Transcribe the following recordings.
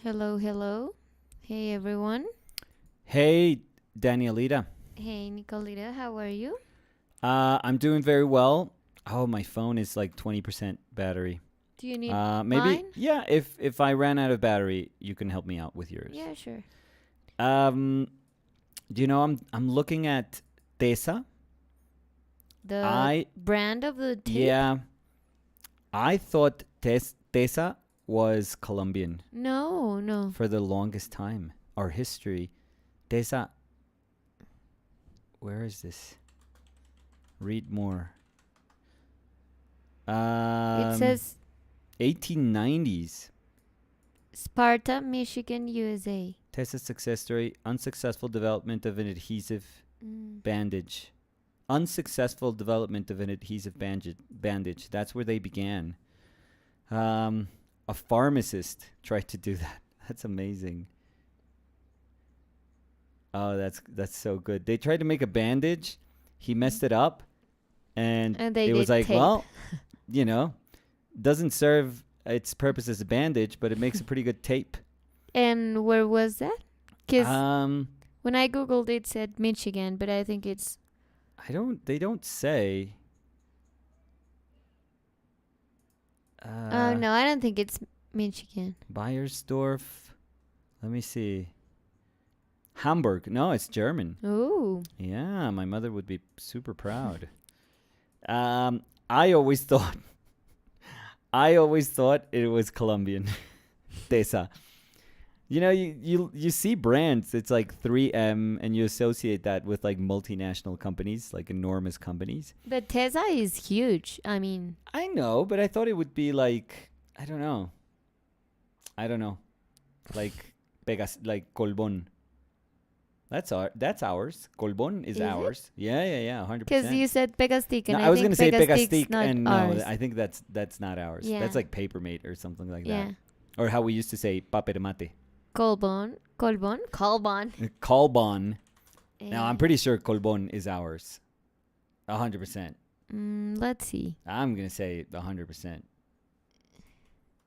Hello, hello. Hey, everyone. Hey, Danielita. Hey, Nicolita, how are you? I'm doing very well. Oh, my phone is like 20% battery. Do you need Maybe, mine? yeah, if I ran out of battery, you can help me out with yours. Yeah, sure. Um, do you know I'm looking at Tesa? The I brand of the tape? Yeah, I thought Tesa was Colombian No, no. for the longest time. Our history. Tesa, where is this? Read more. It Um, says 1890s. Sparta, Michigan, USA. Tessa success story, unsuccessful development of an adhesive Mm. bandage. Unsuccessful development of an adhesive bandage. That's where they began. A pharmacist tried to do that. That's amazing. Oh, that's so good. They tried to make a bandage. He messed it up, and And they it was did like, tape. well, you know, doesn't serve its purpose as a bandage, but it makes a pretty good tape. And where was that? Because Um, when I Googled it said Michigan, but I think it's... They don't say. Oh, no, I don't think it's Michigan. Bayersdorf. Let me see. Hamburg. No, it's German. Ooh. Yeah, my mother would be super proud. I always thought, I always thought it was Colombian. Tesa. You know, you see brands. It's like 3M, and you associate that with like multinational companies, like enormous companies. But Tesa is huge. I mean, I know, but I thought it would be like I don't know, like like Colbon. That's ours. Colbon is Is it? ours. Yeah, 100%. because you said Pegastic, No, and I I was think gonna say Pegastic's Pegastic, not and ours. no, I think that's not ours. Yeah. That's like Papermate or something like Yeah. that, or how we used to say Papermate. Colbon. Colbon. Now I'm Eh, pretty sure Colbon is ours. 100%. Let's see. I'm gonna say 100%.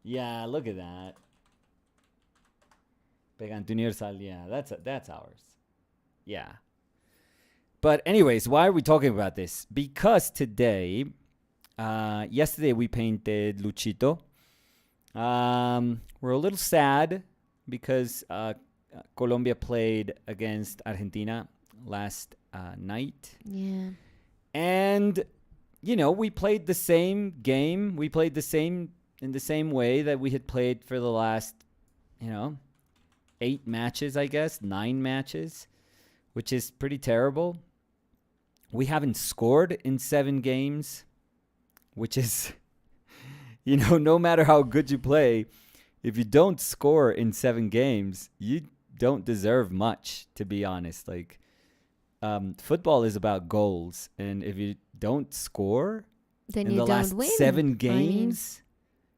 Yeah, look at that. Pegante Universal. Yeah, that's ours. Yeah. But anyways, why are we talking about this? Because today, yesterday we painted Luchito. We're a little sad because Colombia played against Argentina last night. Yeah. And, you know, we played the same game. We played in the same way that we had played for the last, 8 matches, I guess, 9 matches, which is pretty terrible. We haven't scored in 7 games, which is, no matter how good you play, if you don't score in 7 games, you don't deserve much, to be honest. Like, football is about goals, and if you don't score Then in you the don't last win. 7 I games,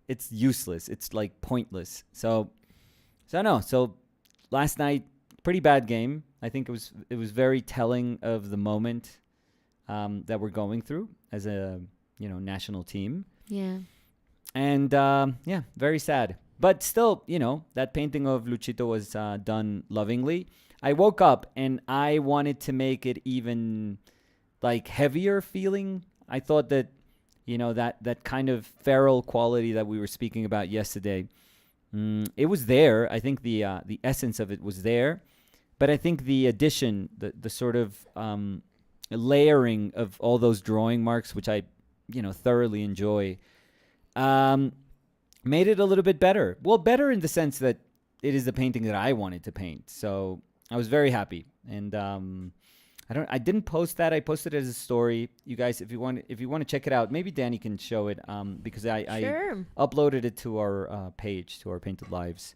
it's useless. It's like pointless. So no. So last night, pretty bad game. I think it was very telling of the moment that we're going through as a national team. Yeah. And yeah, very sad. But still, that painting of Luchito was done lovingly. I woke up and I wanted to make it even like heavier feeling. I thought that, that kind of feral quality that we were speaking about yesterday, it was there. I think the essence of it was there. But I think the addition, the sort of layering of all those drawing marks, which I, thoroughly enjoy, made it a little bit better. Well, better in the sense that it is the painting that I wanted to paint. So I was very happy. And I didn't post that. I posted it as a story. You guys, if you want to check it out, maybe Danny can show it. Because Sure. I uploaded it to our page, to our Painted Lives.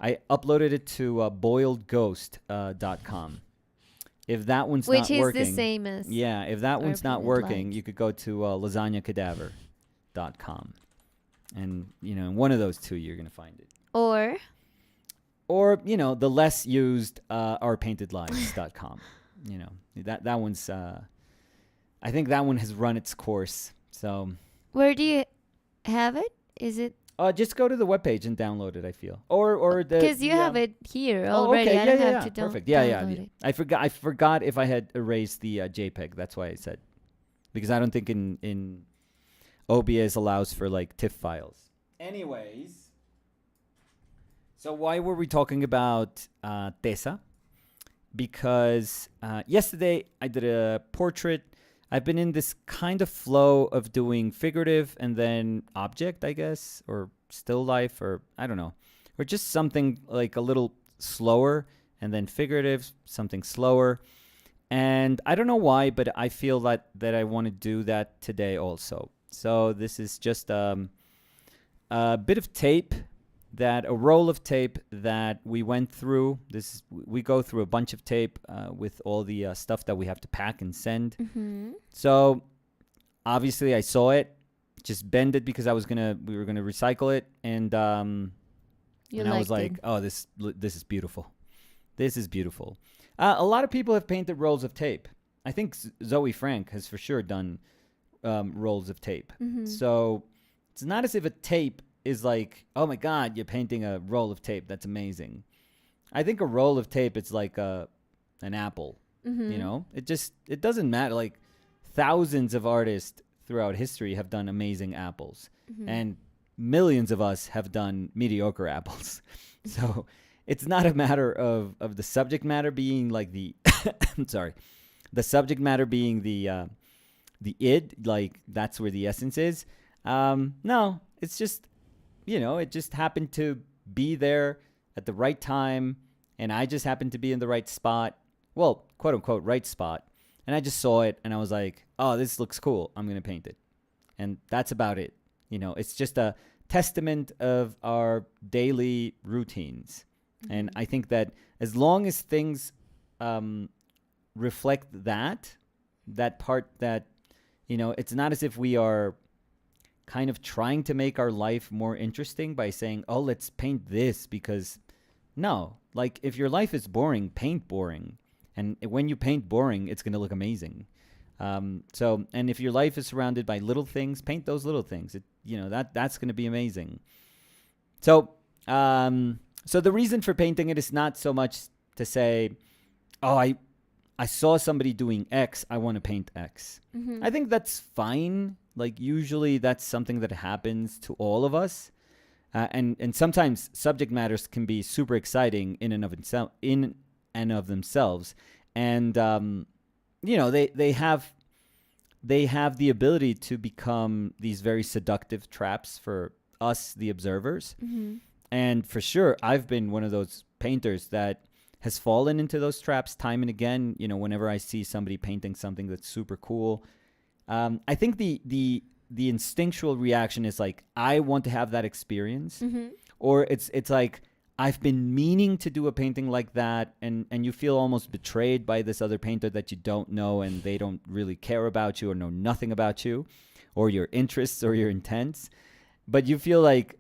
I uploaded it to boiledghost.com. If that one's Which not is working, the same as... yeah, if that our one's not Painted working, Lives. you could go to lasagnacadaver.com. And, in one of those two, you're going to find it. Or... Or, the less used ourpaintedlives.com. That one's, I think that one has run its course. So Where do you have it? Is it... Just go to the webpage and download it. I feel, or because you have it here already. Okay, I yeah, don't yeah, have yeah. to Perfect. download it. I forgot if I had erased the JPEG. That's why I said, because I don't think in OBS allows for like TIFF files. Anyways, so why were we talking about Tesa? Because yesterday I did a portrait. I've been in this kind of flow of doing figurative and then object, I guess, or still life, or I don't know, or just something like a little slower, and then figurative, something slower. And I don't know why, but I feel that I want to do that today also. So this is just a bit of tape, a roll of tape that we went through. We go through a bunch of tape with all the stuff that we have to pack and send. Mm-hmm. So obviously I saw it, just bend it because we were gonna recycle it, and I was like, oh, this is beautiful. This is beautiful. A lot of people have painted rolls of tape. I think Zoe Frank has for sure done rolls of tape. Mm-hmm. So it's not as if a tape is like, oh my God, you're painting a roll of tape. That's amazing. I think a roll of tape, it's like an apple. Mm-hmm. You know, it doesn't matter. Like thousands of artists throughout history have done amazing apples, Mm-hmm. and millions of us have done mediocre apples. So it's not a matter of the subject matter being like the I'm sorry, the subject matter being the id, like that's where the essence is. No, it's just, it just happened to be there at the right time, and I just happened to be in the right spot. Well, quote unquote, right spot. And I just saw it, and I was like, oh, this looks cool. I'm going to paint it. And that's about it. It's just a testament of our daily routines. Mm-hmm. And I think that as long as things reflect that part that, it's not as if we are kind of trying to make our life more interesting by saying, oh, let's paint this, because no, like if your life is boring, paint boring. And when you paint boring, it's going to look amazing. And if your life is surrounded by little things, paint those little things. That's going to be amazing. So the reason for painting it is not so much to say, oh, I saw somebody doing X, I want to paint X. Mm-hmm. I think that's fine. Like usually that's something that happens to all of us. And sometimes subject matters can be super exciting in and of themselves. And, they have the ability to become these very seductive traps for us, the observers. Mm-hmm. And for sure, I've been one of those painters that has fallen into those traps time and again. Whenever I see somebody painting something that's super cool, I think the instinctual reaction is like, I want to have that experience. Mm-hmm. Or it's like, I've been meaning to do a painting like that, and you feel almost betrayed by this other painter that you don't know, and they don't really care about you or know nothing about you or your interests or your intents. But you feel like,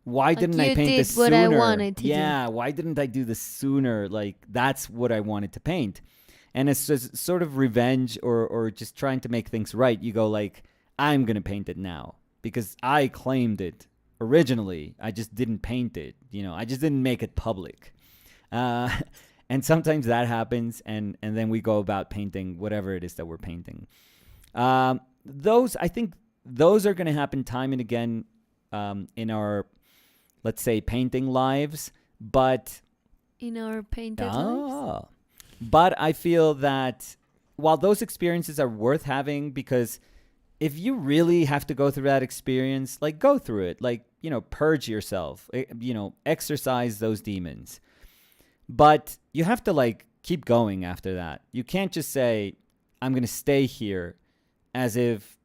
why didn't I paint this sooner? What I wanted to do. Yeah, why didn't I do this sooner? Like, that's what I wanted to paint. And it's just sort of revenge or just trying to make things right. You go like, I'm going to paint it now because I claimed it originally. I just didn't paint it. I just didn't make it public. And sometimes that happens, and then we go about painting whatever it is that we're painting. I think those are going to happen time and again in our, let's say, painting lives. But in our painted lives? But I feel that while those experiences are worth having, because if you really have to go through that experience, like go through it, like, purge yourself, exercise those demons. But you have to like keep going after that. You can't just say, I'm going to stay here as if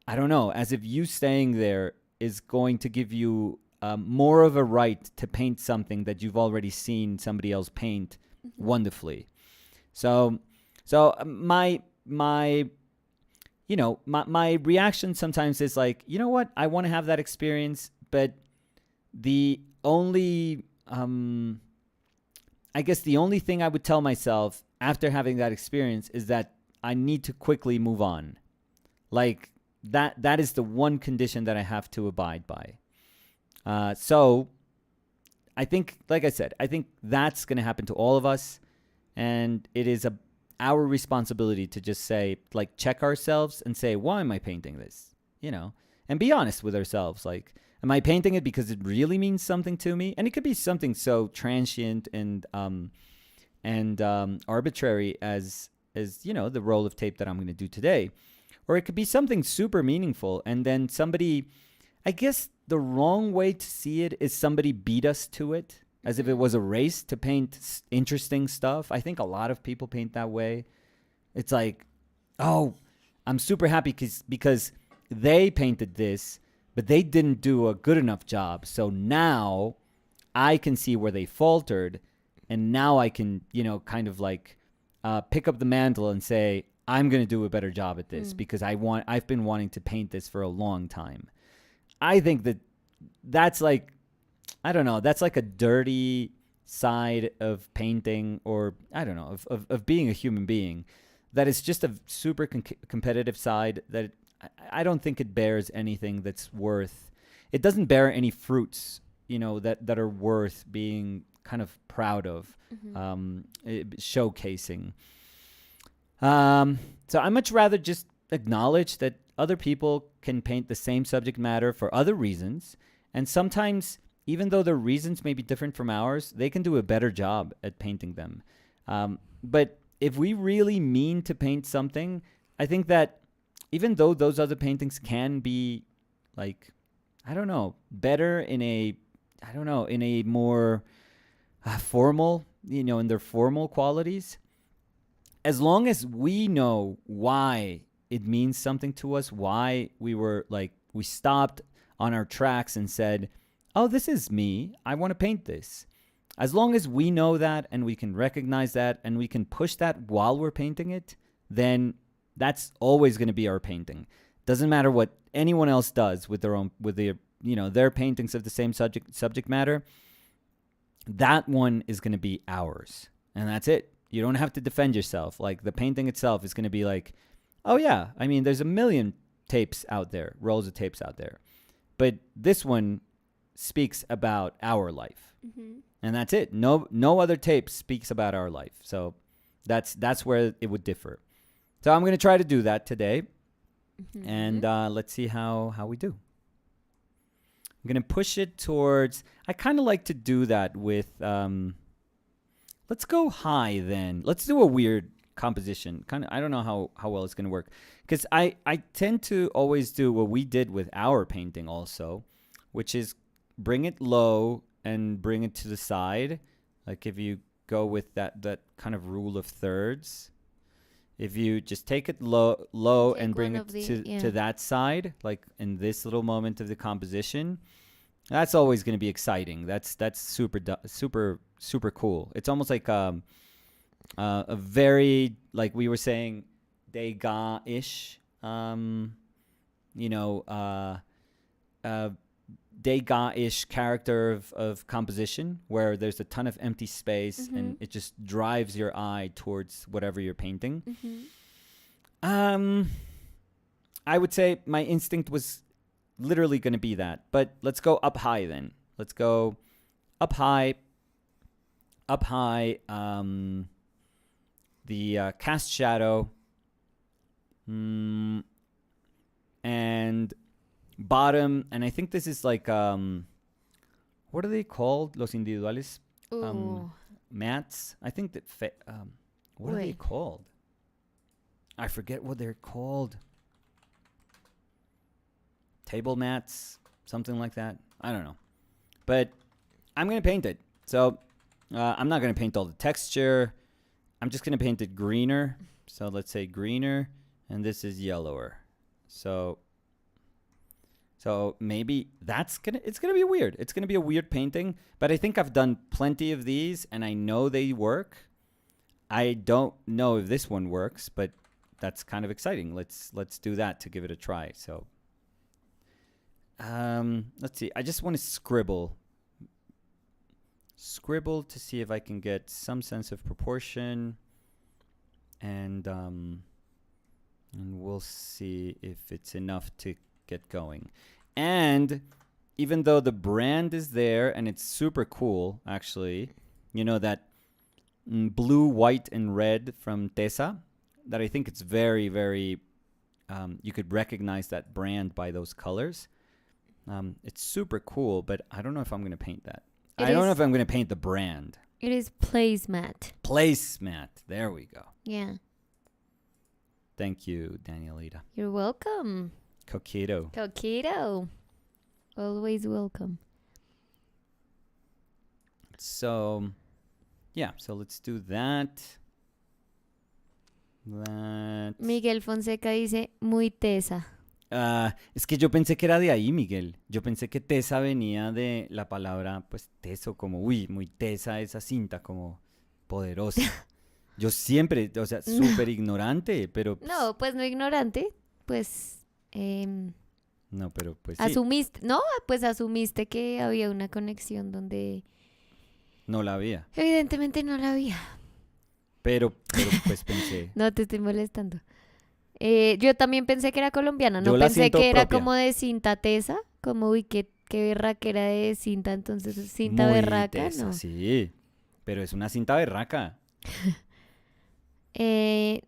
you staying there is going to give you more of a right to paint something that you've already seen somebody else paint mm-hmm. wonderfully. So my reaction sometimes is like, you know what? I want to have that experience, but the only, I guess the only thing I would tell myself after having that experience is that I need to quickly move on. Like that is the one condition that I have to abide by. So I think, like I said, I think that's going to happen to all of us. And it is our responsibility to just say, like, check ourselves and say, why am I painting this? And be honest with ourselves. Like, am I painting it because it really means something to me? And it could be something so transient and arbitrary as the roll of tape that I'm going to do today. Or it could be something super meaningful. And then somebody, I guess the wrong way to see it is somebody beat us to it, as if it was a race to paint interesting stuff. I think a lot of people paint that way. It's like, oh, I'm super happy because they painted this, but they didn't do a good enough job. So now I can see where they faltered, and now I can, kind of like pick up the mantle and say, I'm going to do a better job at this because I've been wanting to paint this for a long time. I think that's like, I don't know, that's like a dirty side of painting, or I don't know, of being a human being. That is just a super competitive side that I don't think it bears anything that's worth. It doesn't bear any fruits, that are worth being kind of proud of, showcasing. So I much rather just acknowledge that other people can paint the same subject matter for other reasons, and sometimes, even though their reasons may be different from ours, they can do a better job at painting them. But if we really mean to paint something, I think that even though those other paintings can be, like, I don't know, better in a more formal, in their formal qualities, as long as we know why it means something to us, why we stopped on our tracks and said, oh, this is me, I want to paint this. As long as we know that and we can recognize that and we can push that while we're painting it, then that's always going to be our painting. Doesn't matter what anyone else does with their paintings of the same subject matter. That one is going to be ours, and that's it. You don't have to defend yourself. Like, the painting itself is going to be like, oh yeah, I mean, there's a million tapes out there, rolls of tapes out there, but this one speaks about our life, and that's it. No other tape speaks about our life. So that's where it would differ. So I'm going to try to do that today, and let's see how we do. I'm going to push it towards, I kind of like to do that with, let's go high then. Let's do a weird composition. I don't know how well it's going to work, because I tend to always do what we did with our painting also, which is bring it low and bring it to the side. Like, if you go with that kind of rule of thirds, if you just take it low and bring it to that side, like in this little moment of the composition, that's always going to be exciting. That's super cool. It's almost like a very, like we were saying, Degas-ish, Degas-ish character of composition, where there's a ton of empty space and it just drives your eye towards whatever you're painting. I would say my instinct was literally going to be that, but let's go up high then. Let's go up high. The cast shadow, and bottom, and I think this is like what are they called? Los individuales, mats. I think that what are they called? I forget what they're called. Table mats, something like that. I don't know, but I'm gonna paint it. So I'm not gonna paint all the texture. I'm just gonna paint it greener. So let's say greener, and this is yellower. So maybe it's gonna be weird. It's gonna be a weird painting, but I think I've done plenty of these, and I know they work. I don't know if this one works, but that's kind of exciting. Let's do that to give it a try. So let's see. I just want to scribble to see if I can get some sense of proportion, and we'll see if it's enough to get going. And even though the brand is there and it's super cool, actually, you know, that blue, white, and red from Tesa, that I think it's very, very, you could recognize that brand by those colors. It's super cool, but I don't know if I'm going to paint that. I don't know if I'm going to paint the brand. It is placemat. Placemat. There we go. Yeah. Thank you, Danielita. You're welcome. Coquito. Coquito. Always welcome. So, yeah. So let's do that. Miguel Fonseca dice, muy tesa. Es que yo pensé que era de ahí, Miguel. Yo pensé que tesa venía de la palabra, pues, teso, como, uy, muy tesa esa cinta, como poderosa. Yo siempre, o sea, súper ignorante, pero... Pues, no, pues no ignorante, pues... no, pero pues sí. Asumiste, no, pues asumiste que había una conexión donde... No la había. Evidentemente no la había. Pero pues pensé... No, te estoy molestando. Yo también pensé que era colombiana, no Yo la pensé siento que era propia. como de cinta tesa, como uy, qué berraquera de cinta, entonces cinta Muy berraca, tesa, ¿no? sí, pero es una cinta berraca. Grace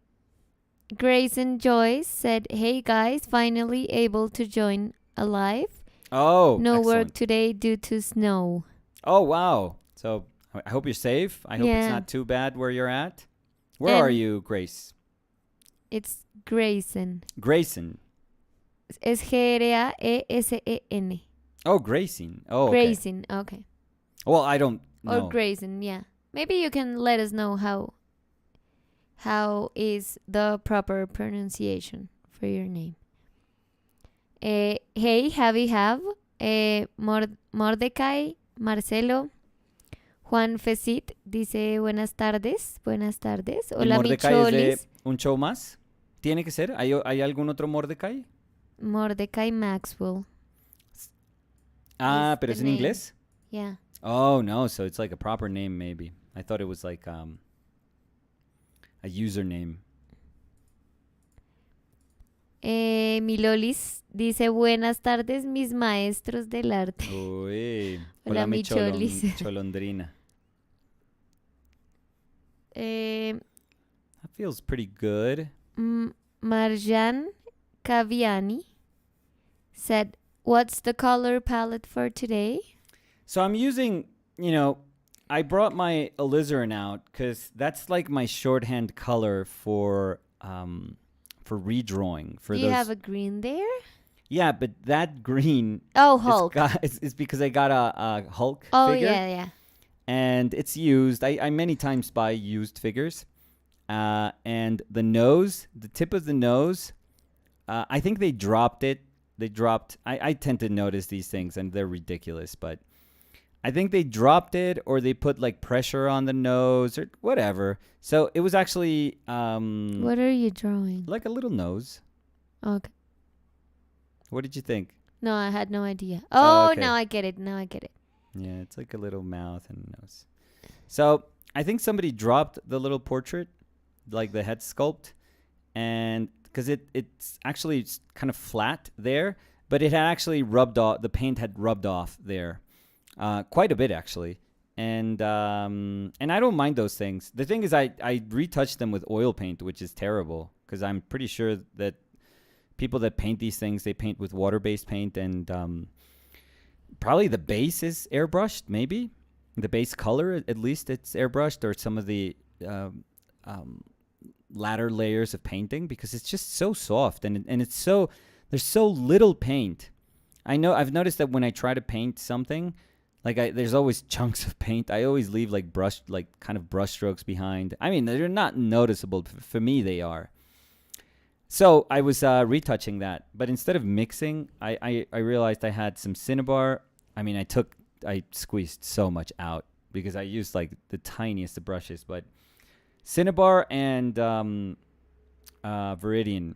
and Joyce said, hey guys, finally able to join alive. Oh, No excellent. work today due to snow. Oh, wow. So I hope you're safe. I hope it's Yeah. not too bad where you're at. Where And are you, Grace? It's Grayson. Grayson. Es Graesen. Oh, Grayson. Oh, okay. Grayson, okay. Well, I don't know. Or Grayson, yeah. Maybe you can let us know how is the proper pronunciation for your name. Hey, Mordecai, Marcelo, Juan Fesit dice buenas tardes. Buenas tardes. ¿Y Hola, Mordecai es de Micholis. un show más? ¿Tiene que ser? ¿Hay algún otro Mordecai? Mordecai Maxwell. Ah, Is pero the es en name. inglés? Yeah. Oh, no. So it's like a proper name, maybe. I thought it was like a username. Milolis dice buenas tardes, mis maestros del arte. Uy. Hola, mi Micholis. cholondrina. Eh, That feels pretty good. Marjan Kaviani said, what's the color palette for today? So I'm using, I brought my alizarin out because that's like my shorthand color for redrawing. Do you have a green there? Yeah, but that green... Oh, Hulk. It's because I got a Hulk figure. Yeah. And it's used. I many times buy used figures. And the nose, the tip of the nose, I think they dropped it. I tend to notice these things and they're ridiculous, but I think they dropped it or they put like pressure on the nose or whatever. So it was actually What are you drawing? like a little nose. Okay. What did you think? No, I had no idea. Oh, okay. now I get it. Yeah, it's like a little mouth and nose. So I think somebody dropped the little portrait, like the head sculpt, and because it's actually kind of flat there, but it had actually rubbed off. The paint had rubbed off there, quite a bit actually. And I don't mind those things. The thing is, I retouched them with oil paint, which is terrible because I'm pretty sure that people that paint these things, they paint with water-based paint, and probably the base is airbrushed. Maybe the base color, at least, it's airbrushed, or some of the latter layers of painting, because it's just so soft and it's so, there's so little paint. I've noticed that when I try to paint something, like there's always chunks of paint. I always leave like kind of brush strokes behind. I mean, they're not noticeable. For me, they are. So I was retouching that, but instead of mixing, I realized I had some Cinnabar. I mean, I squeezed so much out because I used like the tiniest of brushes, but Cinnabar and Viridian.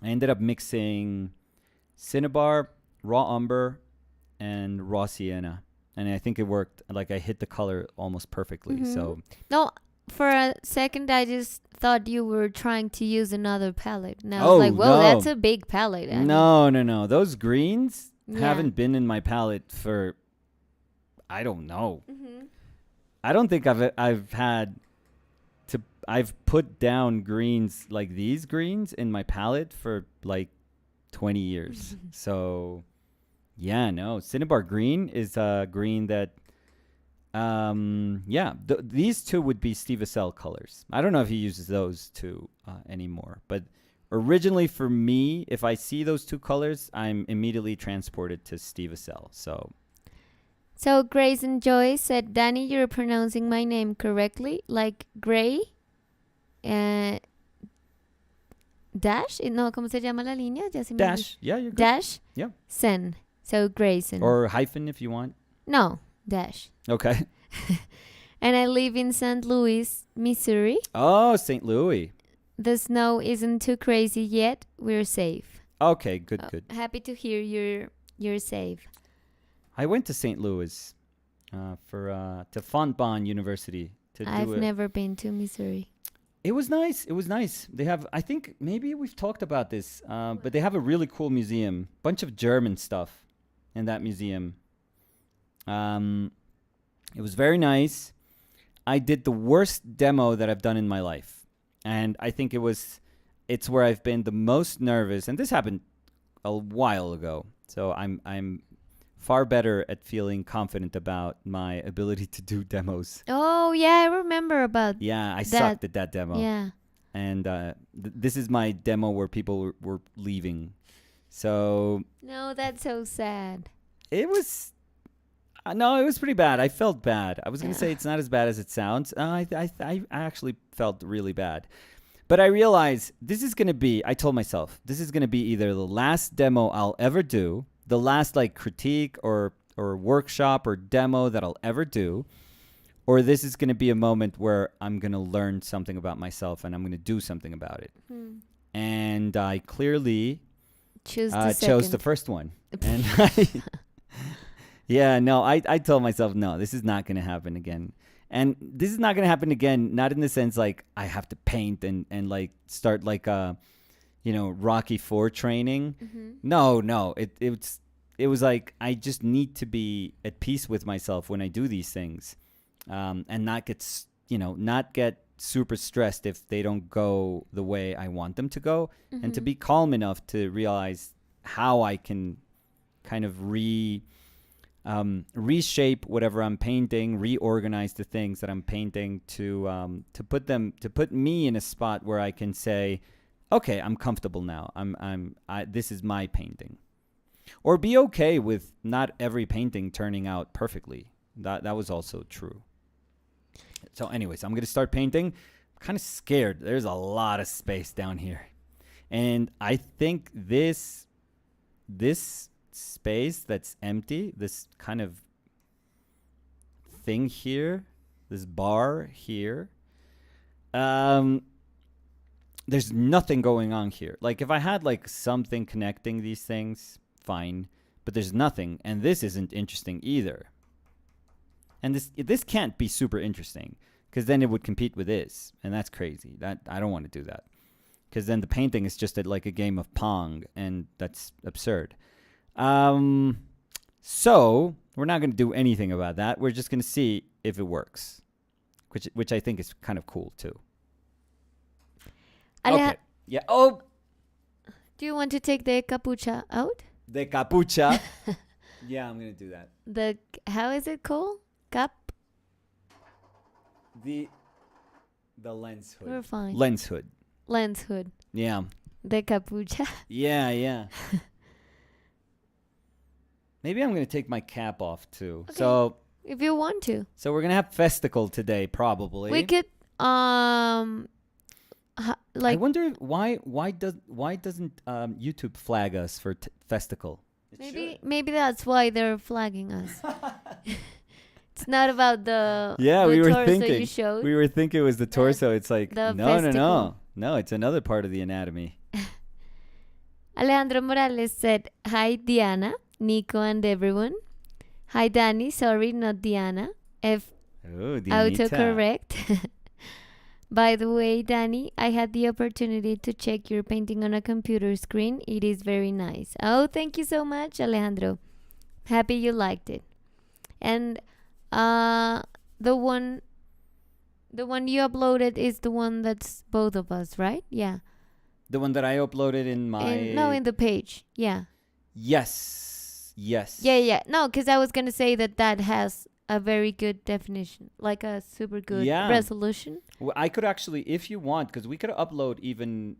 I ended up mixing Cinnabar, raw umber, and raw sienna, and I think it worked. Like I hit the color almost perfectly. Mm-hmm. So no, for a second I just thought you were trying to use another palette. And I was like, whoa, no. that's a big palette. No. Those greens, haven't been in my palette for, I don't know. Mm-hmm. I don't think I've put down greens like these greens in my palette for like 20 years. So yeah, no, Cinnabar green is a green that these two would be Steve Assel colors. I don't know if he uses those two anymore, but originally for me, if I see those two colors, I'm immediately transported to Steve Assel. So Grace and Joy said, Danny, you're pronouncing my name correctly, like Gray. Dash? No, ¿cómo se llama la línea? Ya se me olvidó. Dash, yeah, you're good. Dash? Yeah. Sen. So Grayson. Or hyphen if you want. No, Dash. Okay. And I live in St. Louis, Missouri. Oh, St. Louis. The snow isn't too crazy yet. We're safe. Okay, good. Happy to hear you're safe. I went to St. Louis to Fontbonne University. I've never been to Missouri. It was nice. They have, I think maybe we've talked about this, but they have a really cool museum. Bunch of German stuff in that museum. It was very nice. I did the worst demo that I've done in my life. And I think it's where I've been the most nervous. And this happened a while ago. So I'm far better at feeling confident about my ability to do demos. Oh, yeah, I remember about Yeah, I that. sucked at that demo. Yeah. And this is my demo where people were leaving. So... No, that's so sad. It was... no, it was pretty bad. I felt bad. I was going to say it's not as bad as it sounds. I actually felt really bad. But I realized I told myself, this is going to be either the last demo I'll ever do, the last like critique or workshop or demo that I'll ever do, or this is going to be a moment where I'm going to learn something about myself and I'm going to do something about it. And I clearly chose the first one. And I told myself, no, this is not going to happen again. And this is not going to happen again, not in the sense like I have to paint and like start like Rocky IV training. Mm-hmm. No, it was like I just need to be at peace with myself when I do these things, and not get super stressed if they don't go the way I want them to go, mm-hmm. and to be calm enough to realize how I can kind of reshape whatever I'm painting, reorganize the things that I'm painting to put me in a spot where I can say, okay, I'm comfortable now. This is my painting. Or be okay with not every painting turning out perfectly. That was also true. So anyways, I'm going to start painting. I'm kind of scared. There's a lot of space down here. And I think this space that's empty, this kind of thing here, this bar here, there's nothing going on here. Like if I had like something connecting these things, fine, but there's nothing, and this isn't interesting either. And this can't be super interesting because then it would compete with this, and that's crazy. That I don't want to do that because then the painting is just like a game of Pong, and that's absurd. So we're not going to do anything about that. We're just going to see if it works, which I think is kind of cool too. Okay. Yeah. Oh. Do you want to take the capucha out? The capucha. Yeah, I'm going to do that. How is it called? The lens hood. We're fine. Lens hood. Yeah. The capucha. Yeah. Maybe I'm going to take my cap off too. Okay. So if you want to. So we're going to have festival today probably. We could I wonder why doesn't YouTube flag us for festival? Maybe that's why they're flagging us. It's not about the we were torso thinking. you showed. We were thinking it was the torso. It's like no, it's another part of the anatomy. Alejandro Morales said, "Hi Diana, Nico, and everyone. Hi Danny, sorry, not Diana. Autocorrect. By the way, Danny, I had the opportunity to check your painting on a computer screen. It is very nice. Oh, thank you so much, Alejandro. Happy you liked it. And uh the one the one you uploaded is the one that's both of us, right? Yeah. The one that I uploaded in my In the page. Yeah. yes, yes, Yeah. No, because I was gonna say that has a very good definition, like a super good yeah. resolution. Well, I could actually, if you want, because we could upload even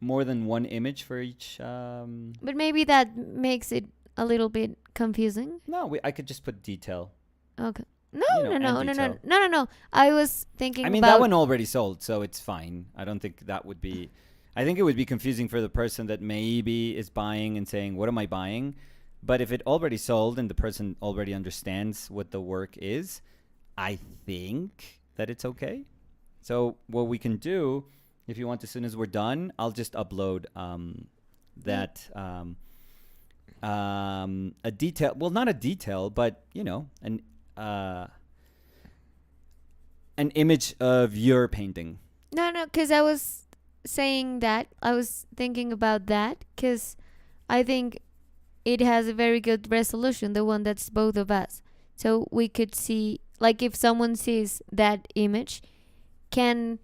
more than one image for each. But maybe that makes it a little bit confusing. No, I could just put detail. Okay. No, You know, no, and no, no, no, detail. no, no, no. I was thinking I mean, about that one already sold, so it's fine. I don't think that would be. I think it would be confusing for the person that maybe is buying and saying, "What am I buying?" But if it already sold and the person already understands what the work is, I think that it's okay. So what we can do, if you want, as soon as we're done, I'll just upload that a detail. Well, not a detail, but an image of your painting. no, because I was saying that I was thinking about that because I think it has a very good resolution, the one that's both of us. So we could see, like, if someone sees that image, can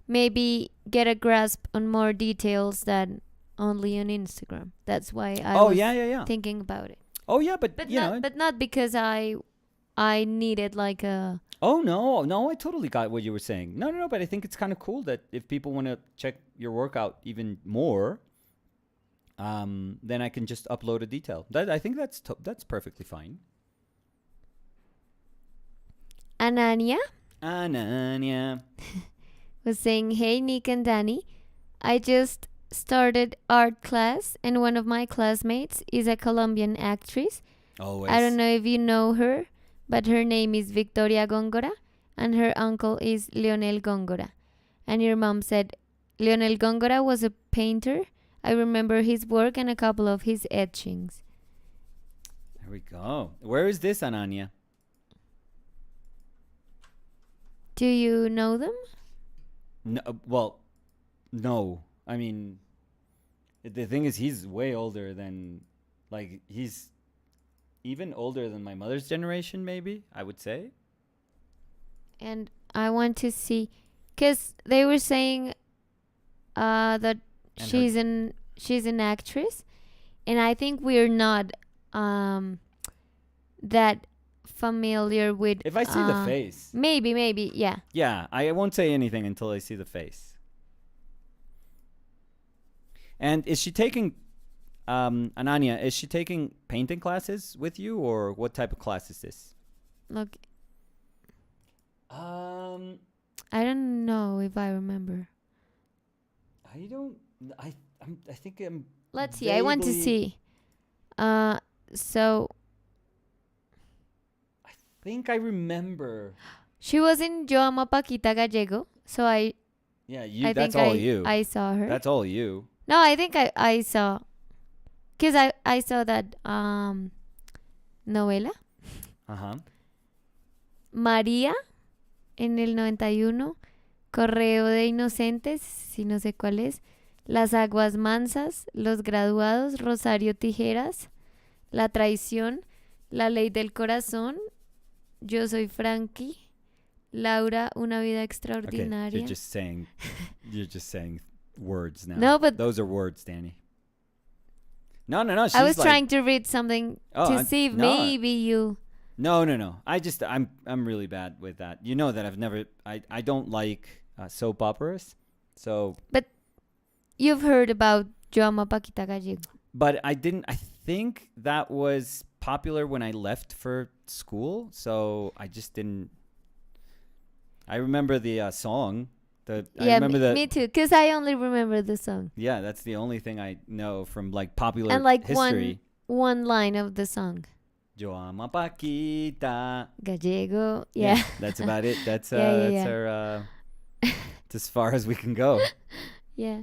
maybe get a grasp on more details than only on Instagram. That's why I was Yeah. thinking about it. Oh yeah, but But not because I needed like a. Oh no, I totally got what you were saying. No, but I think it's kind of cool that if people want to check your work out even more, then I can just upload a detail. I think that's perfectly fine. Anania was saying, "Hey, Nick and Danny, I just started art class, and one of my classmates is a Colombian actress. Always. I don't know if you know her, but her name is Victoria Góngora, and her uncle is Leonel Góngora. And your mom said Leonel Góngora was a painter. I remember his work and a couple of his etchings." There we go. Where is this, Anania? Do you know them? No, well, no. I mean, the thing is, he's way older than, like, he's even older than my mother's generation, maybe, I would say. And I want to see, because they were saying that And she's an actress, and I think we're not that familiar with. If I see the face. Maybe, yeah. Yeah, I won't say anything until I see the face. And is she taking, Anania, is she taking painting classes with you, or what type of class is this? Look, I I don't know if I remember. don't. I think I'm. Let's see. I want to see. So I think I remember. she was in Yo Amo a Paquita Gallego. So Yeah, you. I That's think all you. I saw her. That's all you. No, I think I saw, because I saw that novela. María en el 91, Correo de Inocentes, si no sé cuál es, Las Aguas Mansas, Los Graduados, Rosario Tijeras, La Traición, La Ley del Corazón, Yo Soy Frankie, Laura, Una Vida Okay, Extraordinaria. you're just saying words now. No, but those are words, Danny. No. I was trying to read something to see if maybe you. No. I'm really bad with that. You know that I don't like soap operas. So. But you've heard about Yo Amo a Paquita Gallego. But I think that was popular when I left for school. So I just didn't. I remember the song. Me too, because I only remember the song. Yeah, that's the only thing I know from like popular and like history. one line of the song. Yo amo a Paquita. Gallego. Yeah. That's about it. That's Yeah. our it's as far as we can go. Yeah.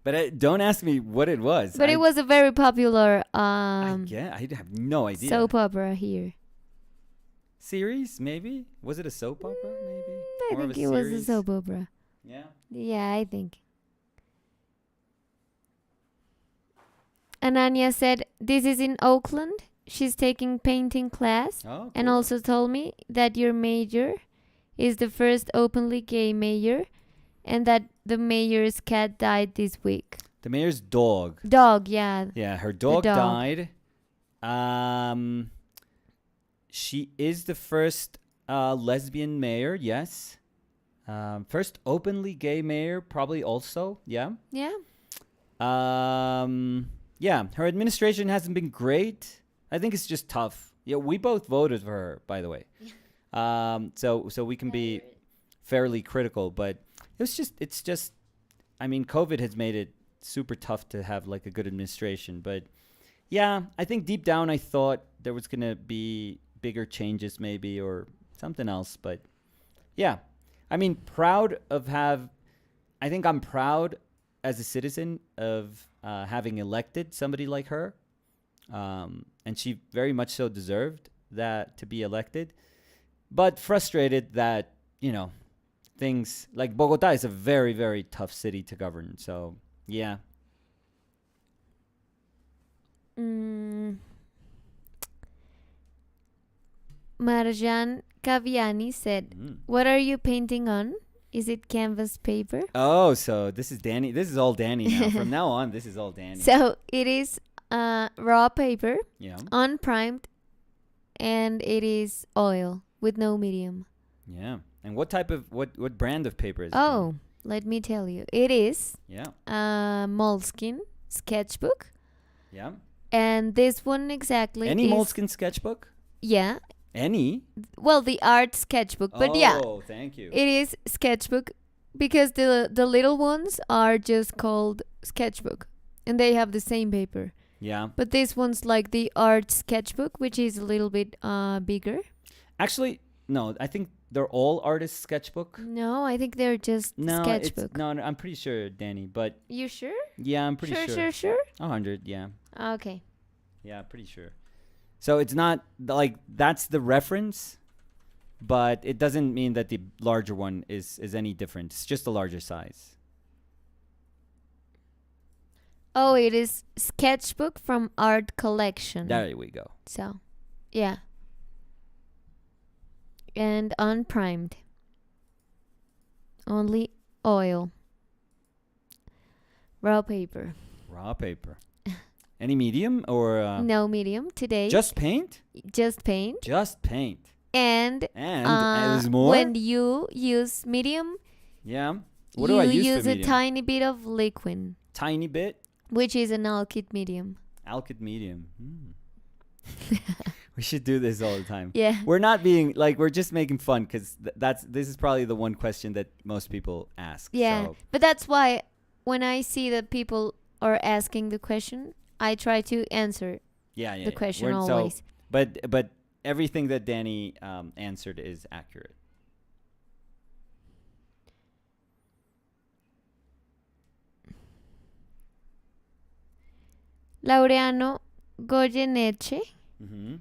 But don't ask me what it was. But it was a very popular I have no idea. soap opera here. Series, maybe? Was it a soap opera, maybe? I More of think a it was a series. soap opera. Yeah. Yeah, I think. And Anya said, this is in Oakland. She's taking painting class Oh, and cool. also told me that your mayor is the first openly gay mayor and that the mayor's cat died this week. The mayor's dog. Dog, yeah. Yeah, her dog dog. died. She is the first lesbian mayor, yes. First openly gay mayor, probably also, yeah. Yeah. Yeah, her administration hasn't been great. I think it's just tough. Yeah, we both voted for her, by the way. So we can be fairly critical, but it's just, I mean, COVID has made it super tough to have like a good administration. But yeah, I think deep down I thought there was gonna be bigger changes maybe or something else. But yeah, I mean, I think I'm proud as a citizen of having elected somebody like her. And she very much so deserved that to be elected. But frustrated that, things like Bogota is a very, very tough city to govern. So, yeah. Marjan Kaviani said, what are you painting on? Is it canvas paper? Oh, so this is Danny. This is all Danny now. From now on, this is all Danny. So it is raw paper, Yeah. unprimed, and it is oil with no medium. Yeah. And what type of what brand of paper is it? Oh, let me tell you. It is Yeah. Moleskine sketchbook. Yeah. And this one exactly Any is... Moleskine sketchbook? Yeah. Any? Well, the art sketchbook. But yeah. Oh, thank you. It is sketchbook because the little ones are just called sketchbook. And they have the same paper. Yeah. But this one's like the art sketchbook, which is a little bit bigger. Actually, no, I think they're all artist sketchbook. No, I think they're just sketchbook. No, I'm pretty sure, Danny, but... You sure? Yeah, I'm pretty sure. Sure? 100, yeah. Okay. Yeah, pretty sure. So it's not, like, that's the reference, but it doesn't mean that the larger one is any different. It's just a larger size. Oh, it is sketchbook from art collection. There we go. So, yeah. And unprimed. Only oil. Raw paper. Raw paper. Any medium or... no medium today. Just paint? Just paint. Just paint. And there's more? when you use medium, yeah. What do I use for a medium? tiny bit of liquid. Tiny bit? Which is an alkyd medium. Alkyd medium. We should do this all the time. Yeah. We're not being, like, we're just making fun because this is probably the one question that most people ask. Yeah. So. But that's why when I see that people are asking the question, I try to answer the question always. So, but everything that Danny answered is accurate. Laureano Goyeneche Mm-hmm.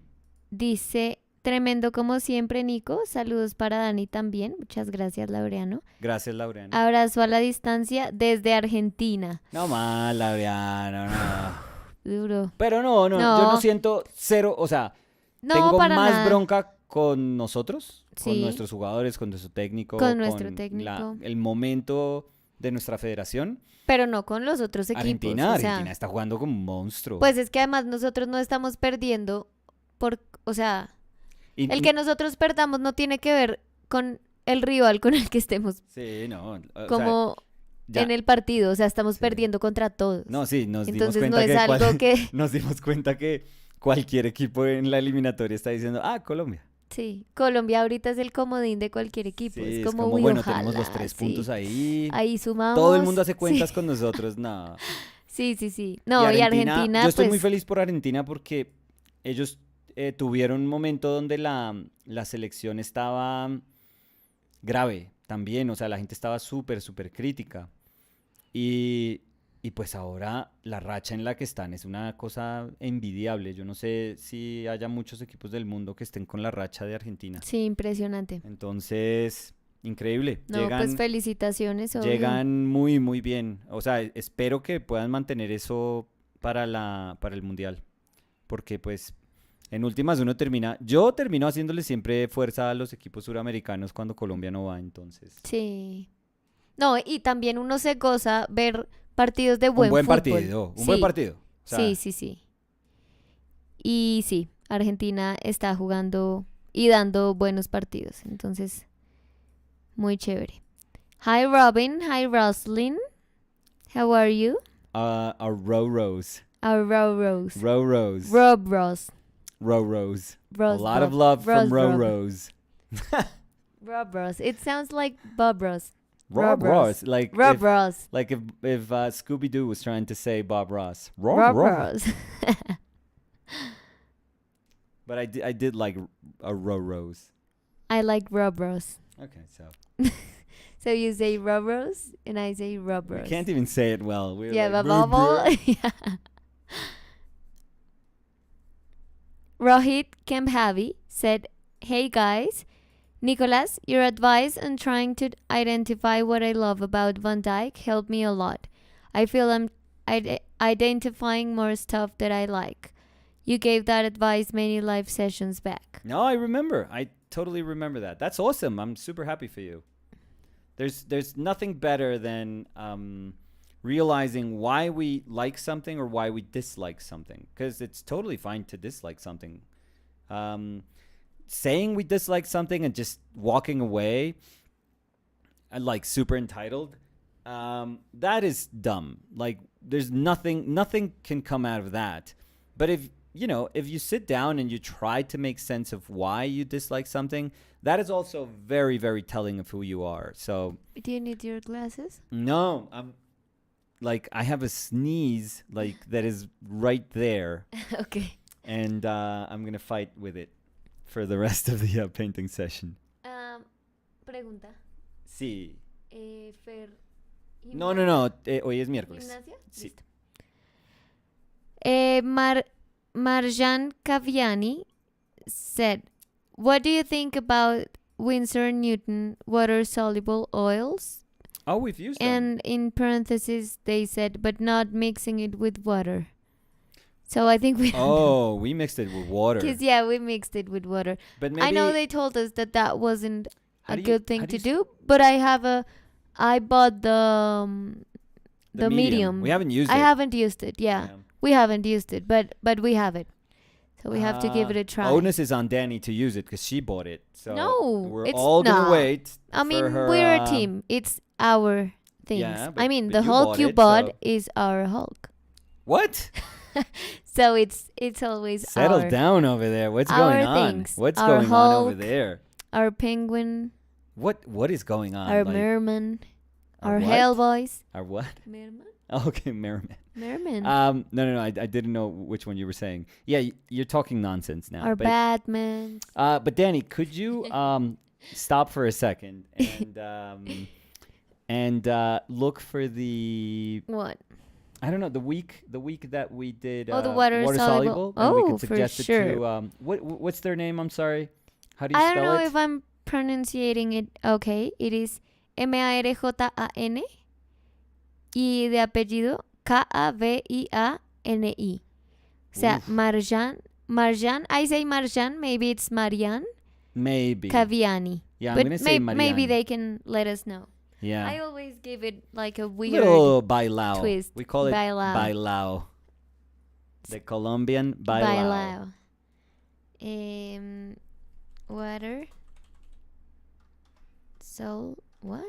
dice, tremendo como siempre, Nico. Saludos para Dani también. Muchas gracias, Laureano. Gracias, Laureano. Abrazo a la distancia desde Argentina. No más, Laureano, no. Duro. Pero no, yo no siento cero, o sea, No, tengo para más nada. bronca con nosotros, con Sí. nuestros jugadores, con nuestro técnico, Con nuestro técnico. el momento de nuestra federación. Pero no con los otros equipos. Argentina, o sea, Argentina está jugando como un monstruo. pues es que además nosotros no estamos perdiendo o sea, Y- el que nosotros perdamos no tiene que ver con el rival con el que estemos Sí, no. O como sea, en el partido, o sea, estamos Sí. perdiendo contra todos. No, sí, nos Entonces dimos no cuenta es algo que... nos dimos cuenta que cualquier equipo en la eliminatoria está diciendo, Colombia. Sí, Colombia ahorita es el comodín de cualquier equipo. Sí, es como, como uy, bueno, ojalá, tenemos los 3 sí. puntos ahí. Ahí sumamos. Todo el mundo hace Sí. cuentas con nosotros, no. Sí. No, y Argentina, yo estoy pues... muy feliz por Argentina porque ellos tuvieron un momento donde la selección estaba grave también, o sea, la gente estaba súper crítica. Y pues ahora la racha en la que están es una cosa envidiable. Yo no sé si haya muchos equipos del mundo que estén con la racha de Argentina. Sí, impresionante. Entonces, increíble. No, pues felicitaciones, obvio. Llegan muy, muy bien. O sea, espero que puedan mantener eso para el Mundial. Porque pues en últimas yo termino haciéndole siempre fuerza a los equipos suramericanos cuando Colombia no va, entonces. Sí. No, y también uno se goza ver partidos de Un buen buen fútbol. partido, un Sí, buen partido. O sea, sí, sí, sí. Y sí, Argentina está jugando y dando buenos partidos. Entonces, muy chévere. Hi Robin, hi Roslyn. How are you? our row rose. Our Row Rose. Row rose. Rob Rose. Row rose. Rose A lot of Bob. love from Row Rob. Rose. Rob Rose. It sounds like Bob Ross. Rob Ross. Like Rob Ross. like if Scooby Doo was trying to say Bob Ross. Rob Ross. But I did like a Row Rose. I like Rob Ross. Okay, so So you say Rob Rose and I say Rob we Rose. can't even say it well. We're Yeah, like, but "Bruh, bruh." yeah. Rohit Kemphavi said, "Hey guys, Nicholas, your advice on trying to identify what I love about Van Dyke helped me a lot. I feel I'm identifying more stuff that I like. You gave that advice many live sessions back." No, I remember. I totally remember that. That's awesome. I'm super happy for you. There's nothing better than realizing why we like something or why we dislike something, because it's totally fine to dislike something. Saying we dislike something and just walking away and like super entitled, that is dumb. Like there's nothing can come out of that. But if you sit down and you try to make sense of why you dislike something, that is also very, very telling of who you are. So Do you need your glasses? no, I have a sneeze like that is right there, Okay. and I'm gonna fight with it for the rest of the painting session. Pregunta. Sí. Fer. No. Hoy es miércoles. Gimnasia? Sí. Listo. Marjan Kaviani said, "What do you think about Winsor Newton water-soluble oils?" Oh, we've used them. And in parentheses, they said, "but not mixing it with water." So I think we. Oh, we mixed it with water. Because yeah, we mixed it with water. But maybe I know they told us that wasn't How a do you- good how thing do to you do, but I bought the medium. We haven't used I it. haven't used it. Yeah, we haven't used it, but we have it. So we have to give it a try. Onus is on Danny to use it because she bought it. So No, we're it's all gonna not. wait. I for mean, her, we're a team. It's our things. Yeah, I mean, but the you Hulk bought you it, bought so- is our Hulk. What? So it's always Settle our down over there. What's our going on? things. What's Our going on over Hulk, there? our penguin, What is going on? our Like, merman, our what? Hellboys. Our what? Merman? Okay, Merriman. Merman. No. I didn't know which one you were saying. Yeah, you're talking nonsense now. our but, Batman. but Danny, could you stop for a second and look for the What? I don't know the week that we did Oh, the water soluble. and we Oh, could for suggest it sure. to what's their name? I'm sorry. How do you I spell don't know it? if I'm pronouncing it okay. It is Marjan y de apellido Kaviani. O sea, Oof. Marjan. I say Marjan. Maybe it's Marian Maybe. Kaviani. Yeah, I'm But gonna say maybe Marian. they can let us know. Yeah. I always give it like a weird Little bailao. twist. We call it Bailao. bailao. The Colombian bailao. Water. So what?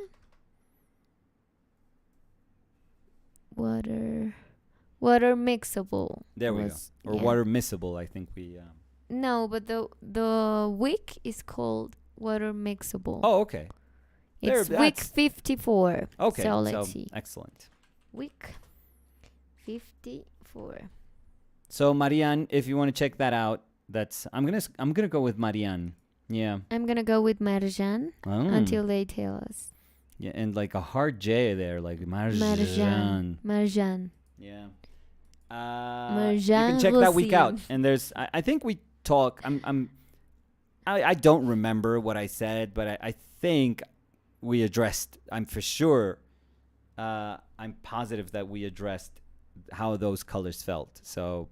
Water mixable. There we go. was- Or yeah. water miscible, I think we. No, but the wick is called water mixable. Oh, okay. it's there, wick that's- 54. Okay. So let's see. Excellent. Wick 54. So Marianne, if you want to check that out, I'm gonna go with Marianne. Yeah. I'm gonna go with Marjan until they tell us. Yeah, and like a hard J there, like Marjan. Marjan. Yeah. You Marjan can check that week out. Rosin. And there's, I think we talk. I don't remember what I said, but I think we addressed. I'm for sure. I'm positive that we addressed how those colors felt. So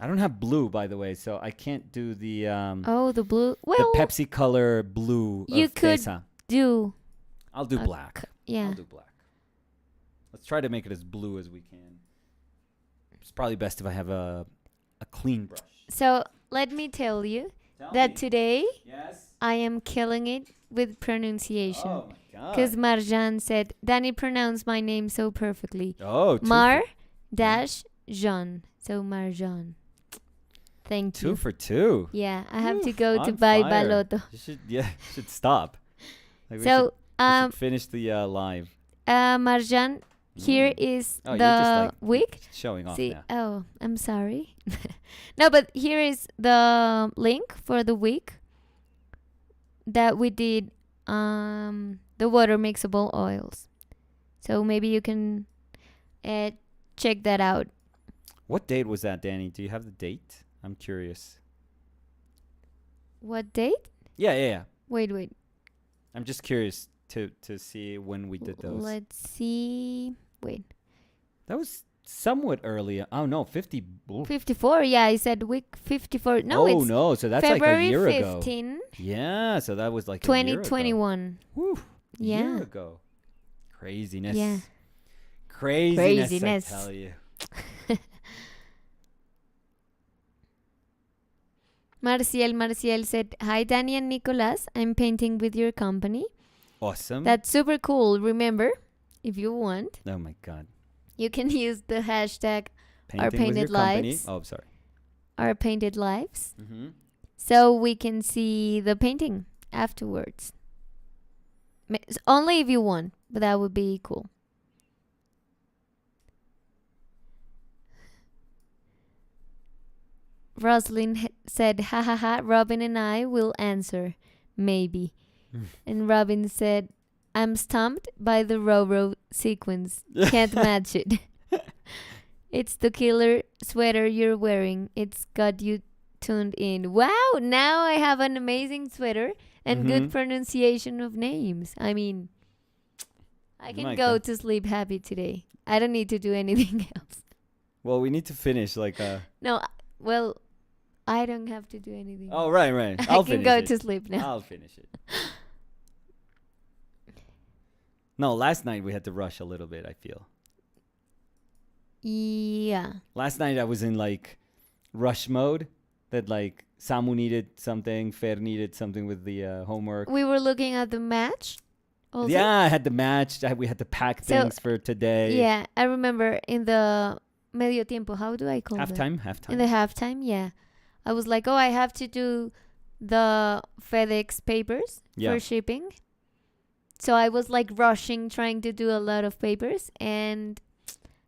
I don't have blue, by the way, so I can't do the the blue. the Well, Pepsi color blue you of could Tesa. do. I'll do a black. Yeah. I'll do black. Let's try to make it as blue as we can. It's probably best if I have a clean brush. So let me tell you Tell that me. today Yes. I am killing it with pronunciation. Oh my god. Because Marjan said, Danny pronounced my name so perfectly. Oh, Mar dash Jean. So Marjan. Thank you. 2 for 2. Yeah, I have to Oof, go to on buy fire. baloto. You should stop. Like, we So, should finish the live. Marjan, here is Oh, you're the just like wig. showing off See, now. oh, I'm sorry. No, but here is the link for the wig that we did the water mixable oils. So maybe you can check that out. What date was that, Danny? Do you have the date? I'm curious. What date? Yeah. Wait. I'm just curious to see when we did those. Let's see. Wait. That was somewhat earlier. Oh no, 50. Oof. 54. Yeah, I said week 54. No, oh it's no, so that's February like a year ago. 15, Yeah, so that was like a year ago. 2021. Whew, Yeah. year ago. Craziness. Yeah. Craziness. I tell you. Marciel said, "Hi Danny and Nicolas, I'm painting with your company. Awesome. That's super cool. Remember, if you want, oh my god. you can use the hashtag Painting with painted your company. lives. Oh, sorry. our painted lives, Mm-hmm. so we can see the painting afterwards. Only if you want, but that would be cool." Rosalind said, "Ha ha ha, Robin and I will answer. Maybe." And Robin said, "I'm stumped by the Roro sequence. Can't match it. It's the killer sweater you're wearing. It's got you tuned in." Wow, now I have an amazing sweater and good Mhm. pronunciation of names. I mean, I can My go God. to sleep happy today. I don't need to do anything else. Well, we need to finish like No, well, I don't have to do anything. Oh, right. I I'll can finish go it. to sleep now. I'll finish it. No, last night we had to rush a little bit, I feel. Yeah. Last night I was in like rush mode that like Samu needed something, Fer needed something with the homework. We were looking at the match. Also. Yeah, I had the match. We had to pack So, things for today. Yeah, I remember in the medio tiempo. How do I call it? Halftime. In the halftime, yeah. I was like, oh, I have to do the FedEx papers for shipping. So I was like rushing, trying to do a lot of papers, and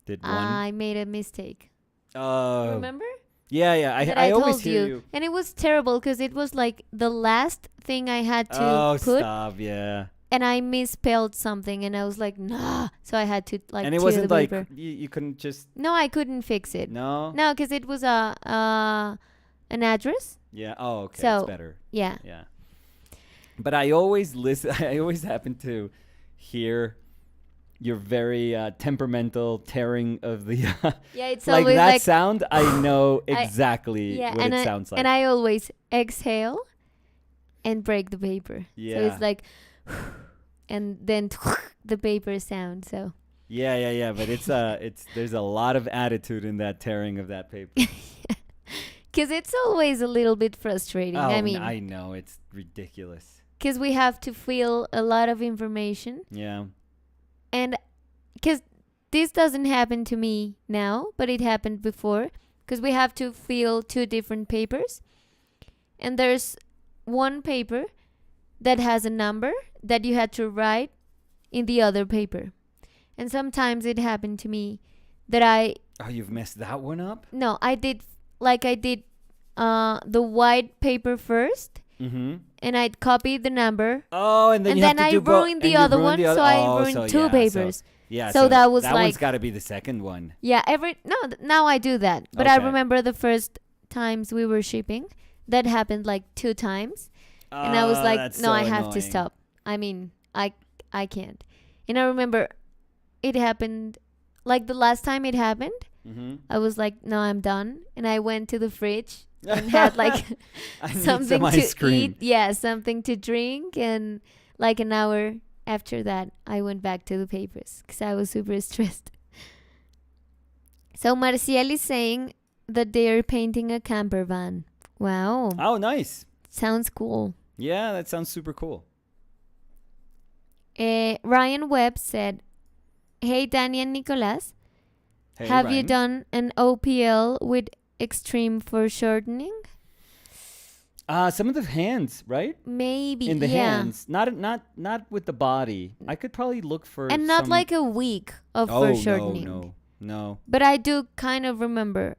Did one. I made a mistake. Oh. Remember? Yeah. That I always told hear you. And it was terrible because it was like the last thing I had to put, stop. Yeah. and I misspelled something, and I was like, nah. So I had to like And it tear wasn't the like paper. you couldn't just. No, I couldn't fix it. No. No, because it was an address. Yeah. Oh, okay. So, it's better. Yeah. Yeah. But I always listen. I always happen to hear your very temperamental tearing of the Yeah, it's like always that like sound. I know exactly what and it sounds like. And I always exhale and break the paper. Yeah. So it's like, and then the paper sound. So Yeah. But it's there's a lot of attitude in that tearing of that paper. because it's always a little bit frustrating. I mean, I know it's ridiculous. because we have to fill a lot of information, Yeah. and because this doesn't happen to me now, but it happened before, because we have to fill 2 different papers, and there's one paper that has a number that you had to write in the other paper, and sometimes it happened to me that Oh, you've messed that one up? I did the white paper first, Mm-hmm. and I'd copy the number, Oh, and then and you then have to I do both. ruined the other one, so I ruined 2 papers. Yeah. So that was that like- one's got to be the second one. Yeah, now I do that. But I Okay. remember the first times we were shipping, that happened like 2 times, and I was like, That's no, so I have to annoying. stop. I mean, I can't. And I remember it happened like the last time it happened. Mm-hmm. I was like, no, I'm done. And I went to the fridge and had like I need some something ice to cream. eat. Yeah, something to drink. And like an hour after that, I went back to the papers because I was super stressed. So Marcial is saying that they're painting a camper van. Wow. Oh, nice. Sounds cool. Yeah, that sounds super cool. Ryan Webb said, hey, Danny and Nicolas, Hey, have you Ryan. done an OPL with extreme foreshortening? Some of the hands, right? Maybe, In the yeah. hands, not with the body. I could probably look for And not some... like a week of Oh, foreshortening. no. But I do kind of remember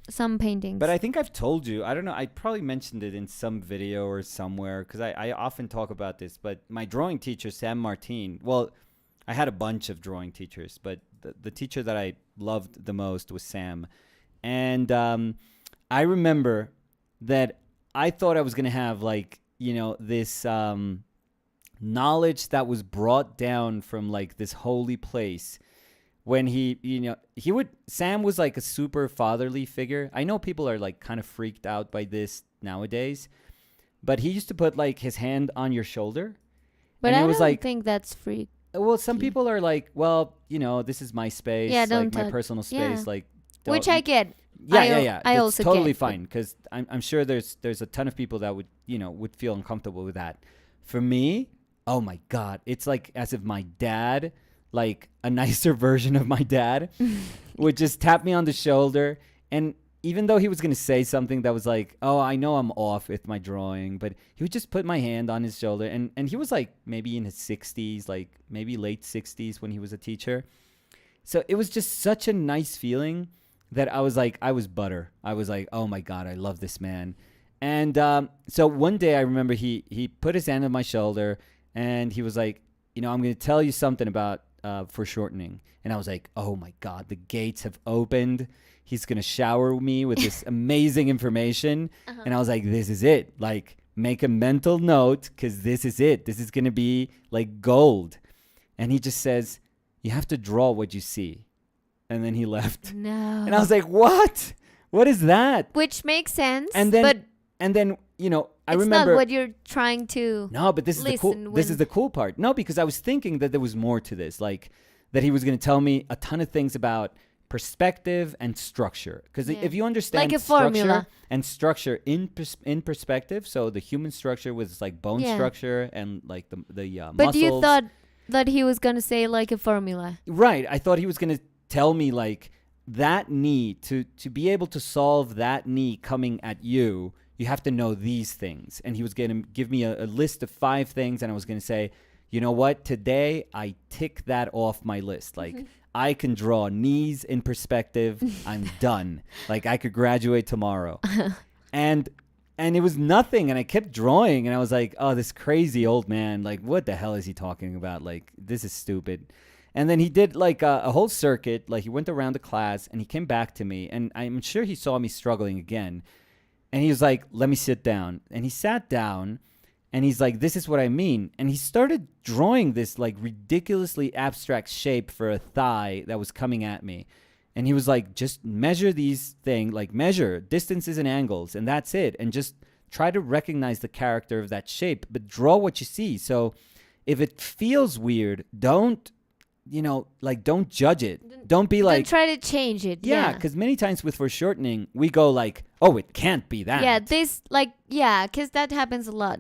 some paintings. But I think I've told you. I don't know. I probably mentioned it in some video or somewhere because I often talk about this. But my drawing teacher, Sam Martin. Well, I had a bunch of drawing teachers, but the teacher that I loved the most was Sam. And I remember that I thought I was going to have like, this knowledge that was brought down from like this holy place when Sam was like a super fatherly figure. I know people are like kind of freaked out by this nowadays, but he used to put like his hand on your shoulder. But and I it was don't like, think that's free. well, some people are like, well, this is my space, Yeah, like don't my touch. personal space, Yeah. like Which I get. yeah. I That's also totally get, but- fine because I'm sure there's a ton of people that would feel uncomfortable with that. For me, oh my God, it's like as if my dad, like a nicer version of my dad, would just tap me on the shoulder. And even though he was going to say something that was like, oh, I know I'm off with my drawing, but he would just put my hand on his shoulder. And he was like maybe in his 60s, like maybe late 60s when he was a teacher. So it was just such a nice feeling that I was like, I was butter. I was like, oh my God, I love this man. And so one day I remember he put his hand on my shoulder and he was like, I'm going to tell you something about foreshortening. And I was like, oh my God, the gates have opened. He's going to shower me with this amazing information. Uh-huh. And I was like, this is it. Like, make a mental note because this is it. This is going to be like gold. And he just says, you have to draw what you see. And then he left. No. And I was like, what? What is that? Which makes sense. And then, but I it's remember. not what you're trying to. No, but this is the cool. listen This when- is the cool part. No, because I was thinking that there was more to this, like that he was going to tell me a ton of things about perspective and structure. Because Yeah. if you understand Like a structure formula. and structure in perspective, so the human structure was like bone Yeah. structure and like the But muscles. you thought that he was gonna say like a formula. Right. I thought he was going to tell me like that knee to be able to solve that knee coming at you. You have to know these things. And he was going to give me a list of 5 things. And I was going to say, you know what? Today, I tick that off my list. Like, I can draw knees in perspective. I'm done. Like, I could graduate tomorrow. And it was nothing. And I kept drawing. And I was like, oh, this crazy old man. Like, what the hell is he talking about? Like, this is stupid. And then he did like a whole circuit. Like, he went around the class. And he came back to me. And I'm sure he saw me struggling again. And he was like, let me sit down. And he sat down and he's like, this is what I mean. And he started drawing this like ridiculously abstract shape for a thigh that was coming at me. And he was like, just measure these things, like measure distances and angles. And that's it. And just try to recognize the character of that shape, but draw what you see. So if it feels weird, don't judge it. Don't be like, Don't try to change it. yeah, because many times with foreshortening, we go like, oh, it can't be that. Yeah, because that happens a lot.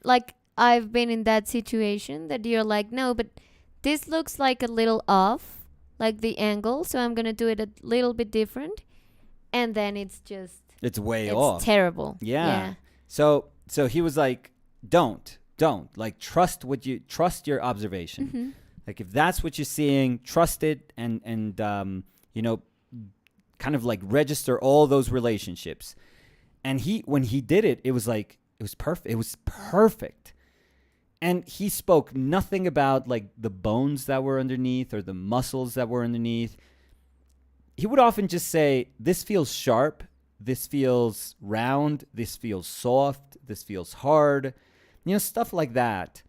Like, I've been in that situation that you're like, no, but this looks like a little off, like the angle, so I'm going to do it a little bit different. And then it's It's way off. terrible. Yeah. So he was like, don't. Like, trust your observation. Mm-hmm. Like, if that's what you're seeing, trust it and kind of like register all those relationships. And when he did it, it was like, it was perfect. It was perfect. And he spoke nothing about like the bones that were underneath or the muscles that were underneath. He would often just say, this feels sharp. this feels round, this feels soft, this feels hard, stuff like that.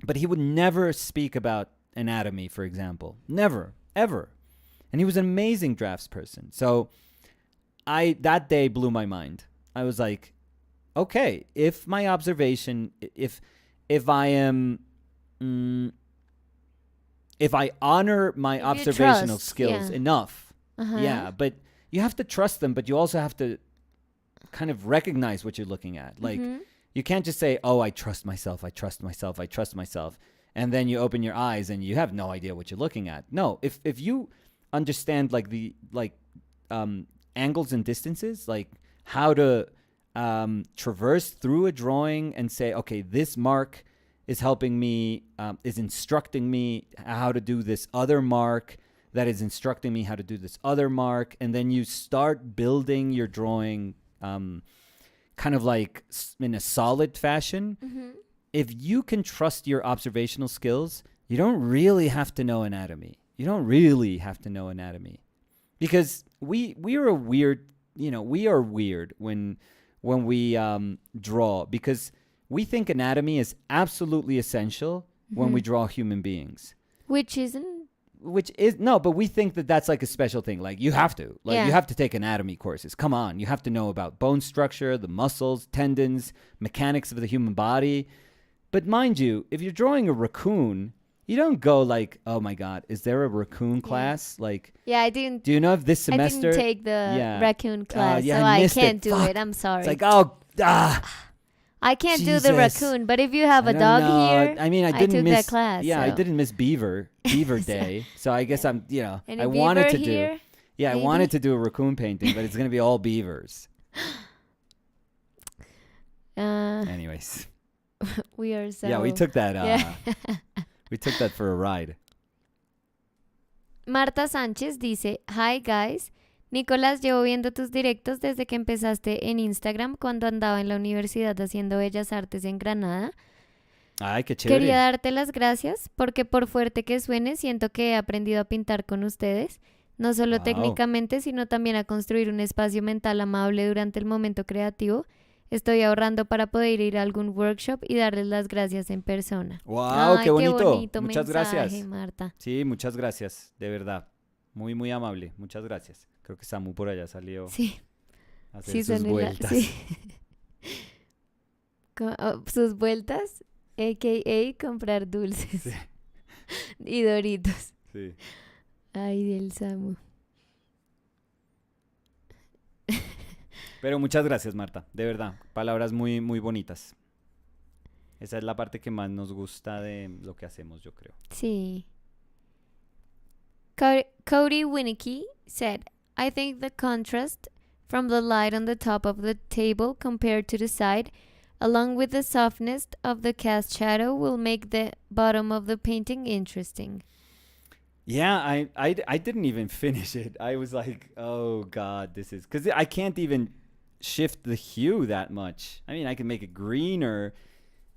But he would never speak about anatomy, for example. Never, ever. And he was an amazing draftsperson. So that day blew my mind. I was like, okay, if my observation, if I am, if I honor my observational skills enough, yeah, but you have to trust them, but you also have to kind of recognize what you're looking at. Like, you can't just say, oh, I trust myself, I trust myself, I trust myself. And then you open your eyes and you have no idea what you're looking at. No, if you understand like the angles and distances, like how to traverse through a drawing and say, okay, this mark is helping me, is instructing me how to do this other mark that is instructing me how to do this other mark. And then you start building your drawing kind of like in a solid fashion. If you can trust your observational skills, you don't really have to know anatomy. You don't really have to know anatomy. Because we are weird, we are weird when we draw, because we think anatomy is absolutely essential when we draw human beings. Which isn't. But we think that that's like a special thing. Like you have to. You have to take anatomy courses. Come on. You have to know about bone structure, the muscles, tendons, mechanics of the human body. But mind you, if you're drawing a raccoon, you don't go like, oh my God, is there a raccoon class? Like, I didn't. Do you know if this semester? I didn't take the raccoon class, so I can't do it. I'm sorry. It's like, I can't Jesus. do the raccoon, but if you have a dog here, I mean, I took that class. Yeah, so. I didn't miss Beaver Day, so I guess I'm, Any I wanted to here, do. Yeah, maybe? I wanted to do a raccoon painting, but it's gonna be all beavers. Anyways. We are so. Yeah, we took that. We took that for a ride. Marta Sánchez dice, hi guys. Nicolás, llevo viendo tus directos desde que empezaste en Instagram cuando andaba en la universidad haciendo Bellas Artes en Granada. Ay, qué chévere. Quería darte las gracias porque por fuerte que suene, siento que he aprendido a pintar con ustedes, no solo técnicamente, sino también a construir un espacio mental amable durante el momento creativo. Estoy ahorrando para poder ir a algún workshop y darles las gracias en persona. ¡Wow! ¡Qué bonito! Qué bonito muchas mensaje, gracias. Marta. Sí, muchas gracias, de verdad. Muy, muy amable. Muchas gracias. Creo que Samu por allá salió a hacer sus vueltas. Sus vueltas, a.k.a. comprar dulces. Sí. Y Doritos. Sí. Ay, del Samu. Pero muchas gracias, Marta. De verdad. Palabras muy, muy bonitas. Esa es la parte que más nos gusta de lo que hacemos, yo creo. Sí. Cody Winnicky said, I think the contrast from the light on the top of the table compared to the side, along with the softness of the cast shadow, will make the bottom of the painting interesting. Yeah, I didn't even finish it. I was like, oh God, this is... Because I can't even shift the hue that much. I mean, I can make it greener.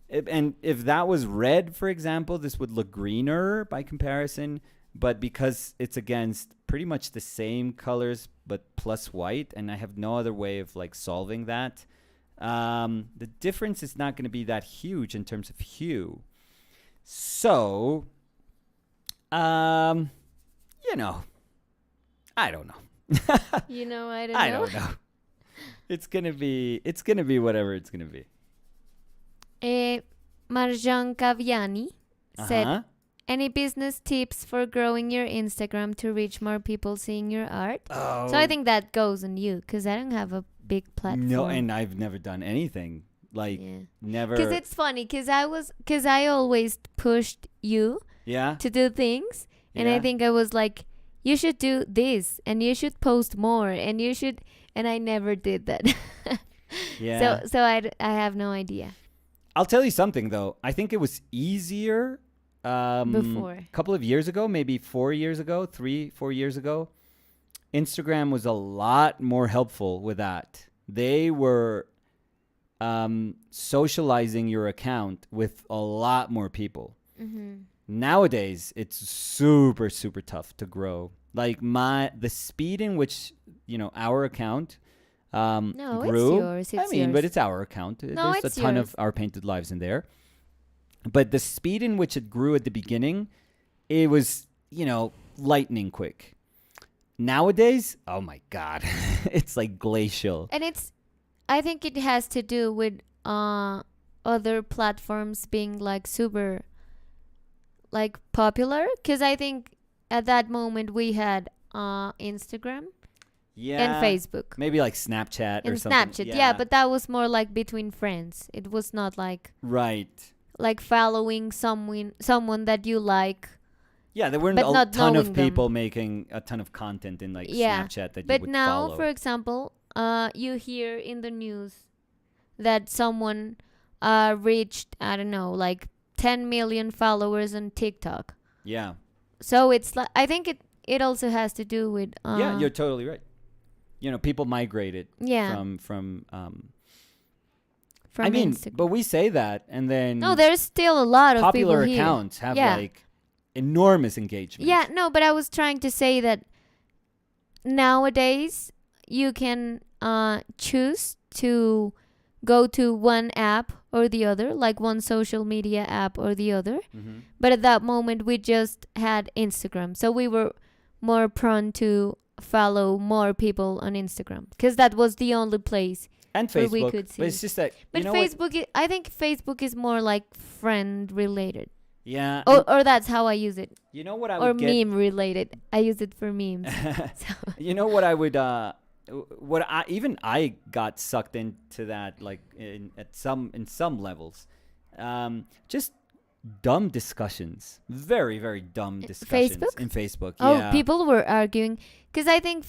And if that was red, for example, this would look greener by comparison. But because it's against pretty much the same colors, but plus white, and I have no other way of like solving that, the difference is not going to be that huge in terms of hue. So, I don't know. I don't know. It's gonna be whatever it's gonna be. Marjan Kaviani said, any business tips for growing your Instagram to reach more people seeing your art? Oh. So I think that goes on you, because I don't have a big platform. No, and I've never done anything. Never. Because it's funny, because I always pushed you to do things. And I think I was like, you should do this, and you should post more, and you should... And I never did that. Yeah. So I have no idea. I'll tell you something, though. I think it was easier... before. A couple of years ago, maybe 4 years ago, 3-4 years ago, Instagram was a lot more helpful with that. They were socializing your account with a lot more people. Mm-hmm. Nowadays, it's super, super tough to grow. Like the speed in which, our account No, it's grew. yours. I It's mean, yours. but it's our account. No, There's a it's ton yours. of Our Painted Lives in there. But the speed in which it grew at the beginning, it was, lightning quick. Nowadays, oh my God, it's like glacial. And I think it has to do with other platforms being like super like popular. Because I think at that moment we had Instagram Yeah. and Facebook Maybe like Snapchat or and something. Snapchat. Yeah, but that was more like between friends. It was not like Right. following someone that you like. Yeah, there weren't But a not ton of knowing them. people making a ton of content in like Yeah. Snapchat that you But would now, follow. for example, you hear in the news that someone reached, I don't know, like 10 million followers on TikTok. Yeah. So it's like, I think it also has to do with Yeah, you're totally right. People migrated yeah from from I mean, Instagram. but we say that, and then No, there's still a lot of popular people here. accounts have Yeah. like enormous engagement. Yeah, no, but I was trying to say that nowadays you can choose to go to one app or the other, like one social media app or the other. Mm-hmm. But at that moment, we just had Instagram. So we were more prone to follow more people on Instagram because that was the only place. And Where Facebook, we could but it's see. just that. But you know what? Facebook, I think Facebook is more like friend related. Yeah. Or that's how I use it. You know what I Or would get? meme related. I use it for memes. So. You know what I would I got sucked into that like in some levels. Just dumb discussions. Very, very dumb discussions Facebook? in Facebook. Oh, Yeah. people were arguing. Because I think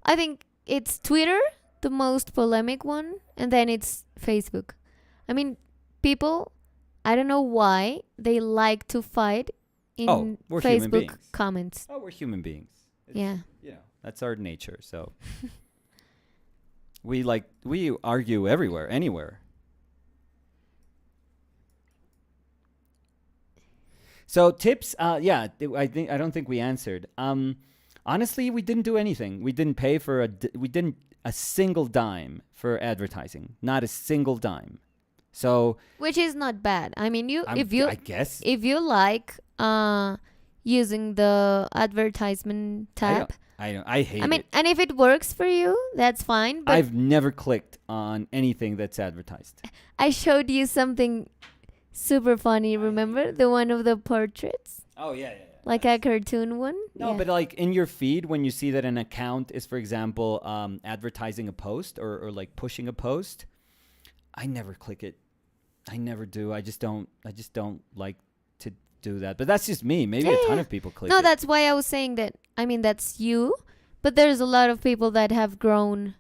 I think it's Twitter, the most polemic one, and then it's Facebook. I mean, people, I don't know why they like to fight in we're human Facebook beings. comments. Oh, we're human beings. Yeah. That's our nature. So we argue everywhere, anywhere. So tips, I don't think we answered. Honestly, we didn't do anything. We didn't pay for a single dime for advertising. Not a single dime. So Which is not bad. I mean, I guess if you like using the advertisement tab, I hate it. and if it works for you, that's fine. But I've never clicked on anything that's advertised. I showed you something super funny. Remember the one of the portraits, Oh yeah. like a cartoon one? No, Yeah. but like in your feed, when you see that an account is, for example, advertising a post or like pushing a post, I never click it. I never do. I just don't like to do that. But that's just me. Maybe a ton of people click No, it. that's why I was saying that. I mean, that's you, but there's a lot of people that have grown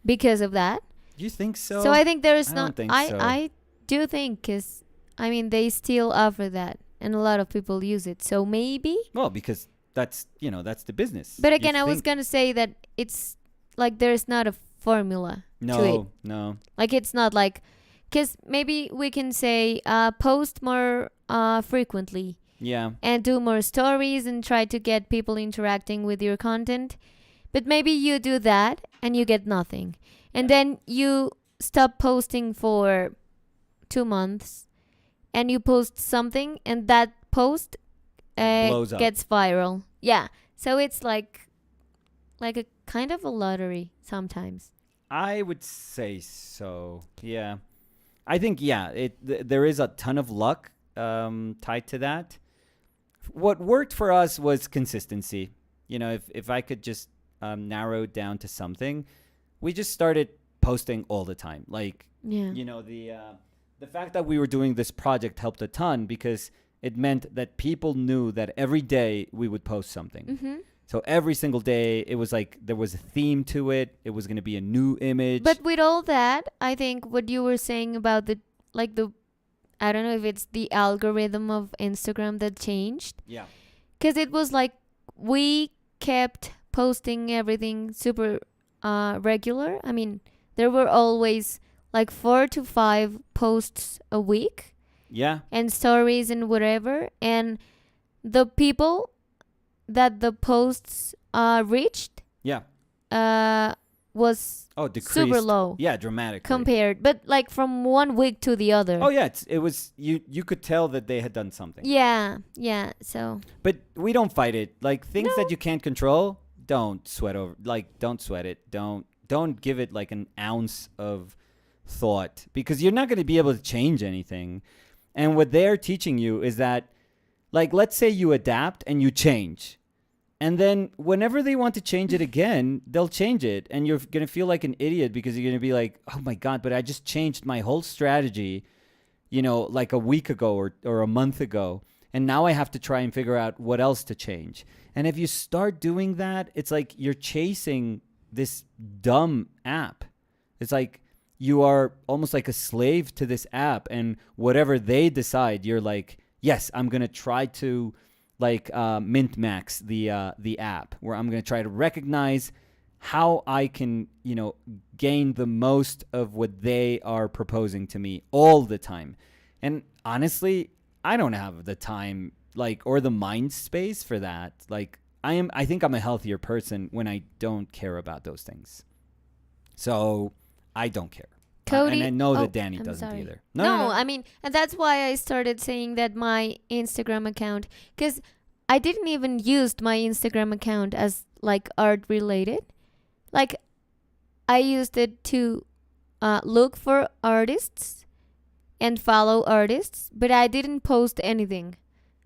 because of that. You think so? So I think there's I not. don't think I so. I do think because I mean they still offer that, and a lot of people use it. So maybe. Well, because that's the business. But You again, I was think- gonna say that it's like there's not a formula to it. No. Like it's not like, because maybe we can say post more frequently Yeah. and do more stories and try to get people interacting with your content. But maybe you do that and you get nothing. And then you stop posting for 2 months and you post something and that post Blows up. gets viral. Yeah. So it's like a kind of a lottery sometimes. I would say so. Yeah. I think there is a ton of luck tied to that. What worked for us was consistency. If I could just narrow it down to something, we just started posting all the time. Like, Yeah. the fact that we were doing this project helped a ton because it meant that people knew that every day we would post something. Mm-hmm. So every single day, it was like there was a theme to it. It was going to be a new image. But with all that, I think what you were saying about the I don't know if it's the algorithm of Instagram that changed. Yeah. Because it was like we kept posting everything super regular. I mean, there were always like 4 to 5 posts a week Yeah. and stories and whatever. And the people that the posts reached Yeah. was decreased. super low. Yeah, dramatically. Compared, but like from one week to the other. Oh yeah, it was you could tell that they had done something. Yeah, so. But we don't fight it. Like things No. that you can't control, don't sweat over. Like don't sweat it. Don't give it like an ounce of thought, because you're not going to be able to change anything. And what they're teaching you is that, like, let's say you adapt and you change. And then whenever they want to change it again, they'll change it. And you're going to feel like an idiot because you're going to be like, oh my God, but I just changed my whole strategy, like a week ago or a month ago. And now I have to try and figure out what else to change. And if you start doing that, it's like you're chasing this dumb app. It's like you are almost like a slave to this app. And whatever they decide, you're like, yes, I'm going to try to mint max the app, where I'm going to try to recognize how I can, gain the most of what they are proposing to me all the time. And honestly, I don't have the time, or the mind space for that. I think I'm a healthier person when I don't care about those things. So I don't care. Cody, and I know that Danny doesn't either. No. I mean, and that's why I started saying that my Instagram account, because I didn't even use my Instagram account as art related. I used it to look for artists and follow artists, but I didn't post anything.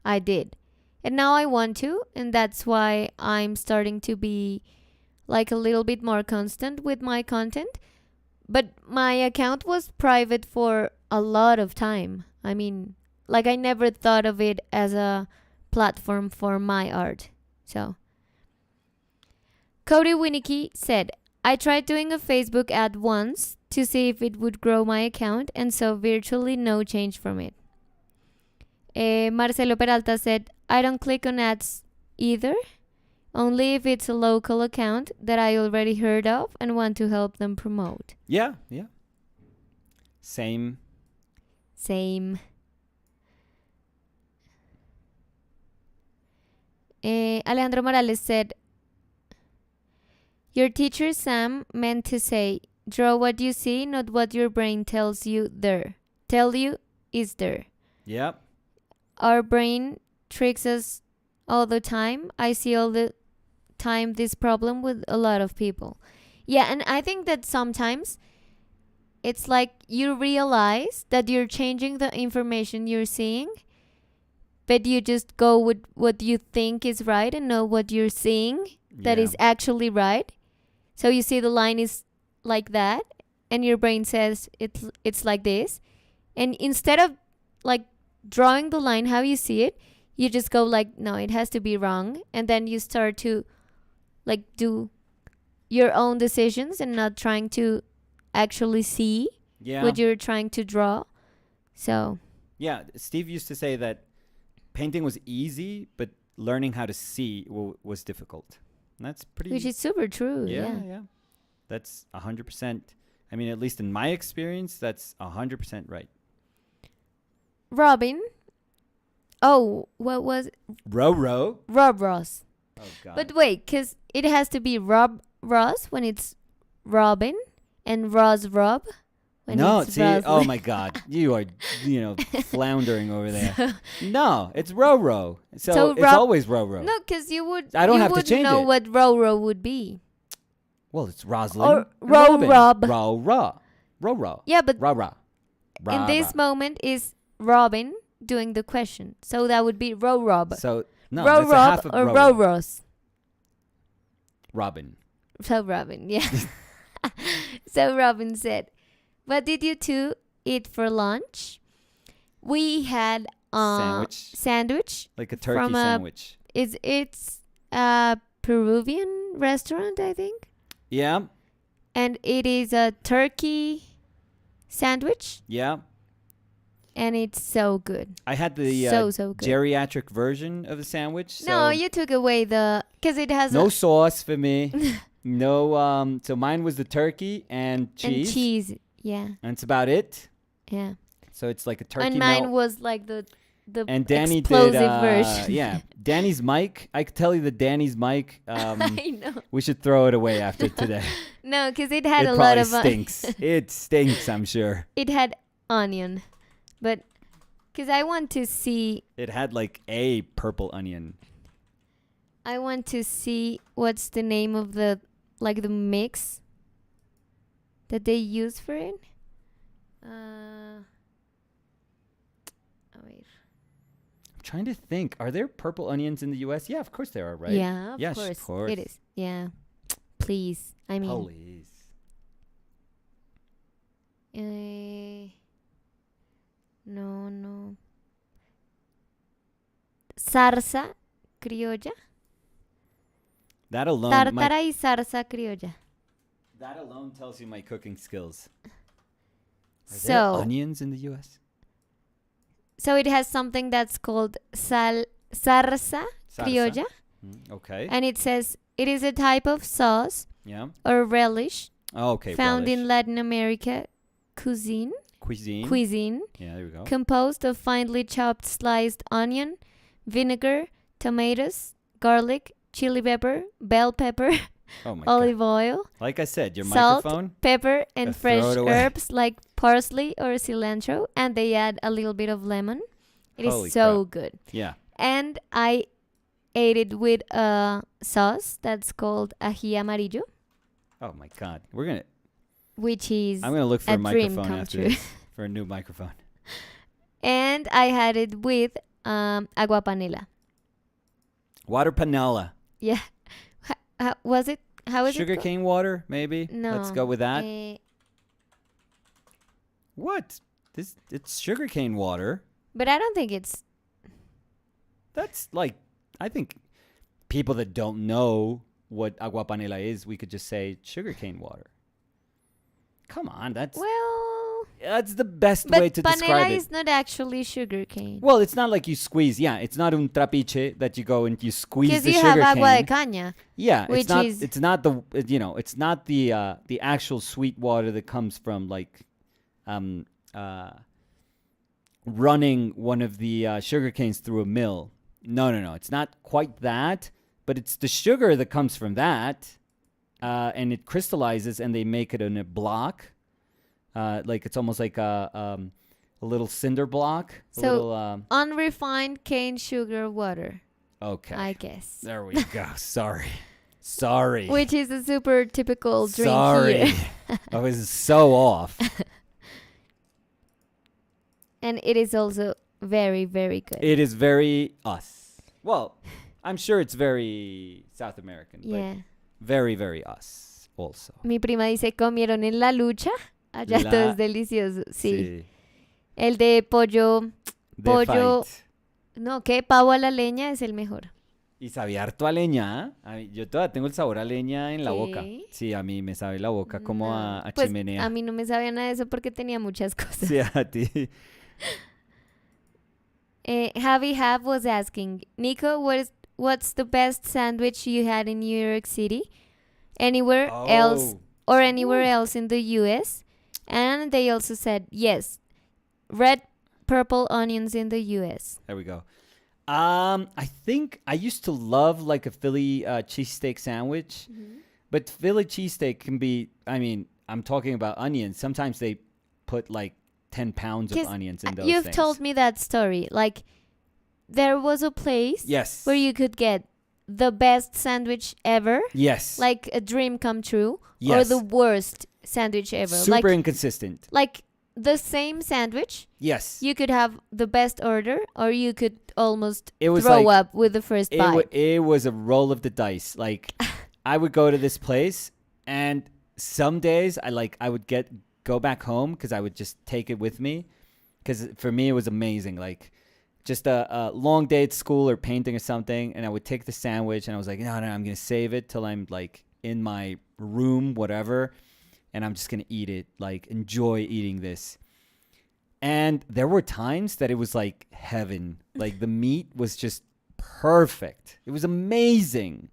I did. And now I want to, and that's why I'm starting to be a little bit more constant with my content. But my account was private for a lot of time. I mean, I never thought of it as a platform for my art. So, Cody Winicky said, I tried doing a Facebook ad once to see if it would grow my account and saw virtually no change from it. Marcelo Peralta said, I don't click on ads either. Only if it's a local account that I already heard of and want to help them promote. Yeah. Same. Alejandro Morales said, your teacher Sam meant to say, draw what you see, not what your brain tells you there. Tell you is there. Yep. Our brain tricks us all the time. I see all the time this problem with a lot of people. Yeah, and I think that sometimes it's you realize that you're changing the information you're seeing, but you just go with what you think is right and know what you're seeing that is actually right. So you see the line is like that, and your brain says it's like this. And instead of drawing the line how you see it, you just go no, it has to be wrong. And then you start to do your own decisions and not trying to actually see what you're trying to draw. So yeah, Steve used to say that painting was easy, but learning how to see was difficult. And that's pretty, which is super true. Yeah. That's 100%. I mean, at least in my experience, that's 100% right. Robin. Oh, what was it? Rob Ross. Oh, God. But wait, because it has to be Rob Ross when it's Robin and Rob when it's see, Roslyn. Oh my God, you are, floundering over there. No, it's Ro. So it's always Ro. No, because you would. I don't have to change know it. what Ro would be. Well, it's Roslyn or and Robin. Rob. Ro. Yeah, but Ra. in this moment is Robin doing the question, so that would be Rob. So no, Rob that's a half of or Ro. Ross. Robin. So Robin, yeah. So Robin said, what did you two eat for lunch? We had sandwich. Like a turkey sandwich. It's a Peruvian restaurant, I think. Yeah. And it is a turkey sandwich. Yeah. And it's so good. I had the so good. geriatric version of the sandwich. So no, you took away because it has no sauce for me. No, so mine was the turkey and cheese. And cheese, yeah. And it's about it. Yeah. So it's like a turkey and mine was like the and Danny explosive did, version. Yeah. Danny's mic. I could tell you that Danny's mic. I know. We should throw it away after today. No, because it had It a lot probably of stinks. It stinks, I'm sure. it had onion, but because I want to see, It had like a purple onion. I want to see what's the name of the mix that they use for it. A ver. I'm trying to think. Are there purple onions in the U.S.? Yeah, of course there are, right? Yeah, Yes, course. of course. It is. Yeah. Please. I mean, Police. no. Zarza criolla. That alone, Tártara y zarza criolla. that alone tells you my cooking skills. Are there So, onions in the U.S.? so it has something that's called zarza criolla, Okay. and it says it is a type of sauce Yeah. or relish Oh, okay. found relish. in Latin America cuisine. Cuisine. Yeah, there we go. Composed of finely chopped sliced onion, vinegar, tomatoes, garlic, chili pepper, bell pepper, Oh my olive god. oil, Like I said, your salt, microphone. pepper, and Throw fresh it away. herbs like parsley or cilantro, and they add a little bit of lemon. It is Holy so good. Yeah. And I ate it with a sauce that's called ají amarillo, Oh my god. We're gonna. which is I'm gonna look for a a dream microphone come after true. this. For a new microphone. And I had it with agua panela. Water panela. Yeah. Was it? How is it? Sugar called? cane water, maybe. No. Let's go with that. Eh, What? It's sugar cane water. but I don't think it's. That's like, I think people that don't know what agua panela is, we could just say sugarcane water. Come on, that's the best way But to panela describe it. is not actually sugar cane. Well, it's not like you squeeze. Yeah, it's not un trapiche that you go and you squeeze Because the you have sugar agua de cane. caña. Yeah, which it's not. is- It's not the. It's not the actual sweet water that comes from like, running one of the sugar canes through a mill. No. It's not quite that, but it's the sugar that comes from that, and it crystallizes, and they make it in a block. Like it's almost like a little cinder block. A So- little, Unrefined cane sugar water, okay. I guess. There we go. Sorry. Which is a super typical drink Sorry. here. I was so off. And it is also very, very good. It is very us. Well, I'm sure it's very South American, Yeah. but very, very us also. Mi prima dice, ¿comieron en la lucha? Allá La- todo es delicioso. Sí. Sí. El de pollo. De Pollo- fight. No, ¿qué? Pavo a la leña es el mejor. Y sabía harto a leña. ¿Eh? A mí- yo todavía tengo el sabor a leña en la boca. ¿Sí? Sí, a mí me sabe la boca como No. a Pues, chimenea. a mí no me sabía nada de eso porque tenía muchas cosas. Sí, a ti. Javi Hab was asking, Nico, what's the best sandwich you had in New York City? Anywhere else Oh. or anywhere else in the US? And they also said, yes, red, purple onions in the US. There we go. I think I used to love like a Philly cheesesteak sandwich, but Philly cheesesteak can be, I mean, I'm talking about onions. Sometimes they put like 10 pounds of 'Cause onions in those You've things. told me that story. Like, there was a place Yes. where you could get the best sandwich ever, Yes. like a dream come true, or Yes. the worst sandwich ever. Super inconsistent. Like the same sandwich, Yes. you could have the best order, or you could almost It was throw like- up with the first bite. It was a roll of the dice. Like I would go to this place, and some days I would go back home because I would just take it with me. Because for me it was amazing. Like just a long day at school or painting or something, and I would take the sandwich, and I was like, no, I'm gonna save it till I'm like in my room, whatever, and I'm just gonna eat it. Like enjoy eating this. And there were times that it was like heaven. Like the meat was just perfect. It was amazing.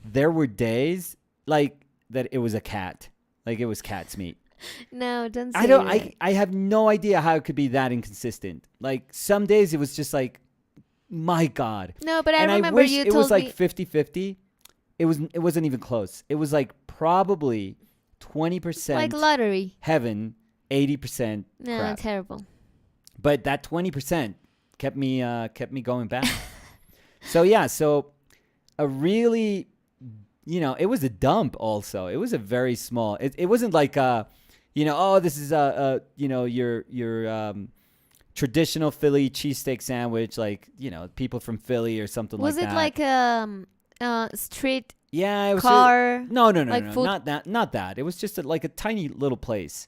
There were days like that it was a cat. Like it was cat's meat. No, don't say I don't that. I have no idea how it could be that inconsistent. Like some days it was just like my god. No, but I And remember wish you it told was like me. 50-50. It wasn't even close. It was like probably 20% Like lottery. heaven, 80% No, crap. terrible. But that 20% kept me going back. So a really, it was a dump also. It was a very small. It wasn't like this is your traditional Philly cheesesteak sandwich, like, people from Philly or something like that. Was it like street Yeah, it was car? no, like food? not that. It was just like a tiny little place.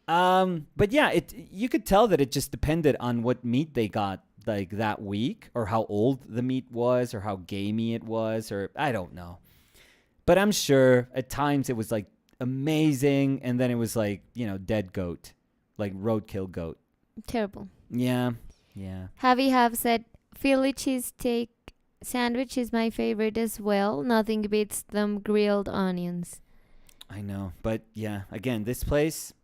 But yeah, you could tell that it just depended on what meat they got like that week, or how old the meat was, or how gamey it was, or I don't know. But I'm sure at times it was like amazing, and then it was like, dead goat, like roadkill goat. Terrible. Yeah. Javi have said Philly cheesesteak sandwich is my favorite as well. Nothing beats them grilled onions. I know, but yeah, again, this place,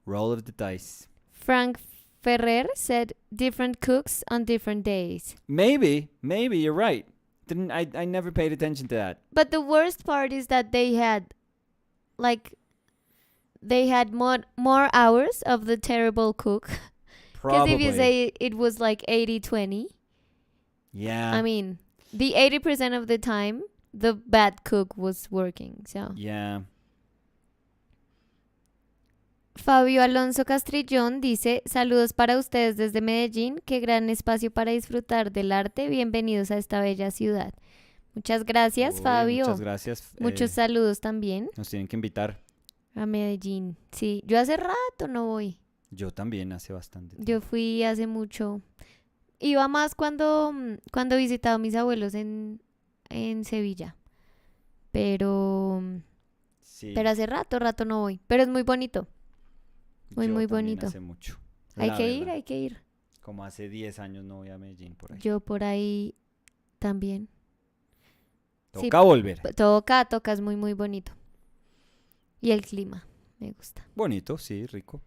roll of the dice. Frank Ferrer said different cooks on different days. Maybe you're right. I never paid attention to that. But the worst part is that they had more hours of the terrible cook. Because Probably. if you say it was like 80-20, Yeah. I mean, the 80% of the time, the bad cook was working. So Yeah. Fabio Alonso Castrillón dice, saludos para ustedes desde Medellín, qué gran espacio para disfrutar del arte, bienvenidos a esta bella ciudad. Muchas gracias, Uy, Fabio. Muchas gracias. Muchos saludos también Nos tienen que invitar. a Medellín. Sí, yo hace rato no voy. Yo también, hace bastante tiempo. Yo fui hace mucho. Iba más cuando visitaba a mis abuelos en Sevilla. Pero Sí. pero hace rato no voy. Pero es muy bonito. Muy, Yo muy también bonito. Hace mucho. Hay la que ir, verdad. hay que ir. Como hace 10 años no voy a Medellín por ahí. Yo por ahí también. Sí, Toca volver. Toca, es muy, muy bonito. Y el clima, me gusta. Bonito, sí, rico.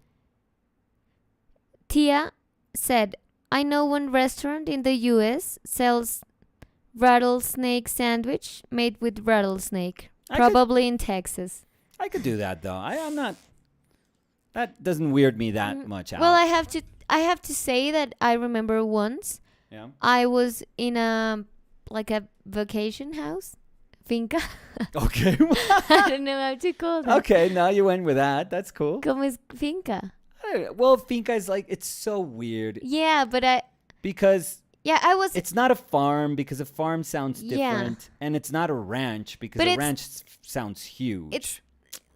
Tia said, I know one restaurant in the US sells rattlesnake sandwich made with rattlesnake. Probably in Texas. I could do that though. I'm not. That doesn't weird me that much out. Well, I have to say that I remember once Yeah. I was in a vacation house, finca. Okay. I don't know how to call that. Okay, now you went with that. That's cool. ¿Cómo es finca? Well, finca is like, it's so weird Yeah, but because I was. it's not a farm, because a farm sounds Yeah. different, and it's not a ranch because But a it's- ranch sounds huge. It's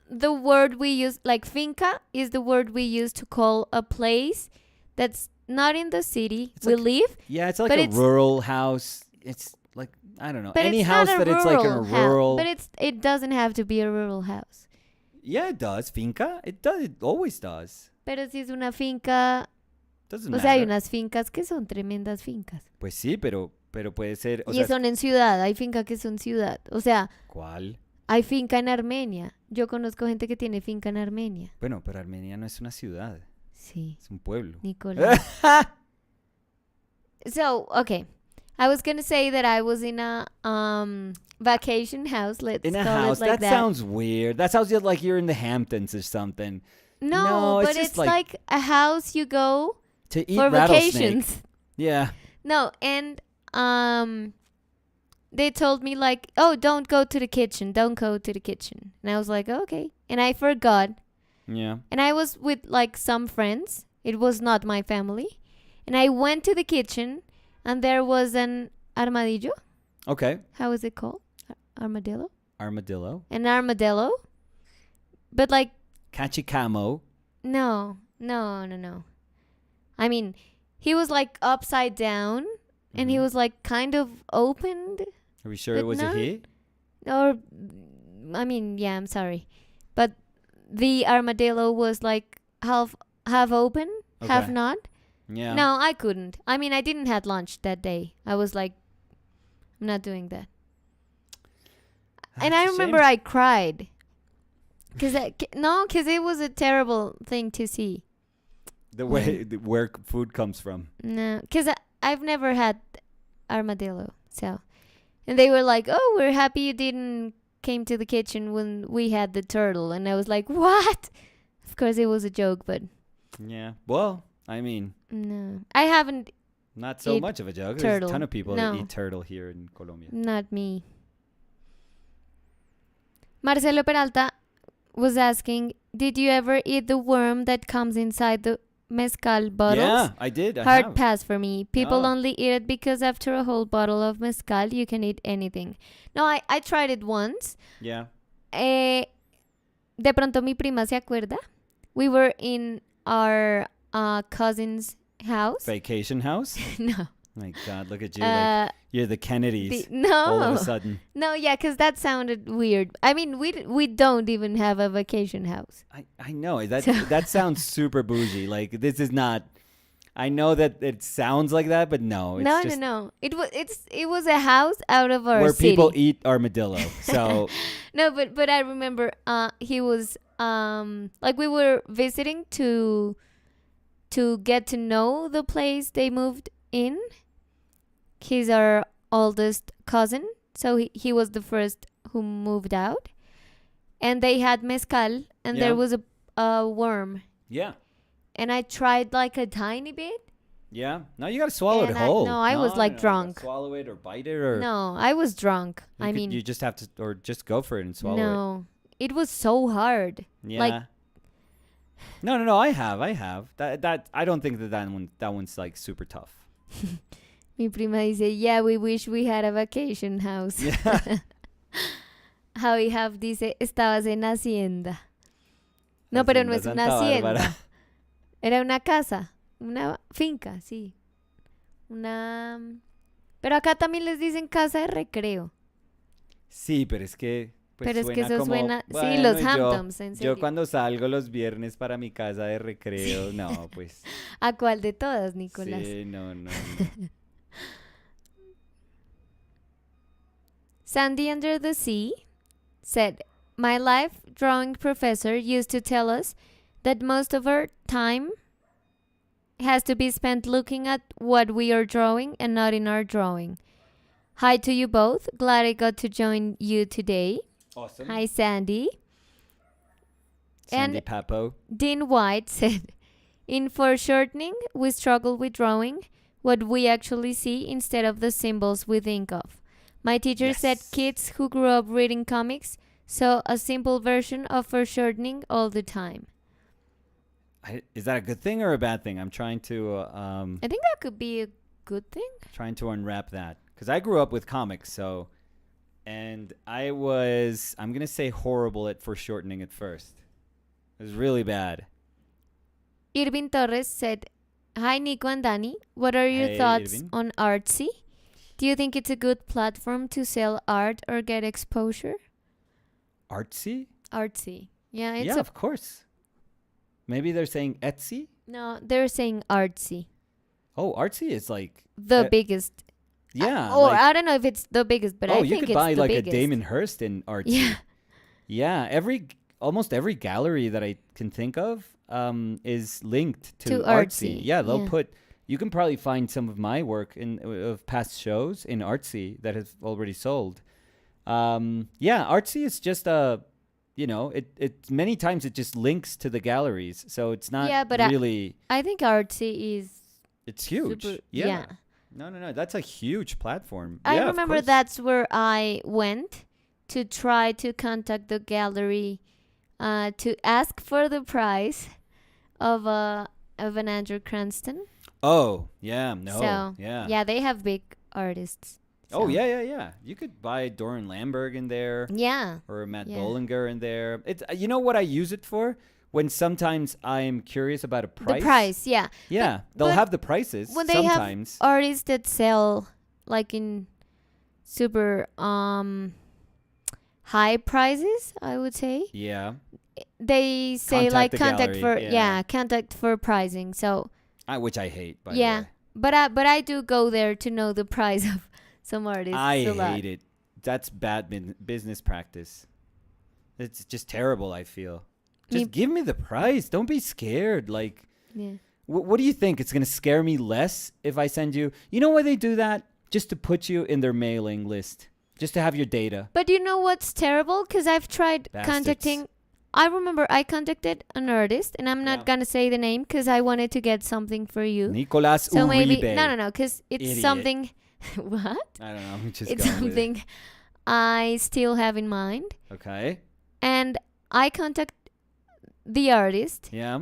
the word we use, like finca is the word we use to call a place that's not in the city It's we like- live. Yeah, it's like but a it's- rural house. It's like, I don't know, But any it's house not a that it's like in a rural house. rural. But it doesn't have to be a rural house. Yeah, it does. Finca. It does. It always does. Pero si es una finca, Doesn't o sea, hay matter. unas fincas que son tremendas fincas. Pues sí, pero puede ser. O Y sea, son en ciudad, hay finca que son ciudad. O sea, ¿cuál? hay finca en Armenia. Yo conozco gente que tiene finca en Armenia. Bueno, pero Armenia no es una ciudad, Sí, es un pueblo. Nicolás. So, okay. I was going to say that I was in a vacation house. Let's In a call house, it like that sounds weird. That sounds like you're in the Hamptons or something. No, No, it's but just it's like- like a house you go To eat for rattlesnake. vacations. Yeah. No, and they told me like, "Oh, don't go to the kitchen. Don't go to the kitchen." And I was like, "Okay." And I forgot. Yeah. And I was with like some friends. It was not my family. And I went to the kitchen and there was an armadillo. Okay. How is it called? Armadillo? Armadillo. An armadillo. But like, Cachicamo. no. I mean, he was like upside down and he Mhm. was like kind of opened. Are we sure But it was no. a he? Or, I mean, yeah, I'm sorry. But the armadillo was like half open, half Okay. not. Yeah. No, I couldn't. I mean, I didn't have lunch that day. I was like, I'm not doing that. And I That's a remember shame. I cried. Because it was a terrible thing to see. The way where food comes from. No, because I've never had armadillo. So, and they were like, "Oh, we're happy you didn't came to the kitchen when we had the turtle, and I was like, what? Of course, it was a joke, but Yeah. Well, I mean, no. I haven't, not so eat much of a joke. There's turtle. a ton of people No. that eat turtle here in Colombia. not me. Marcelo Peralta was asking, did you ever eat the worm that comes inside the mezcal bottles? Yeah, I did. I Hard have. pass for me. People No. only eat it because after a whole bottle of mezcal, you can eat anything. No, I tried it once. Yeah. De pronto mi prima se acuerda. We were in our cousin's house. Vacation house? No. My God, look at you. Like, you're the Kennedys no. all of a sudden. No, yeah, because that sounded weird. I mean, we don't even have a vacation house. I know. That sounds super bougie. Like, this is not... I know that it sounds like that, but no. It's No. It was a house out of our where city. people eat armadillo. So... No, but I remember he was like we were visiting to get to know the place they moved in. He's our oldest cousin, so he was the first who moved out, and they had mezcal, and Yeah. there was a worm, Yeah. and I tried like a tiny bit. Yeah. No, you got to swallow it And whole. I was like you drunk. gotta swallow it or bite it or... No, I was drunk. you just have to... Or just go for it and swallow it. no, it was so hard. Yeah. Like- No. I have. That I don't think that one's like super tough. Mi prima dice, yeah, we wish we had a vacation house. Yeah. Howie Huff dice, estabas en hacienda. No, pero no es Hacienda una Santa hacienda. Bárbara. Era una casa, una finca, sí. Pero acá también les dicen casa de recreo. Sí, pero es que... pues, Pero es que eso como, suena... sí, bueno, los y Hamptons, en serio. Yo cuando salgo los viernes para mi casa de recreo, no, pues... ¿A cuál de todas, Nicolás? Sí, no. Sandy Under the Sea said, my life drawing professor used to tell us that most of our time has to be spent looking at what we are drawing and not in our drawing. Hi to you both. Glad I got to join you today. Awesome. Hi, Sandy. Sandy And Papo. Dean White said, in foreshortening, we struggle with drawing what we actually see instead of the symbols we think of. My teacher said Yes. kids who grew up reading comics saw a simple version of foreshortening all the time. Is that a good thing or a bad thing? I'm trying to I think that could be a good thing. unwrap that because I grew up with comics, so and I'm gonna say horrible at foreshortening at first. It was really bad. Irvin Torres said, hi, Nico and Danny. What are your Hey, thoughts Irvin. on Artsy? Do you think it's a good platform to sell art or get exposure? Artsy? Artsy. Yeah, it's Yeah, of course. Maybe they're saying Etsy? no, they're saying artsy. Oh, Artsy is like The biggest. yeah. Or like, I don't know if it's the biggest, but I you think could it's buy the like biggest. a Damon Hirst in Artsy. Yeah. Yeah, almost every gallery that I can think of is linked to To Artsy. Artsy, Yeah, they'll yeah. put. You can probably find some of my work of past shows in Artsy that has already sold. Yeah, Artsy is just a, it many times it just links to the galleries, so it's not Yeah, but really. I think artsy is It's huge. super, Yeah. No. That's a huge platform. I Yeah, of remember course. that's where I went to try to contact the gallery to ask for the price of an Andrew Cranston. Oh, yeah. No. So, yeah. Yeah, they have big artists. Oh, so. yeah. You could buy Doran Lamberg in there. Yeah. Or Matt Yeah. Bollinger in there. It's you know what I use it for? When sometimes I'm curious about a price. The price, yeah. Yeah, they'll but have the prices When they sometimes. have artists that sell like in super high prices, I would say. Yeah, They say Contact like the contact gallery, for yeah. contact for pricing. So which I hate. By yeah, the way. but I do go there to know the price of some artists. I a lot. hate it. That's bad business practice. It's just terrible. I feel. Just give me the price. Don't be scared. Like, Yeah. what do you think? It's gonna scare me less if I send you. You know why they do that? Just to put you in their mailing list. just to have your data. But you know what's terrible? Because I've tried Bastards. contacting. I remember I contacted an artist, and I'm not Yeah. gonna say the name because I wanted to get something for you. Nicolas So maybe Uribe. no, because it's Idiot. something. What? I don't know. I'm just It's going with it. something I still have in mind, Okay. and I contact the artist Yeah.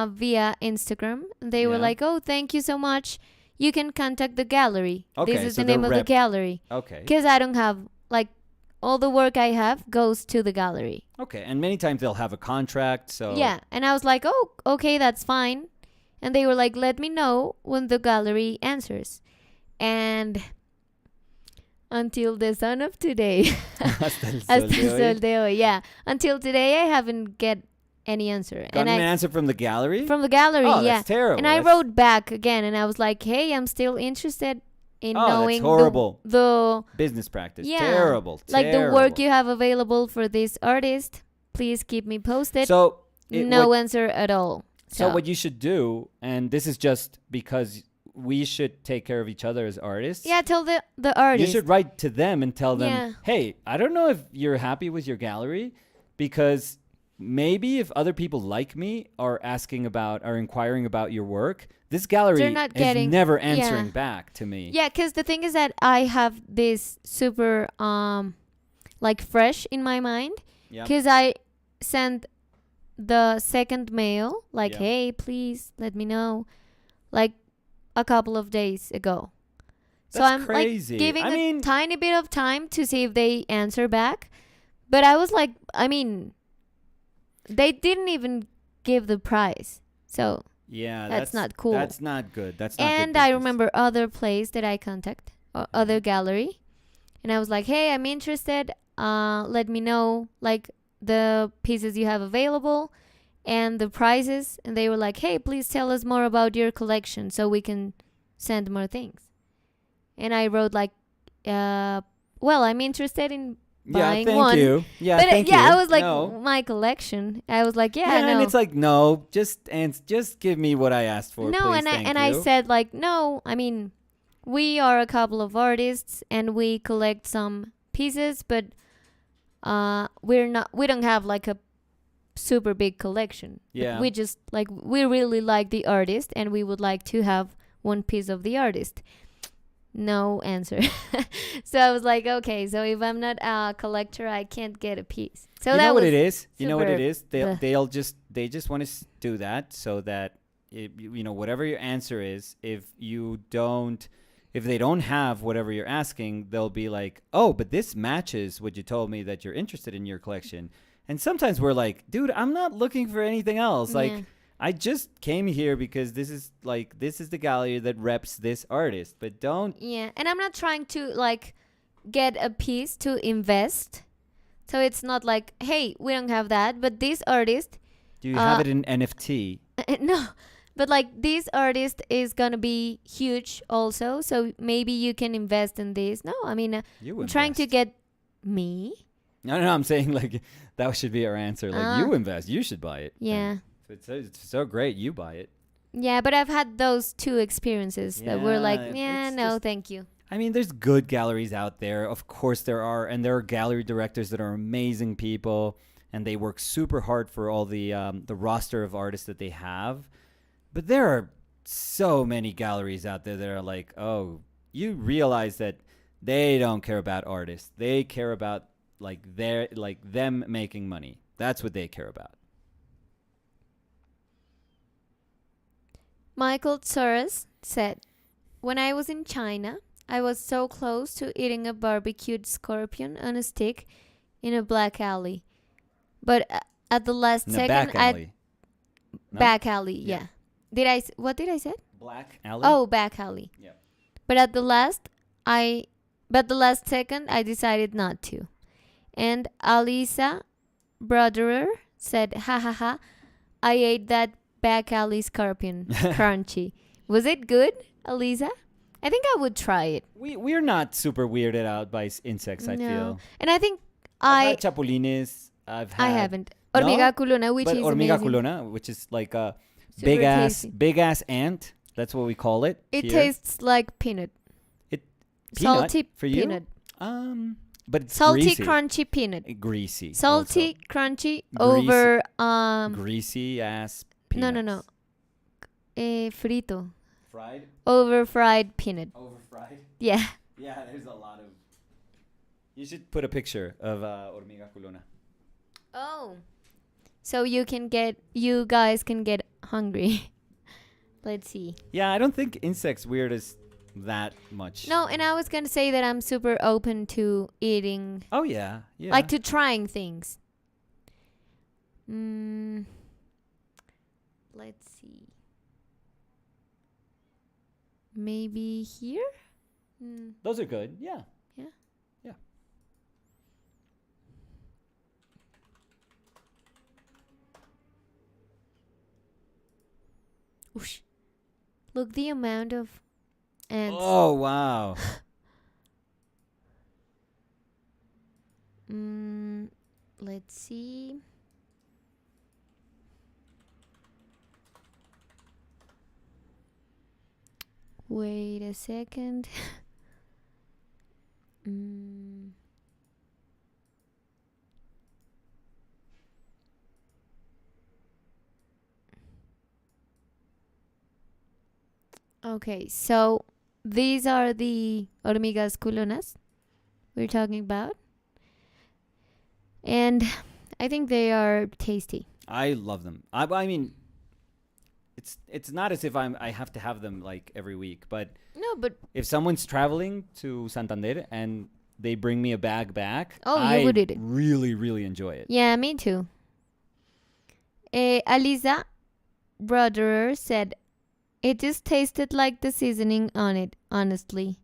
via Instagram. They were Yeah. like, "Oh, thank you so much. You can contact the gallery. Okay, This is so the name they're of the rep- gallery." Okay. Because I don't have like all the work I have goes to the gallery. Okay. And many times they'll have a contract. So Yeah, and I was like, "Oh, okay, that's fine." And they were like, "Let me know when the gallery answers." And until the sun of today, Hasta el sol hasta de el hoy. sol de hoy, yeah, until today I haven't get any answer. Got And an I answer from the gallery? from the gallery, Oh, yeah. that's terrible. And I That's- wrote back again, and I was like, "Hey, I'm still interested in Oh, that's knowing horrible. the business practice. Yeah. Terrible. like the work terrible. you have available for this artist. Please keep me posted." So No what, answer at all. so what you should do, and this is just because we should take care of each other as artists. Yeah, tell the You artist. should write to them and tell them, Yeah. hey, I don't know if you're happy with your gallery, because maybe if other people like me are inquiring about your work, this gallery They're not is getting- never yeah. answering back to me. Yeah, because the thing is that I have this super like fresh in my mind, Yeah. because I sent the second mail like, Yeah. "Hey, please let me know," like a couple of days ago. So That's I'm crazy. like giving I a mean- tiny bit of time to see if they answer back. But I was like, I mean, they didn't even give the price. So Yeah, That's not cool. That's not good. That's not and good I business. remember other place that I contact, or other gallery, and I was like, "Hey, I'm interested. Let me know like the pieces you have available and the prices." And they were like, "Hey, please tell us more about your collection so we can send more things." And I wrote like, "Well, I'm interested in buying thank one." you. Yeah, But thank you. I was like, No. "My collection." I was like, "Yeah, Yeah, no." and it's like, no, just give me what I asked for. No, please, and thank I you. said like, "No, I mean, we are a couple of artists and we collect some pieces, but we don't have like a super big collection. Yeah. We just like, we really like the artist and we would like to have one piece of the artist." No answer. So I was like, okay, so if I'm not a collector, I can't get a piece. So you that know what was it is? You know what it super- is? They just want to do that so that whatever your answer is, if they don't have whatever you're asking, they'll be like, "Oh, but this matches what you told me that you're interested in your collection." And sometimes we're like, "Dude, I'm not looking for anything else. Like, Yeah. I just came here because this is the gallery that reps this artist, but don't." Yeah, and I'm not trying to like get a piece to invest. So it's not like, "Hey, we don't have that, but this artist," Do you have it in NFT? no, but like this artist is gonna be huge also. So maybe you can invest in this. No, I mean, You I'm trying to invest. get me. No, I'm saying like that should be our answer. Like, Ah. you invest, you should buy it. Yeah. And it's so great, you buy it. Yeah, but I've had those two experiences that were like, Yeah, "Yeah, it's no, just- thank you." I mean, there's good galleries out there. Of course there are. And there are gallery directors that are amazing people. And they work super hard for all the roster of artists that they have. But there are so many galleries out there that are like, oh, you realize that they don't care about artists. They care about them making money. That's what they care about. Michael Chores said, "When I was in China, I was so close to eating a barbecued scorpion on a stick in a black alley. But at the last In the second, back alley. No? back alley, Yeah. yeah. What did I say? Black alley? Oh, back alley. Yeah. But the last second, I decided not to." And Alisa Broderer said, "Ha ha ha, I ate that back alley scorpion crunchy. Was it good, Alisa? I think I would try it." We're not super weirded out by insects, I No. feel. And I think I've had chapulines. I've had... I haven't. No? Hormiga culona, which but is hormiga amazing. culona, which is like a Super tasty. big ass ant. That's what we call it. It here. tastes like peanut. Peanut Salty for you. peanut. but it's Salty, greasy. crunchy peanut. Greasy. Salty, crunchy Greasy- over greasy ass no, peanuts. frito. Fried? Over fried peanut. Over fried? Yeah. Yeah, there's a lot of... You should put a picture of hormiga culona. Oh. So you guys can get hungry. Let's see. Yeah, I don't think insects weird as that much. No, and I was going to say that I'm super open to eating, Oh, yeah. Yeah. like to trying things. Let's see. Maybe here? Those are good. Yeah. Yeah. Yeah. Oosh. Look the amount of ants. Oh, wow. Let's see. Wait a second. Okay, so these are the hormigas culonas we're talking about. And I think they are tasty. I love them. I mean, it's not as if I have to have them like every week, but No, but if someone's traveling to Santander and they bring me a bag back, Oh, you I would eat it. really, really enjoy it. yeah, me too. Aliza Broderer said, it just tasted like the seasoning on it, honestly.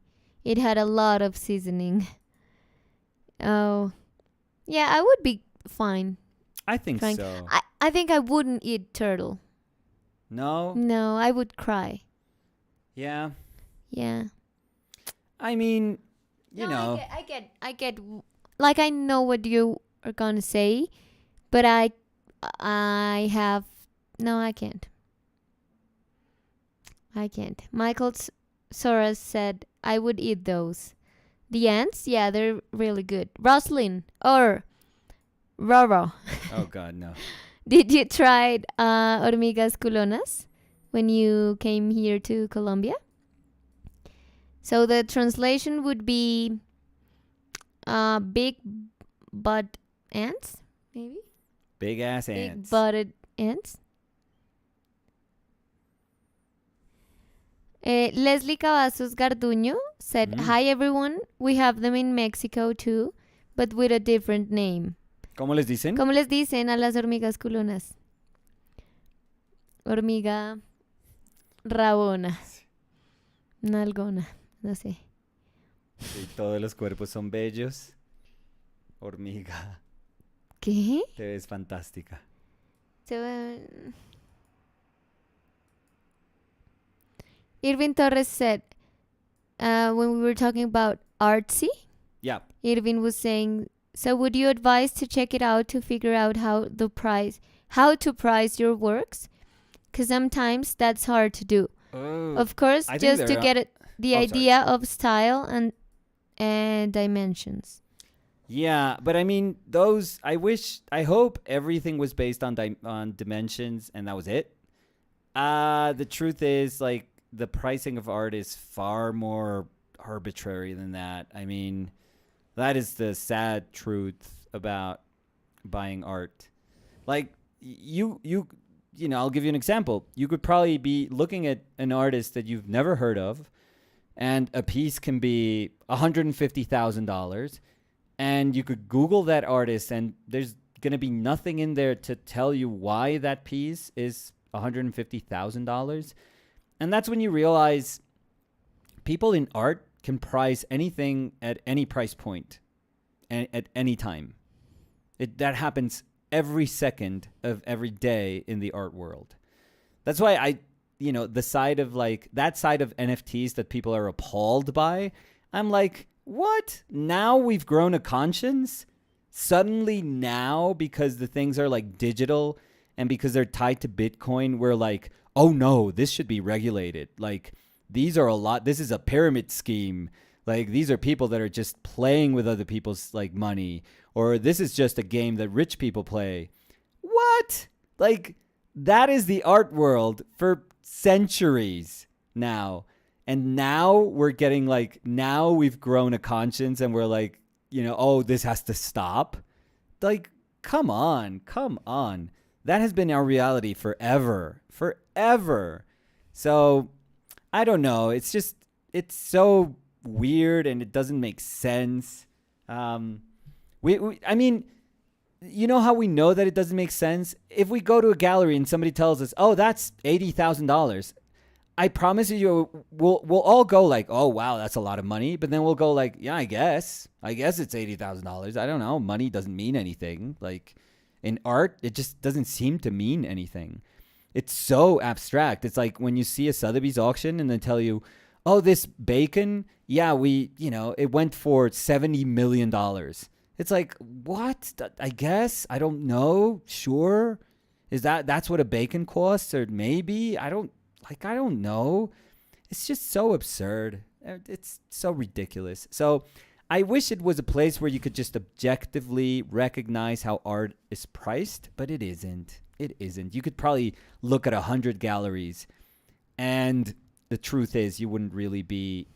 It had a lot of seasoning. Oh, yeah, I would be fine. I think Trying- so. I think I wouldn't eat turtle. No? No, I would cry. Yeah. Yeah. I mean, you No, know. I get, like I know what you are gonna say, but I have, no, I can't. Michael Soros said, I would eat those. The ants, yeah, they're really good. Roslyn, or Roro, Oh, God, no. did you try hormigas culonas when you came here to Colombia? So the translation would be big butt ants, maybe? Big ass Big ants. butted ants. Leslie Cavazos Garduño said, Hi everyone, we have them in Mexico too, but with a different name. ¿Cómo les dicen? ¿Cómo les dicen a las hormigas culonas? Hormiga rabona. Nalgona, no sé. Sí, todos los cuerpos son bellos. Hormiga. ¿Qué? Te ves fantástica. So, Irvin Torres said, when we were talking about artsy, Yeah. Irvin was saying, so would you advise to check it out to figure out how to price your works? Because sometimes that's hard to do. Oh. Of course, I think just to there are- get the Oh, idea of style and dimensions. Yeah, but I mean, I hope everything was based on dimensions and that was it. The truth is, like, the pricing of art is far more arbitrary than that. I mean, that is the sad truth about buying art. Like, you know, I'll give you an example. You could probably be looking at an artist that you've never heard of, and a piece can be $150,000. And you could Google that artist, and there's going to be nothing in there to tell you why that piece is $150,000. And that's when you realize people in art can price anything at any price point and at any time. That happens every second of every day in the art world. That's why the side of that side of NFTs that people are appalled by, I'm like, what? Now we've grown a conscience? Suddenly now, because the things are like digital and because they're tied to Bitcoin, we're like, oh no, this should be regulated. Like, this is a pyramid scheme. Like, these are people that are just playing with other people's like money, or this is just a game that rich people play. What? Like, that is the art world for centuries now. And now we're getting like, now we've grown a conscience and we're like, oh, this has to stop. Like, come on. That has been our reality forever. So, I don't know. It's so weird and it doesn't make sense. I mean, you know how we know that it doesn't make sense? If we go to a gallery and somebody tells us, oh, that's $80,000. I promise you, we'll all go like, oh, wow, that's a lot of money. But then we'll go like, yeah, I guess it's $80,000. I don't know. Money doesn't mean anything. Like, in art, it just doesn't seem to mean anything. It's so abstract. It's like when you see a Sotheby's auction and they tell you, oh, this bacon, yeah, it went for $70 million. It's like, what? I guess? I don't know. Sure. That's what a bacon costs? Or maybe? I don't know. It's just so absurd. It's so ridiculous. So I wish it was a place where you could just objectively recognize how art is priced, but it isn't. You could probably look at 100 galleries, and the truth is you wouldn't really be,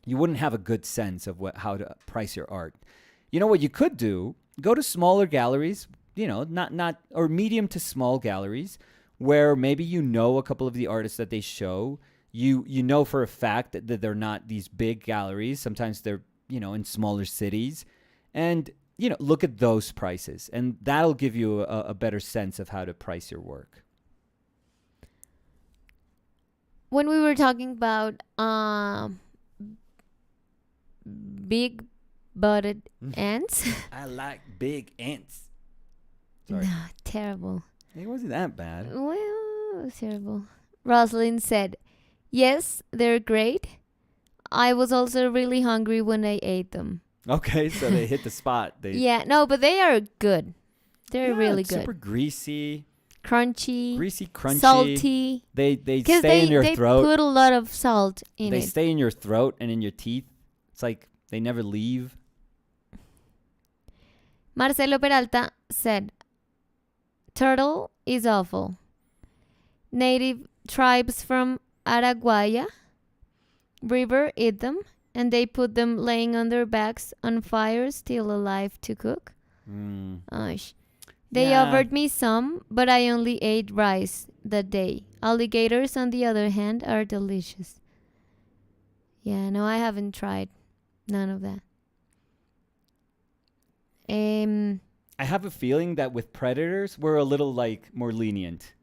you wouldn't have a good sense of how to price your art. You know what you could do? Go to smaller galleries, not or medium to small galleries, where maybe a couple of the artists that they show. You know for a fact that they're not these big galleries. Sometimes they're, in smaller cities. And, look at those prices. And that'll give you a better sense of how to price your work. When we were talking about big-butted ants. I like big ants. Sorry. No, terrible. It wasn't that bad. Well, it was terrible. Rosalind said, yes, they're great. I was also really hungry when I ate them. Okay, so they hit the spot. Yeah, no, but they are good. They're really good. Super greasy. Crunchy. Crunchy. Salty. They stay in your throat. They put a lot of salt in it. They stay in your throat and in your teeth. It's like they never leave. Marcelo Peralta said, turtle is awful. Native tribes from Araguaia River eat them, and they put them laying on their backs on fire, still alive to cook. They offered me some, but I only ate rice that day. Alligators, on the other hand, are delicious. Yeah, no, I haven't tried none of that. I have a feeling that with predators, we're a little like more lenient.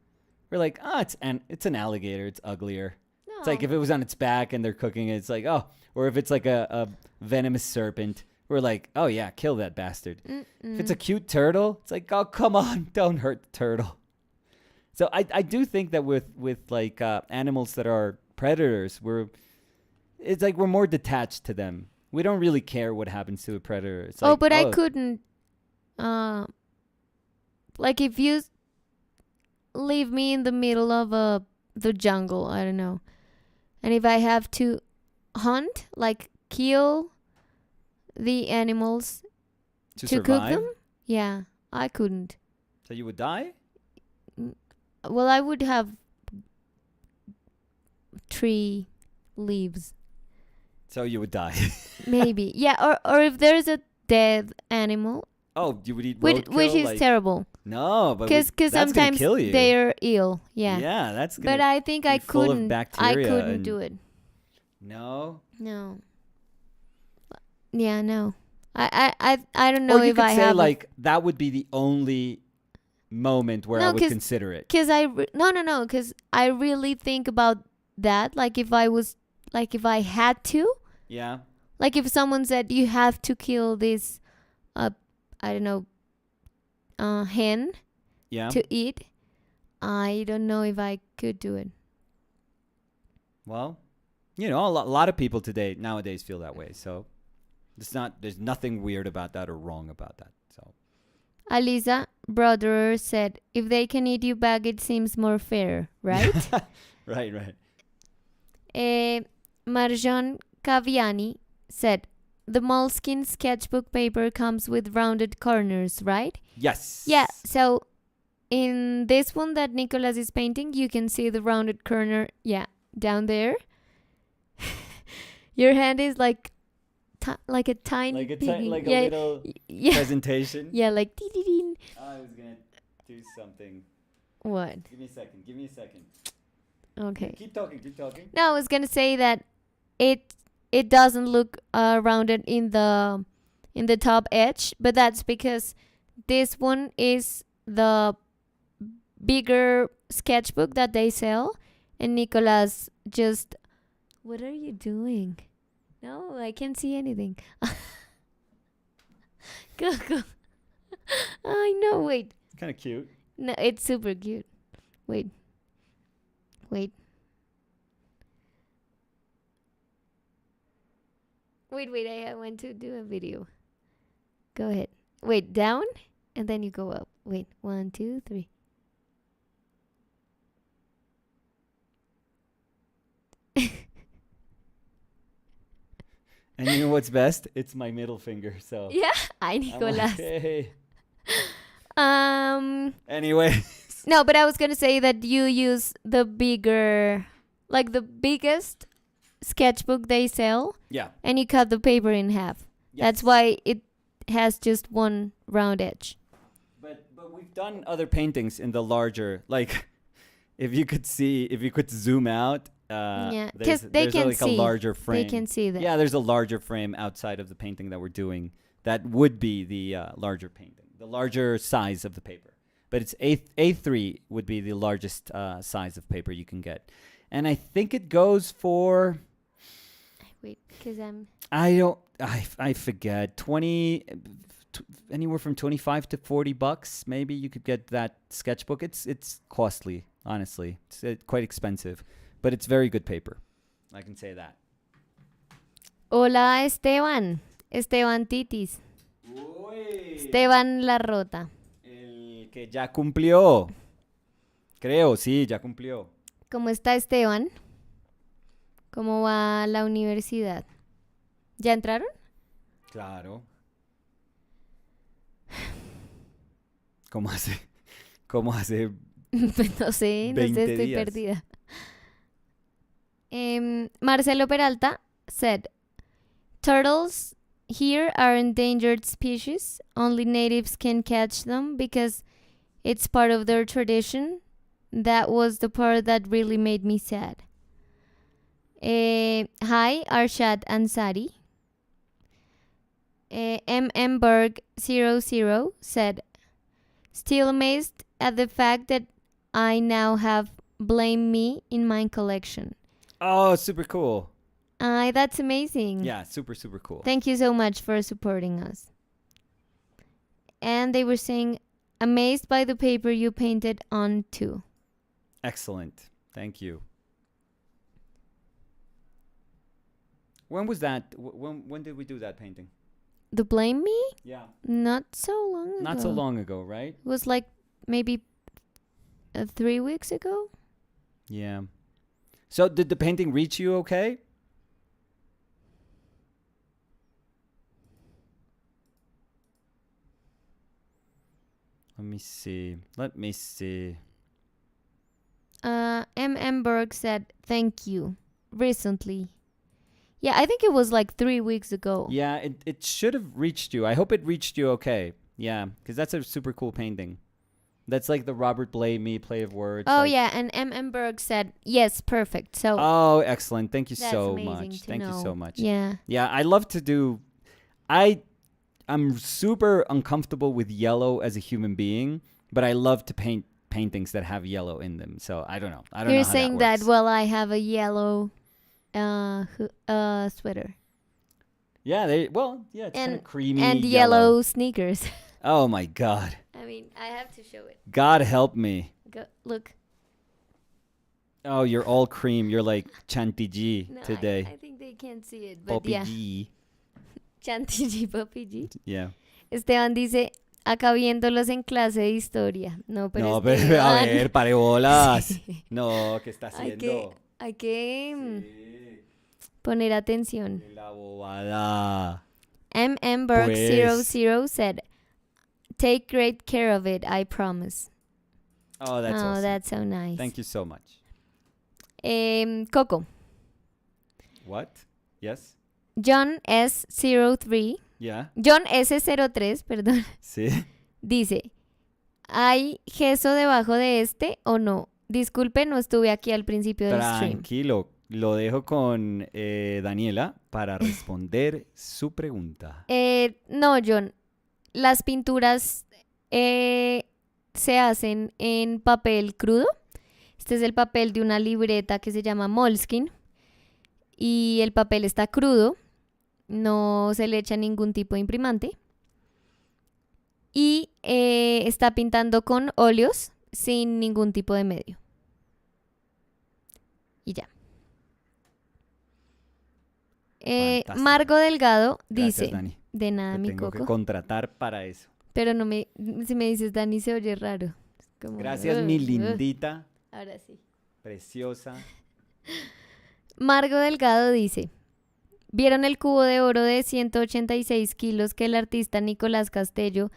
We're like, it's an alligator, it's uglier. No. It's like if it was on its back and they're cooking it, it's like, oh. Or if it's like a venomous serpent, we're like, oh yeah, kill that bastard. If it's a cute turtle, it's like, oh, come on, don't hurt the turtle. So I do think that with like animals that are predators, it's like we're more detached to them. We don't really care what happens to a predator. It's like, but I couldn't. Like if you leave me in the middle of the jungle, I don't know, and if I have to hunt, like kill the animals to cook them, yeah, I couldn't. So you would die? Well, I would have tree leaves. So you would die. Maybe. Yeah, or if there's a dead animal. Oh, you would eat roadkill? Which is terrible. No, but because sometimes they're ill. Yeah. Yeah, that's gonna. But I think I couldn't. I couldn't do it. No. No. Yeah, no. I don't know or you if could I say have. Like that would be the only moment where I would consider it. Because because I really think about that. Like if I had to. Yeah. Like if someone said you have to kill this, I don't know, hen. Yeah. To eat, I don't know if I could do it. Well, a lot of people nowadays feel that way. So there's nothing weird about that or wrong about that. So. Alisa Broderer said, if they can eat you back, it seems more fair, right? Right. Marjan Kaviani said, the moleskin sketchbook paper comes with rounded corners, right? Yes. Yeah, so in this one that Nicolas is painting, you can see the rounded corner, down there. Your hand is like a tiny Like a piggy. like a little presentation. Yeah, like I was gonna do something. what? Give me a second. Okay. Keep talking. No, I was gonna say that it doesn't look rounded in the top edge, but that's because this one is the bigger sketchbook that they sell, and Nicolas just. What are you doing? No, I can't see anything. Go. I know. Wait. Kind of cute. No, it's super cute. Wait. Wait, I want to do a video. Go ahead. Wait, down, and then you go up. Wait, 1, 2, 3. And you know what's best? It's my middle finger. So Yeah, I Nicolas. Okay. Um. Anyway. No, but I was gonna say that you use the bigger, like the biggest sketchbook they sell, Yeah. and you cut the paper in half. Yes. That's why it has just one round edge. But we've done other paintings in the larger, like, if you could zoom out. Yeah, there's 'cause they can like see. a larger frame. They can see that. Yeah, there's a larger frame outside of the painting that we're doing. That would be the larger painting, the larger size of the paper. But it's A3 would be the largest size of paper you can get, and I think it goes for. Wait, because I forget 20, anywhere from $25 to $40. Maybe you could get that sketchbook. It's costly, honestly. It's quite expensive, but it's very good paper. I can say that. Hola, Esteban. Esteban Titis. Uy. Esteban La Rota. El que ya cumplió. Creo, sí, ya cumplió. ¿Cómo está Esteban? ¿Cómo va la universidad? ¿Ya entraron? Claro. ¿Cómo hace? Pues no sé, 20 estoy días. perdida. Marcelo Peralta said, turtles here are endangered species. Only natives can catch them because it's part of their tradition. That was the part that really made me sad. Hi, Arshad Ansari. MM Berg00 said, still amazed at the fact that I now have Blame Me in my collection. Oh, super cool. That's amazing. Yeah, super cool. Thank you so much for supporting us. And they were saying, amazed by the paper you painted on too. Excellent. Thank you. When was that? When did we do that painting? The Blame Me? Yeah. Not so long ago. Not so long ago, right? It was like maybe 3 weeks ago. Yeah. So did the painting reach you okay? Let me see. MM Berg said, thank you. Recently. Yeah, I think it was like 3 weeks ago. Yeah, it should have reached you. I hope it reached you okay. Yeah, because that's a super cool painting. That's like the Robert Blamey play of words. Oh, like, yeah, and MM Berg said, yes, perfect. So oh, excellent. Thank you that's so amazing much. to Thank you know. so much. Yeah. Yeah, I love to do. I'm super uncomfortable with yellow as a human being, but I love to paint paintings that have yellow in them. So I don't know. I don't know You're how saying that, that, works. well, I have a yellow sweater. Yeah, it's kind of creamy. And yellow sneakers. Oh my God. I mean, I have to show it. God help me. Look. Oh, you're all cream. You're like Chantilly No, today. I think they can't see it, but Poppy yeah. G. Chantilly, Poppy G. Yeah. Esteban dice, acá viéndolos en clase de historia. No, pero No, pero a Esteban, ver, pare bolas. Sí. No, ¿qué está hay haciendo? que Sí. Poner atención. La bobada. MM Berg Pues. 00 said, "Take great care of it, I promise." Oh, that's awesome. That's so nice. Thank you so much. Coco. What? Yes? John S03. Yeah. John S03, perdón. Sí. Dice, ¿hay queso debajo de este o no? Disculpe, no estuve aquí al principio del stream. Tranquilo. Lo dejo con Daniela para responder su pregunta. No, John. Las pinturas se hacen en papel crudo. Este es el papel de una libreta que se llama Moleskine. Y el papel está crudo. No se le echa ningún tipo de imprimante. Y está pintando con óleos sin ningún tipo de medio. Y ya. Fantástico. Margo Delgado Gracias, dice, Dani. de nada, Te mi tengo que Coco. contratar para eso. Pero no si me dices Dani se oye raro. Es como, Gracias, mi lindita, Ahora sí. preciosa. Margo Delgado dice, ¿vieron el cubo de oro de 186 kilos que el artista Nicolás Castello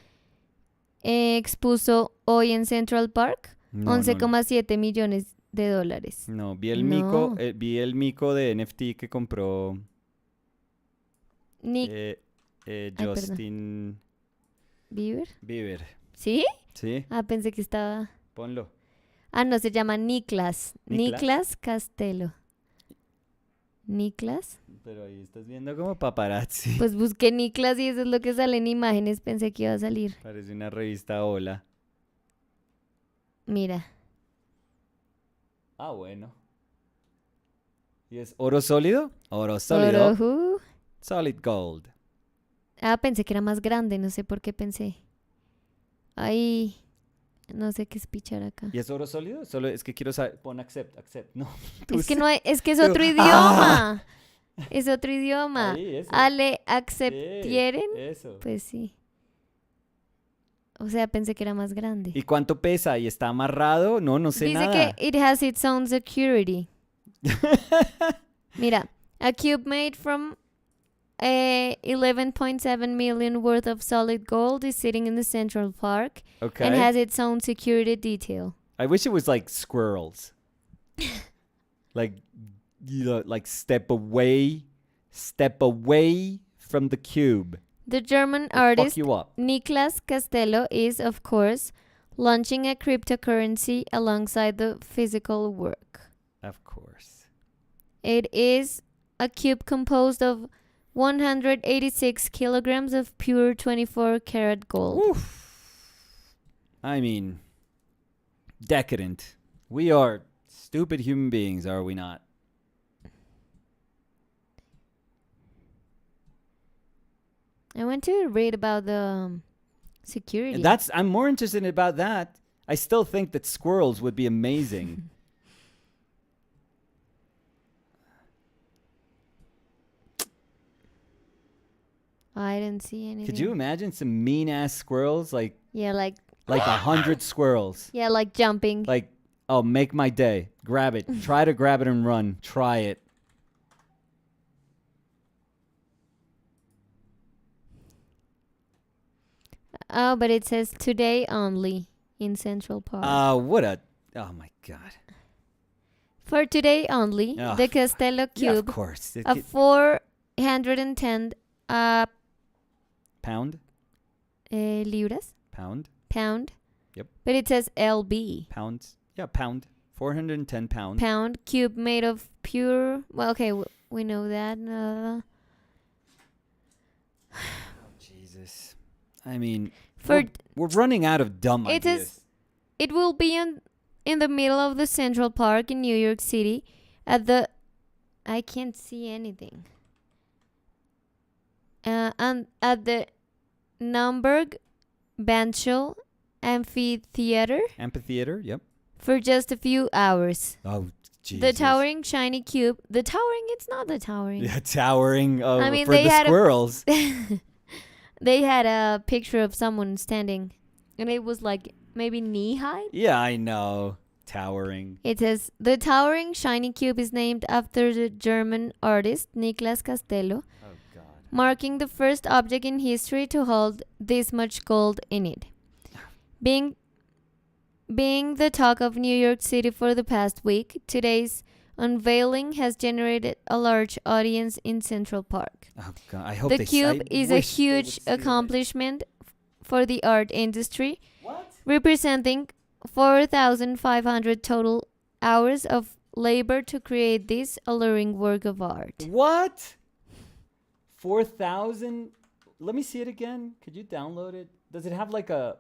expuso hoy en Central Park? No, 11,7 millones de dólares. No, vi el No. mico de NFT que compró Nick Justin Bieber. Bieber. ¿Sí? Sí, Pensé que estaba... ponlo. No, se llama Niklas. ¿Niklas? Niklas Castello. ¿Niklas? Pero ahí estás viendo como paparazzi. Pues busqué Niklas y eso es lo que sale en imágenes. Pensé que iba a salir. Parece una revista Hola. Mira. Ah, bueno. ¿Y es oro sólido? Oro sólido. Oro, Solid gold. pensé que era más grande. No sé por qué pensé. Ay, no sé qué es pichar acá. ¿Y es oro sólido? Solo es que quiero saber. Pon accept. No. Es que no hay, es que es tú- otro idioma. Es otro idioma. Ahí, eso. Ale, Sí, acceptieren. eso. Pues sí. O sea, pensé que era más grande. ¿Y cuánto pesa? ¿Y está amarrado? No sé Dice nada. que it has its own security. Mira, a cube made from 11.7 million worth of solid gold is sitting in the Central Park Okay. and has its own security detail. I wish it was like squirrels. Like, like step away from the cube. The German They'll artist fuck you up. Niklas Castello is, of course, launching a cryptocurrency alongside the physical work. Of course. It is a cube composed of 186 kilograms of pure 24 karat gold. Oof. I mean, decadent. We are stupid human beings, are we not? I want to read about the security. I'm more interested about that. I still think that squirrels would be amazing. I didn't see anything. Could you imagine some mean ass squirrels? Like like 100 squirrels. like jumping. Like, oh, make my day. Grab it. Try to grab it and run. Try it. Oh, but it says today only in Central Park. Oh my God. For today only, Ugh. the Castello Yeah, of cube course. of 410 Pound? libras, Pound? pound. Yep. But it says LB. Pounds? Yeah, pound. 410 pounds. Pound cube made of pure. Well, okay, we know that. Jesus. I mean, For we're running out of dumb it ideas. is. It will be in the middle of the Central Park in New York City at the. I can't see anything. And at the Naumburg Banschel Amphitheater Amphitheater? Yep. for just a few hours. Oh, Jesus. The towering shiny cube. The towering, it's not the towering. Yeah, towering I mean, for they the had squirrels. They had a picture of someone standing, and it was like maybe knee high. Yeah, I know. Towering. It says, the towering shiny cube is named after the German artist Niklas Castello, Oh, God. marking the first object in history to hold this much gold in it. Being the talk of New York City for the past week, today's unveiling has generated a large audience in Central Park. Oh, God. I hope The they cube I is a wish they would huge steal it. accomplishment for the art industry, What? representing 4,500 total hours of labor to create this alluring work of art. What? 4,000? Let me see it again. Could you download it? Does it have like a...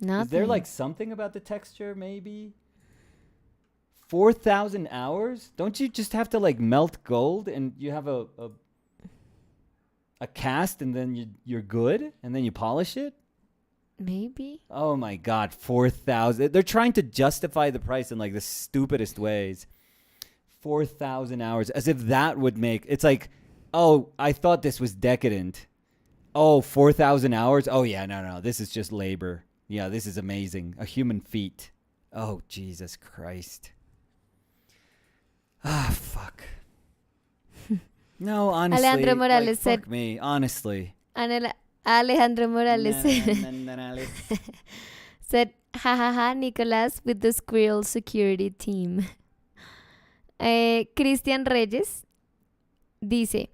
Nothing. Is there like something about the texture maybe? 4,000 hours? Don't you just have to like melt gold and you have a cast and then you're good and then you polish it? Maybe. Oh my God, 4,000. They're trying to justify the price in like the stupidest ways. 4,000 hours, as if that would make... It's like, oh, I thought this was decadent. Oh, 4,000 hours? Oh yeah, no, this is just labor. Yeah, this is amazing. A human feat. Oh, Jesus Christ. Ah, fuck. No, honestly. Alejandro Morales fuck said- me, honestly. Alejandro Morales Na. said, ha ha ha, Nicolás with the squirrel security team. Cristian Reyes dice,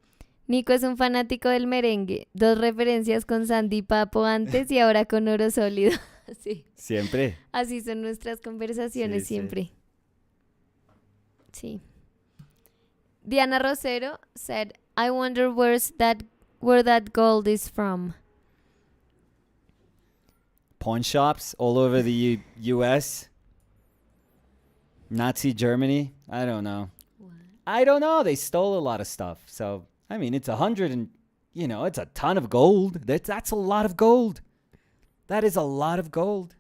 Nico es un fanático del merengue. 2 referencias con Sandy Papo antes y ahora con oro sólido. Sí. Siempre. Así son nuestras conversaciones Sí, sí. siempre. Sí. Diana Rosero said, I wonder where that gold is from. Pawn shops all over the U.S. Nazi Germany. I don't know. I don't know. They stole a lot of stuff. So, I mean, it's 100 and, it's a ton of gold. That's a lot of gold. That is a lot of gold.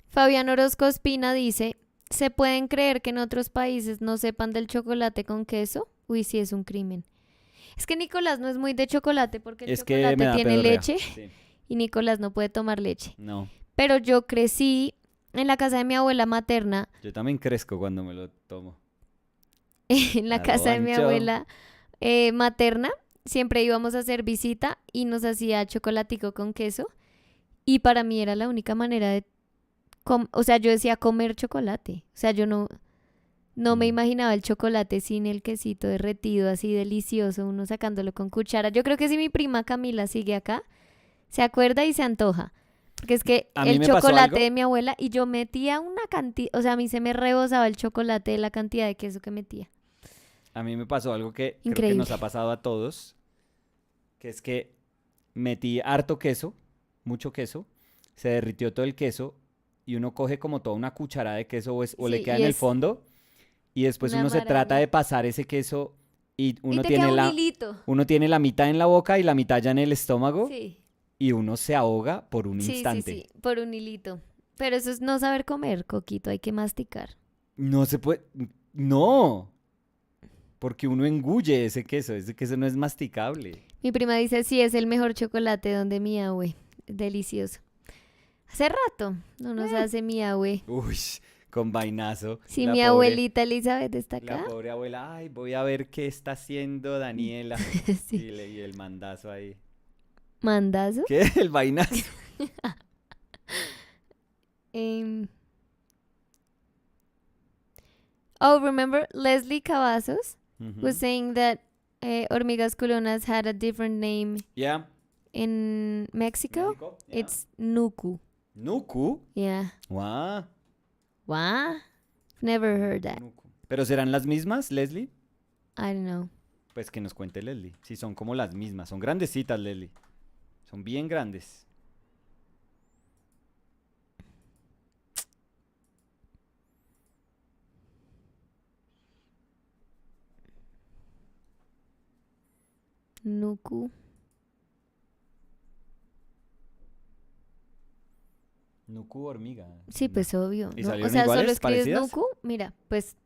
Fabián Orozco Espina dice, ¿se pueden creer que en otros países no sepan del chocolate con queso? Uy, sí, es un crimen. Es que Nicolás no es muy de chocolate porque el Es que chocolate me da tiene pedorrea. leche Sí. y Nicolás no puede tomar leche. No. Pero yo crecí en la casa de mi abuela materna, Yo también crezco cuando me lo tomo. en la A lo casa de mi ancho. abuela materna, siempre íbamos a hacer visita y nos hacía chocolatico con queso y para mí era la única manera de, o sea, yo decía comer chocolate, o sea, yo no me imaginaba el chocolate sin el quesito derretido, así delicioso, uno sacándolo con cuchara. Yo creo que si mi prima Camila sigue acá, se acuerda y se antoja. Porque es que A mí el me pasó chocolate algo. de mi abuela y yo metía una cantidad, o sea, a mí se me rebosaba el chocolate de la cantidad de queso que metía. A mí me pasó algo que creo que Increíble. nos ha pasado a todos, que es que metí harto queso, mucho queso, se derritió todo el queso y uno coge como toda una cucharada de queso o le Sí, queda y en el es fondo y después una uno se trata maraña. de pasar ese queso y Y uno te tiene queda un hilito. uno tiene la mitad en la boca y la mitad ya en el estómago Sí. y uno se ahoga por un Sí, instante. sí, por un hilito. Pero eso es no saber comer, Coquito, hay que masticar. No se puede, no, porque uno engulle ese queso no es masticable. Mi prima dice, sí, es el mejor chocolate donde mi abue. Delicioso. Hace rato no nos hace mi abue. Uy, con vainazo. Sí, La mi pobre- abuelita Elizabeth está La acá. pobre abuela, ay, voy a ver qué está haciendo Daniela. Sí. Y el mandazo ahí. Mandazo. ¿Qué? El vainazo. Remember Leslie Cavazos Ujú. was saying that hormigas culonas had a different name Yeah. in Mexico. México, yeah. It's nuku. Nuku. Yeah. Guau. What? Never heard that. Nuku. ¿Pero serán las mismas, Leslie? I don't know. Pues que nos cuente Leslie. Sí, son como las mismas. Son grandecitas, Leslie. Son bien grandes. Nuku. Nuku hormiga. Sí, pues obvio. ¿Y ¿no? O salieron sea, solo iguales, escribes parecidas? Nuku. Mira, pues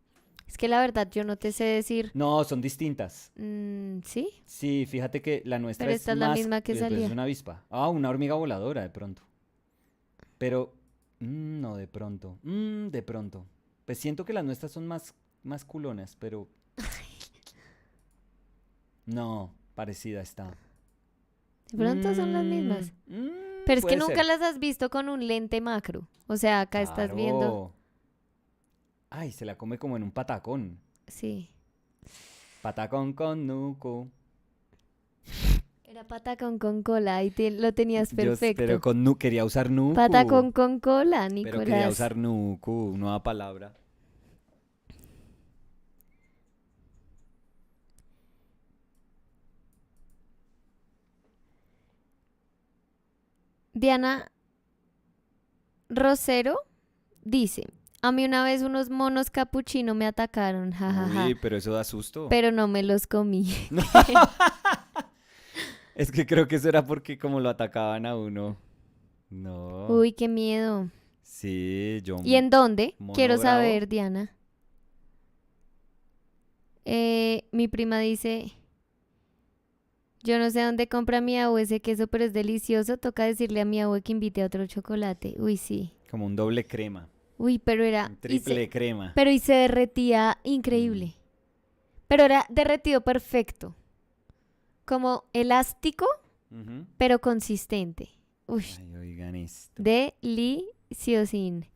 es que la verdad yo no te sé decir. No, son distintas. ¿Sí? Sí, fíjate que la nuestra Pero es esta es la más... misma que pues, salía. es una avispa. Ah, una hormiga voladora de pronto. Pero No, de pronto. De pronto. Pues siento que las nuestras son más culonas, pero no, parecida está. De pronto son las mismas. Pero es que Puede nunca ser. las has visto con un lente macro. O sea, acá estás viendo. Claro. Ay, se la come como en un patacón. Sí. Patacón con nuco. Era patacón con cola y lo tenías Pero perfecto. con quería usar nuku. Patacón con cola, Pero quería Nicolás. usar nuku, nueva palabra. Diana Rosero dice, a mí una vez unos monos capuchino me atacaron, jajaja, Uy, pero eso da susto. pero no me los comí. Es que creo que eso era porque como lo atacaban a uno. No. Uy, qué miedo. Sí, yo ¿Y en dónde? mono Quiero bravo. saber, Diana. Mi prima dice, yo no sé dónde compra mi abue ese queso, pero es delicioso. Toca decirle a mi abue que invite a otro chocolate. Uy, sí. Como un doble crema. Uy, pero era... Un triple crema. Pero y se derretía Mm. increíble. Pero era derretido perfecto. Como elástico, Ujú. pero consistente. Uy, Ay, oigan esto. deliciosín.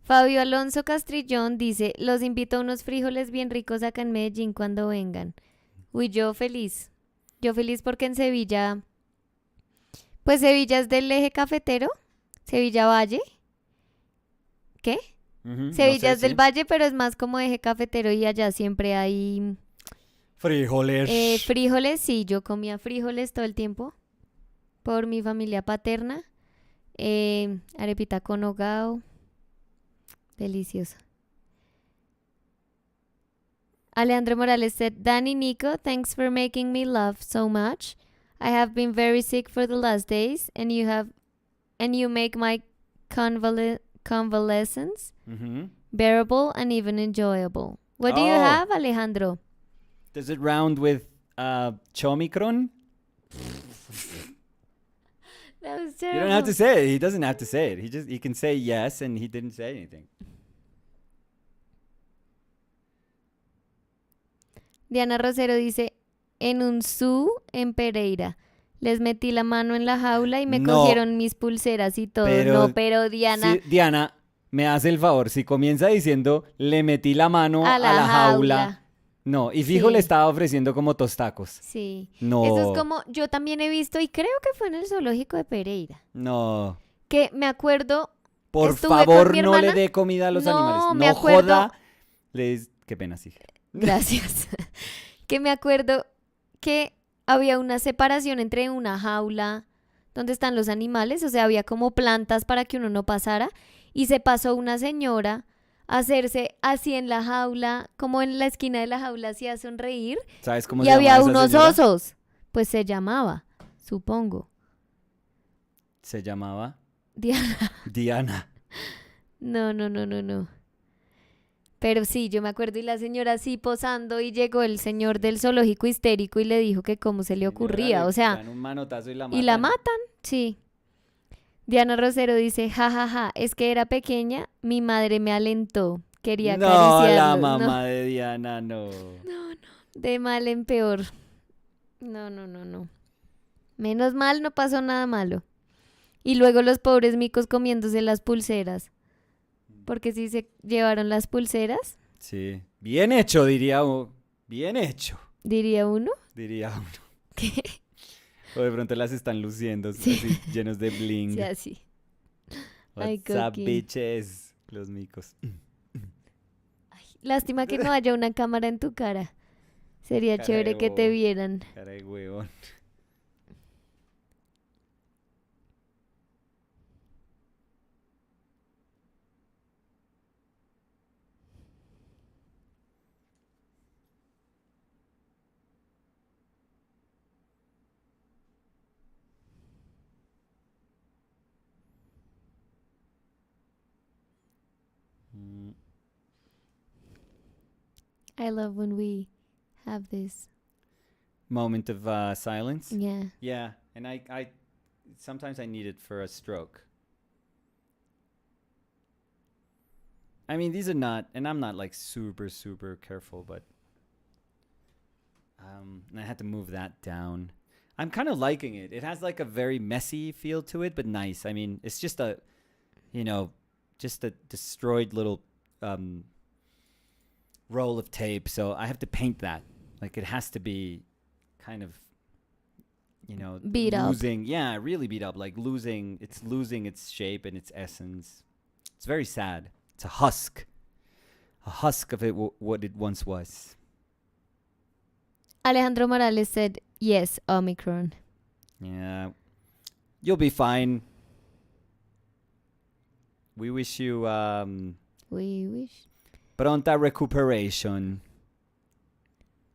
Fabio Alonso Castrillón dice, los invito a unos frijoles bien ricos acá en Medellín cuando vengan. Uy, yo feliz. Yo feliz porque en Sevilla, pues Sevilla es del eje cafetero, Sevilla Valle. ¿Qué? Ujú, no Sevilla sé, es del sí. Valle, pero es más como eje cafetero y allá siempre hay Frijoles. frijoles. Sí, yo comía frijoles todo el tiempo por mi familia paterna. Arepita con hogao. Delicioso. Alejandro Morales said, Danny Nico, thanks for making me laugh so much. I have been very sick for the last days, and you make my convalescence Ujú. bearable and even enjoyable. What do you Oh, have, Alejandro? does it round with chomicron? That was You don't have to terrible. say it. He doesn't have to say it. He can say yes, and he didn't say anything. Diana Rosero dice, en un zoo en Pereira. Les metí la mano en la jaula y me No, cogieron mis pulseras y todo. No, pero pero Diana, si Diana me hace el favor, si comienza diciendo le metí la mano a a la la jaula, jaula. no, y fijo le Sí, estaba ofreciendo como tostacos. sí. Eso es No, como, yo también he visto, y creo que fue en el zoológico de Pereira, no. que me acuerdo, Por estuve con favor, mi no le hermana. dé comida a los animales. No, me No acuerdo, joda. Qué pena, sí. gracias, que me acuerdo que había una separación entre una jaula donde están los animales, o sea, había como plantas para que uno no pasara, y se pasó una señora a hacerse así en la jaula, como en la esquina de la jaula, hacía sonreír, ¿Sabes cómo y se llamaba había esa unos señora? osos, pues se llamaba, supongo. Se llamaba Diana. Diana. No, no, no, no, no. Pero sí, yo me acuerdo y la señora así posando y llegó el señor del zoológico histérico y le dijo que cómo se le Señora, ocurría, le o sea, dan un manotazo y la y la matan. matan, sí. Diana Rosero dice, jajaja, es que era pequeña, mi madre me alentó, quería No, la acariciarlo. No, mamá de Diana, no. de mal en peor. No, no, no, no. Menos mal no pasó nada malo. Y luego los pobres micos comiéndose las pulseras. Porque si se llevaron las pulseras, Sí. Bien hecho, diría uno. Bien hecho, diría uno. diría uno. ¿Qué? O de pronto las están luciendo Sí, así llenos de sí, bling. así. Ay, What's up, Coqui. bitches? Los micos. Lástima que no haya una cámara en tu cara. Sería Cara de chévere que te bobo. vieran. Cara de huevón. Mm, I love when we have this. Moment of silence. Yeah. Yeah, and I sometimes I need it for a stroke. I mean, these are not, and I'm not like super, super careful, but and I had to move that down. I'm kind of liking it. It has like a very messy feel to it, but nice. I mean, it's just a, you know, just a destroyed little roll of tape. So I have to paint that. Like it has to be kind of, Beat up. losing. Yeah, really beat up. Like losing its shape and its essence. It's very sad. It's a husk of it, what it once was. Alejandro Morales said, yes, Omicron. Yeah, you'll be fine. We wish you We wish. pronta recuperation.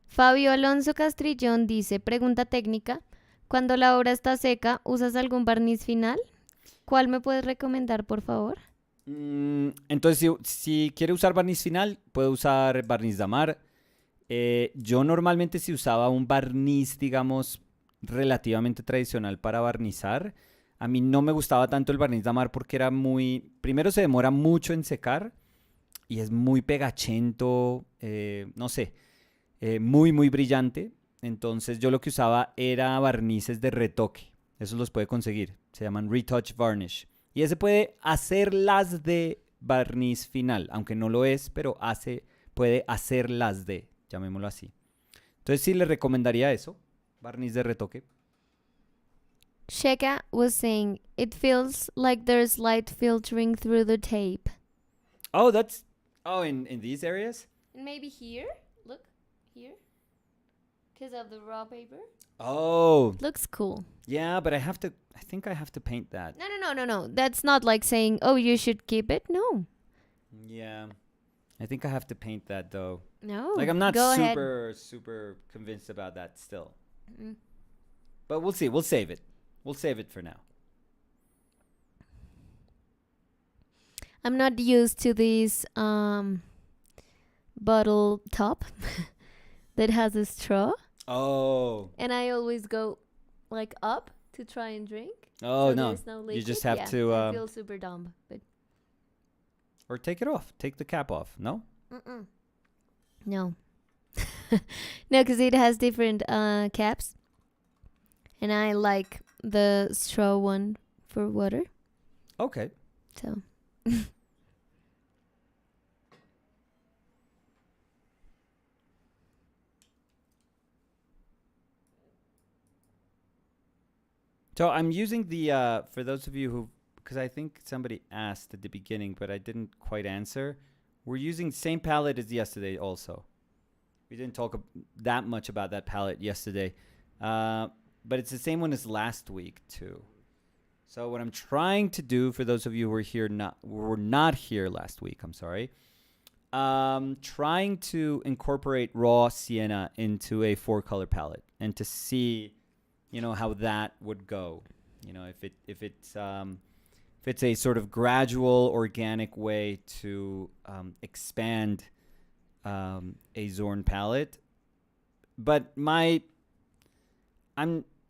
Fabio Alonso Castrillón dice, pregunta técnica, cuando la obra está seca, ¿usas algún barniz final? ¿Cuál me puedes recomendar, por favor? Entonces, si quiere usar barniz final, puede usar barniz Damar. Yo normalmente si usaba un barniz, digamos, relativamente tradicional para barnizar. A mí no me gustaba tanto el barniz Damar porque era muy... Primero se demora mucho en secar y es muy pegachento, no sé, muy, muy brillante. Entonces yo lo que usaba era barnices de retoque. Esos los puede conseguir. Se llaman retouch varnish. Y ese puede hacer las de barniz final, aunque no lo es, pero puede hacer las de, llamémoslo así. Entonces sí le recomendaría eso, barniz de retoque. Sheka was saying, it feels like there's light filtering through the tape. Oh, in these areas? Maybe here? Look, here. Because of the raw paper. Oh. Looks cool. Yeah, but I think I have to paint that. No. That's not like saying, oh, you should keep it. No. Yeah. I think I have to paint that though. No. Like I'm not Go ahead. super convinced about that still. Mm. But we'll see. We'll save it. We'll save it for now. I'm not used to this bottle top that has a straw. Oh. And I always go like up to try and drink. Oh, so no. There's no liquid. You just have to... I feel super dumb. But or take it off. Take the cap off. No? no. No, because it has different caps. And I like the straw one for water. Okay. So... So I'm using the, for those of you who, because I think somebody asked at the beginning, but I didn't quite answer. We're using same palette as yesterday also. We didn't talk that much about that palette yesterday. But it's the same one as last week too. So what I'm trying to do for those of you who were not here last week, I'm sorry. Trying to incorporate raw sienna into a 4-color palette and to see how that would go. If it's a sort of gradual, organic way to expand a Zorn palette. But my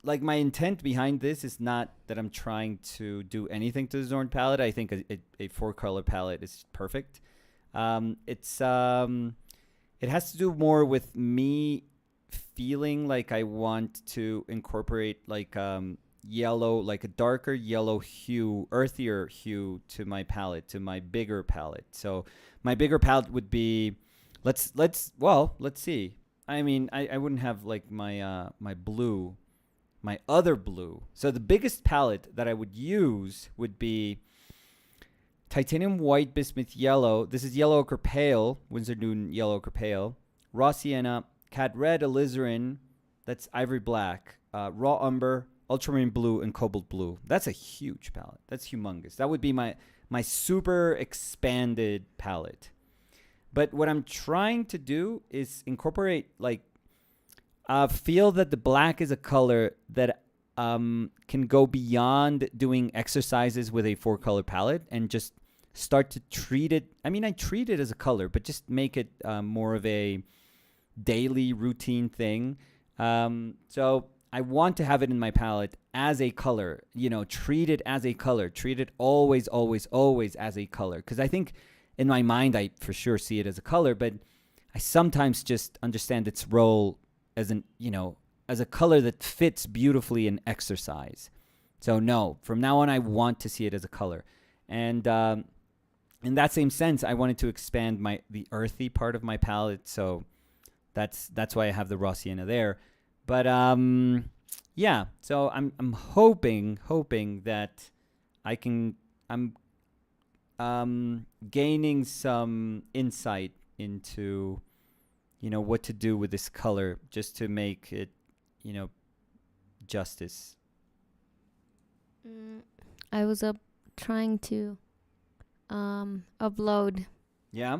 intent behind this is not that I'm trying to do anything to the Zorn palette. I think a 4-color palette is perfect. It has to do more with me feeling like I want to incorporate yellow, like a darker yellow hue, earthier hue to my palette, to my bigger palette. So my bigger palette would be, let's see. I mean, I wouldn't have like my other blue. So the biggest palette that I would use would be titanium white bismuth yellow. This is yellow ochre pale, Winsor Newton yellow ochre pale, raw sienna, cat red alizarin, that's ivory black, raw umber, ultramarine blue, and cobalt blue. That's a huge palette. That's humongous. That would be my super expanded palette. But what I'm trying to do is incorporate, feel that the black is a color that can go beyond doing exercises with a 4-color palette and just start to treat it. I mean, I treat it as a color, but just make it more of a daily routine thing. So I want to have it in my palette as a color, treat it as a color, treat it always as a color. Because I think in my mind, I for sure see it as a color, but I sometimes just understand its role as as a color that fits beautifully in exercise. So no, from now on, I want to see it as a color. And in that same sense, I wanted to expand the earthy part of my palette. So that's why I have the raw sienna there. But yeah, so I'm hoping that I'm gaining some insight into what to do with this color just to make it justice. I was trying to upload Yeah.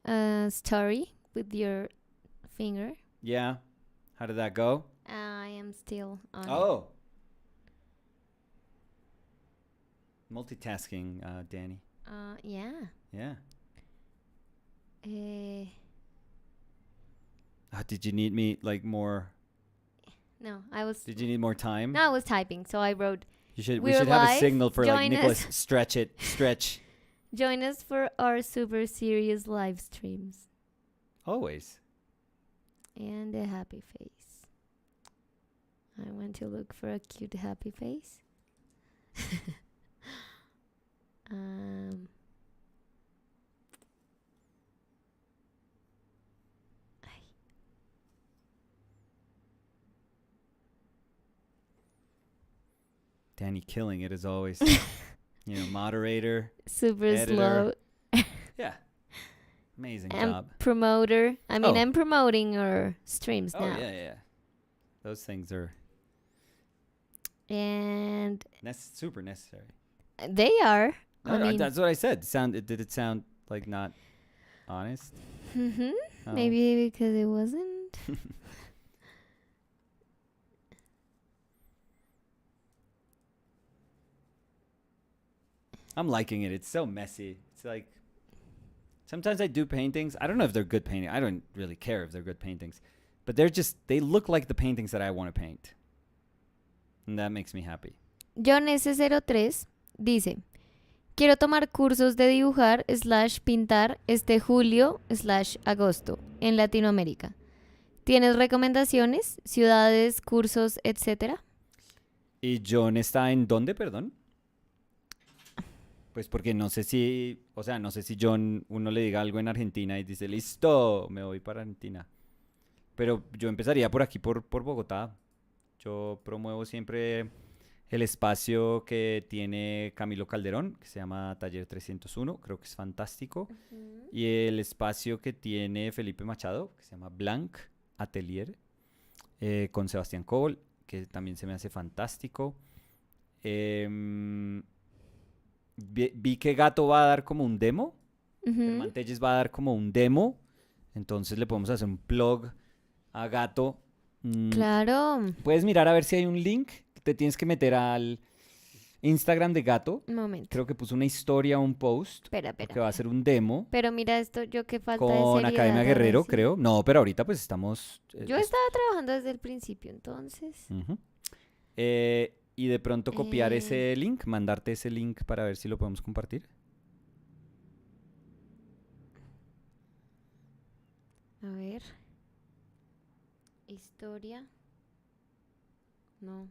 a story with your finger. Yeah. How did that go? I am still on it. Oh. Multitasking, Danny. Yeah. Yeah. Uh, Did you need me more? no, I was. Did you need more time? No, I was typing, so I wrote. We should We're have a live. signal for Join Nicholas. us. Stretch it. Stretch. Join us for our super serious live streams. Always. And a happy face. I want to look for a cute happy face. Danny killing it as always. Moderator. Super Editor. slow. Yeah. Amazing And job. promoter. I mean, Oh. I'm promoting our streams Oh, now. yeah. Those things are And super necessary. they are. No, I mean, that's what I said. Did it sound like not honest? mhm. Oh. Maybe because it wasn't. I'm liking it. It's so messy. It's like sometimes I do paintings. I don't know if they're good paintings. I don't really care if they're good paintings, but they look like the paintings that I want to paint, and that makes me happy. John S03 dice: Quiero tomar cursos de dibujar / pintar este julio / agosto en Latinoamérica. ¿Tienes recomendaciones? ¿Ciudades, cursos, etcétera? ¿Y John está en dónde, perdón? Pues porque no sé si John, uno le diga algo en Argentina y dice, listo, me voy para Argentina. Pero yo empezaría por aquí, por Bogotá. Yo promuevo siempre el espacio que tiene Camilo Calderón, que se llama Taller 301, creo que es fantástico. Y el espacio que tiene Felipe Machado, que se llama Blanc Atelier, con Sebastián Cobol, que también se me hace fantástico. Vi que Gato va a dar como un demo. Germán Telles va a dar como un demo. Entonces le podemos hacer un plug a Gato. Claro. Puedes mirar a ver si hay un link. Te tienes que meter al Instagram de Gato. Un momento. Creo que puso una historia, un post. Espera. Que va a ser un demo. Pero mira esto, yo qué falta de Con seriedad. Academia a Guerrero, decir. creo. No, pero ahorita pues estamos... Yo estaba trabajando desde el principio, entonces. Y de pronto copiar ese link, mandarte ese link para ver si lo podemos compartir. A ver. Historia. No.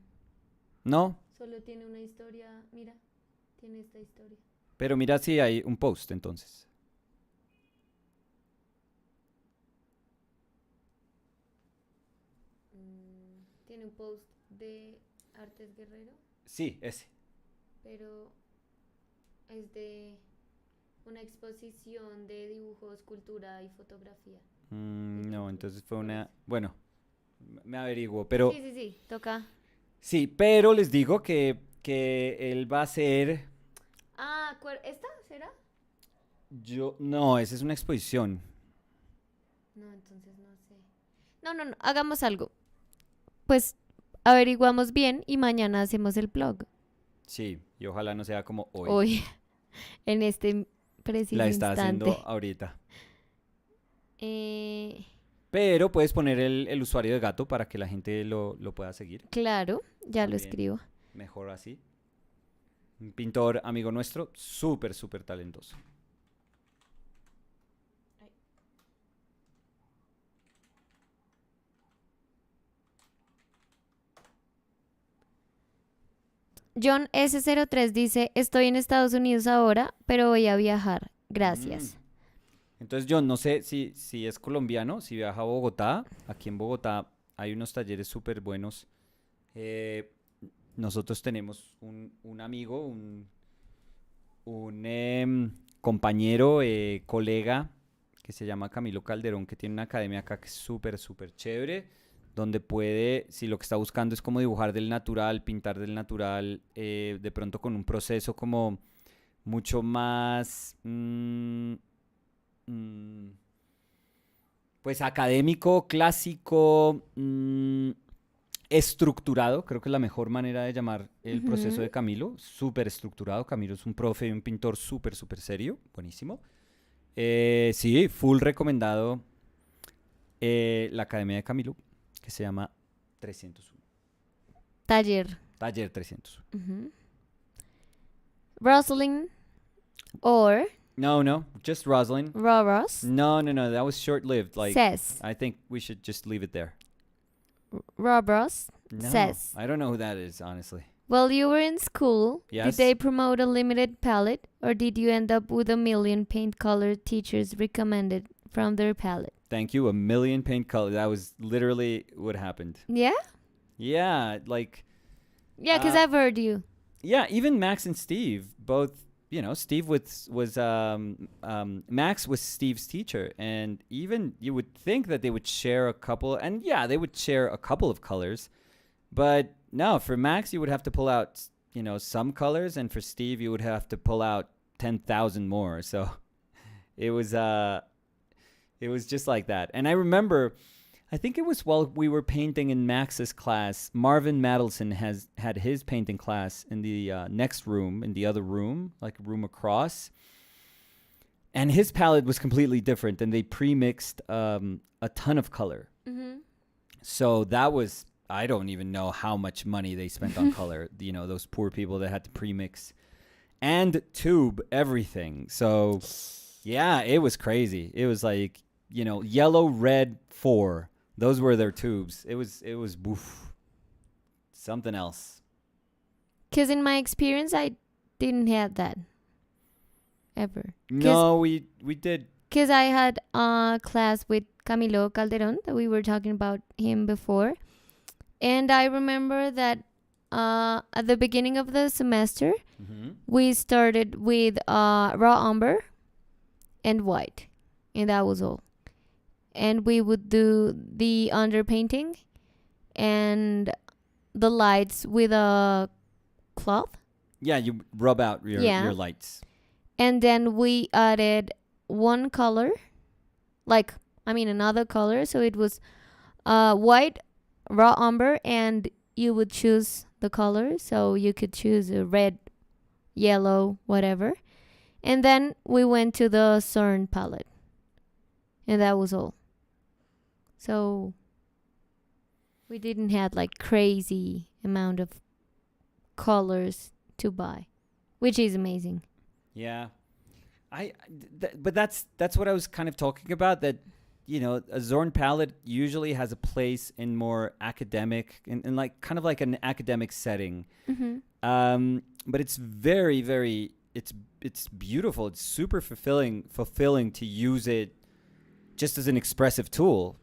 No, Solo tiene una historia. Mira, tiene esta historia. pero mira si hay un post entonces. Tiene un post de Artes Guerrero, Sí, ese. pero es de una exposición de dibujo, escultura y fotografía. No, entonces fue una... Bueno, me averiguo, pero... Sí, toca. Sí, pero les digo que él va a ser... Ah, ¿esta será? No, esa es una exposición. No, entonces no sé. No, hagamos algo. Pues averiguamos bien y mañana hacemos el blog. Sí, y ojalá no sea como hoy. Hoy, en este preciso La está instante. haciendo ahorita. Pero puedes poner el usuario de Gato para que la gente lo pueda seguir. Claro, ya lo También. escribo. Mejor así. Un pintor amigo nuestro, súper talentoso. John S03 dice, estoy en Estados Unidos ahora, pero voy a viajar. Mm. Gracias. Entonces yo no sé si es colombiano, si viaja a Bogotá. Aquí en Bogotá hay unos talleres súper buenos. Eh, nosotros tenemos un amigo, un compañero, colega, que se llama Camilo Calderón, que tiene una academia acá que es súper, súper chévere, donde puede, si lo que está buscando es como dibujar del natural, pintar del natural, de pronto con un proceso como mucho más, mm, pues académico, clásico, estructurado, creo que es la mejor manera de llamar el proceso Ujú. de Camilo, súper estructurado. Camilo es un profe y un pintor súper, súper serio, buenísimo. Sí, full recomendado la academia de Camilo, que se llama 301, Taller. Taller 301. Ujú. Rosalind or No, no, just Rosalind. Roros No, no, no, that was short-lived. Like, says, I think we should just leave it there. Robros No, says, I don't know who that is, honestly. while you were in school, did Yes? they promote a limited palette or did you end up with a million paint color teachers recommended from their palette? Thank you. A million paint colors. That was literally what happened. Yeah? Yeah, like, Yeah, because Uh, I've heard you. yeah, even Max and Steve, both, Steve was Max was Steve's teacher, and even you would think that they would share a couple, and yeah, they would share a couple of colors, but no, for Max you would have to pull out, some colors, and for Steve you would have to pull out 10,000 more. So it was it was just like that. And I remember, I think it was while we were painting in Max's class, Marvin Madelson had his painting class in the next room, in the other room, like a room across. And his palette was completely different, and they pre-mixed a ton of color. Mm-hmm. So that was, I don't even know how much money they spent on color. Those poor people that had to pre-mix and tube everything. So yeah, it was crazy. It was like, yellow, red, 4. Those were their tubes. It was boof, something else. Because in my experience, I didn't have that ever. No, we did. Because I had a class with Camilo Calderon, that we were talking about him before. And I remember that at the beginning of the semester, we started with raw umber and white. And that was all. And we would do the underpainting and the lights with a cloth. Yeah, you rub out your lights. And then we added one color, another color. So it was white, raw umber, and you would choose the color. So you could choose a red, yellow, whatever. And then we went to the CERN palette. And that was all. So we didn't have like crazy amount of colors to buy, which is amazing. Yeah, but that's what I was kind of talking about. That a Zorn palette usually has a place in more academic, in like kind of like an academic setting. Mm-hmm. But it's very, very, it's beautiful. It's super fulfilling to use it just as an expressive tool.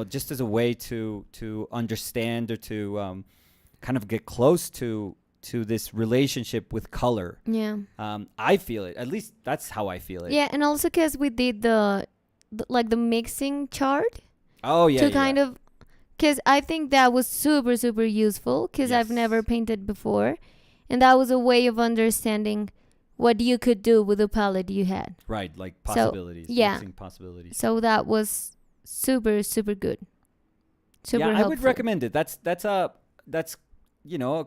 Just as a way to understand or to kind of get close to this relationship with color. Yeah. I feel it. At least that's how I feel it. Yeah, and also because we did the mixing chart. Oh yeah. To kind of, because I think that was super super useful. Because I've Yes. never painted before, and that was a way of understanding what you could do with the palette you had. Right, like possibilities. yeah. Mixing possibilities. So that was super super good. Super yeah, I helpful. would recommend it. That's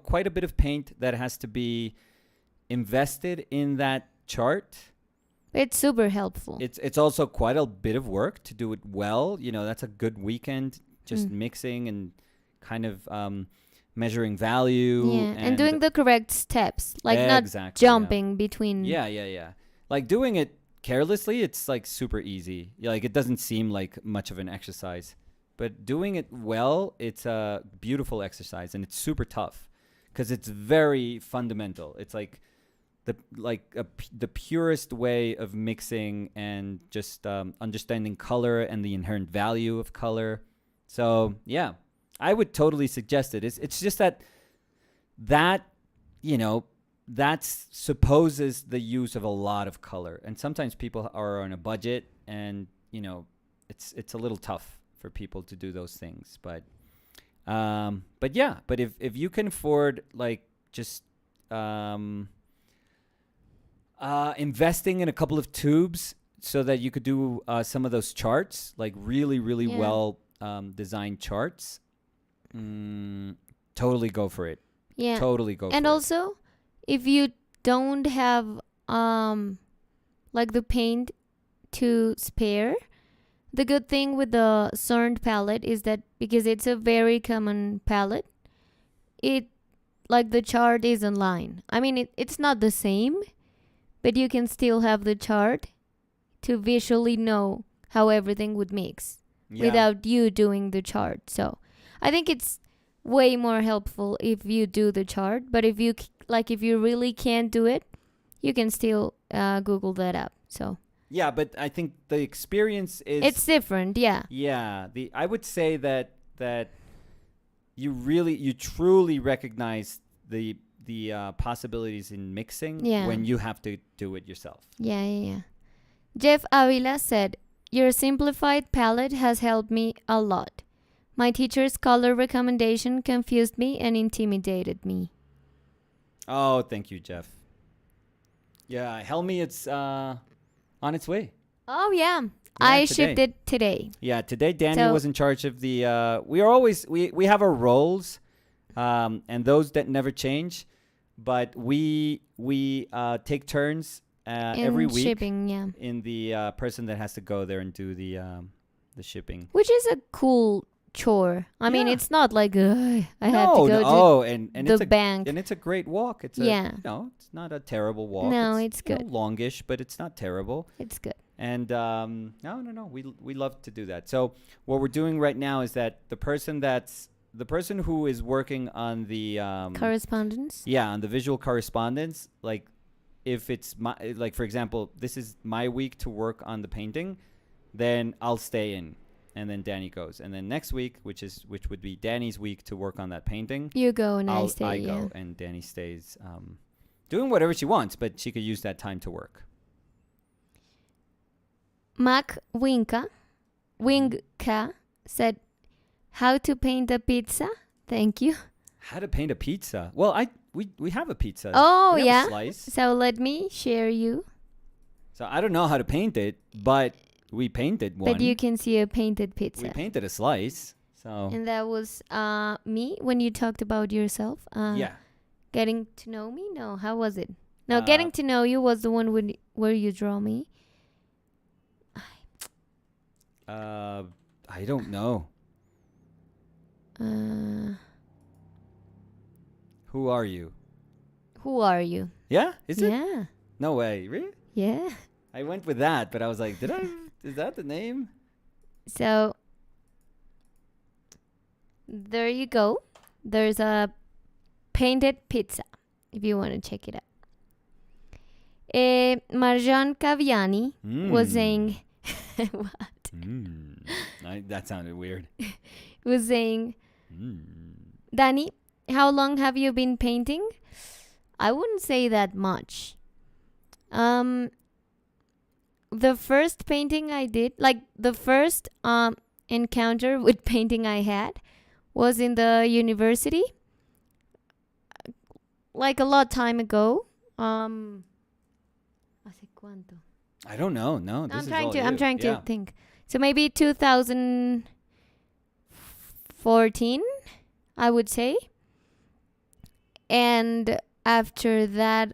quite a bit of paint that has to be invested in that chart. It's super helpful. It's also quite a bit of work to do it well. That's a good weekend just mixing and kind of measuring value. Yeah, and doing the correct steps, like exactly, not jumping between. Yeah. Like doing it carelessly, it's like super easy. Like it doesn't seem like much of an exercise, but doing it well, it's a beautiful exercise, and it's super tough because it's very fundamental. It's like the purest way of mixing and just understanding color and the inherent value of color. So yeah, I would totally suggest it. It's just that you know, that supposes the use of a lot of color, and sometimes people are on a budget, and you know, it's a little tough for people to do those things. But yeah, but if you can afford like just investing in a couple of tubes so that you could do some of those charts, like really well designed charts, totally go for it. Yeah. Totally go for it. And also, if you don't have like the paint to spare, the good thing with the CERN palette is that because it's a very common palette, it like the chart is in line. I mean, it's not the same, but you can still have the chart to visually know how everything would mix without you doing the chart. So I think it's way more helpful if you do the chart. But if you really can't do it, you can still Google that up. So yeah, but I think the experience is it's different. Yeah. Yeah, I would say that you truly recognize the possibilities in mixing when you have to do it yourself. Yeah. Jeff Avila said, "Your simplified palette has helped me a lot. My teacher's color recommendation confused me and intimidated me." Oh, thank you, Jeff. Yeah, Helmi, it's on its way. Oh yeah, I shipped it today. Yeah, today Danny was in charge of the. We have our roles, and those that never change, but we take turns every week shipping. Yeah, in the person that has to go there and do the shipping, which is a cool chore. I mean, it's not like I have to go to the bank, and it's a great walk. It's it's not a terrible walk. No, it's good. Longish, but it's not terrible. It's good. And no, we love to do that. So what we're doing right now is that the person who is working on the correspondence. Yeah, on the visual correspondence. Like, if it's for example, this is my week to work on the painting, then I'll stay in. And then Danny goes, and then next week, which would be Danny's week to work on that painting. You go and I stay. I go and Danny stays, doing whatever she wants, but she could use that time to work. Mac Winka said, "How to paint a pizza? Thank you." How to paint a pizza? Well, we have a pizza. Oh we have a slice. So let me share you. So I don't know how to paint it, but we painted one. But you can see a painted pizza. We painted a slice. So. And that was me when you talked about yourself. Yeah. Getting to know me? No, how was it? No, getting to know you was the one where you draw me. I don't know. Who are you? Who are you? Yeah? Is it? Yeah. No way. Really? Yeah. I went with that, but I was like, is that the name? So, there you go. There's a painted pizza, if you want to check it out. Marjan Kaviani was saying, what? That sounded weird. Was saying, Danny, how long have you been painting? I wouldn't say that much. The first painting I did, like the first encounter with painting I had, was in the university, like a lot time ago. ¿Hace cuánto? I don't know. No, I'm trying to think. So maybe 2014, I would say. And after that,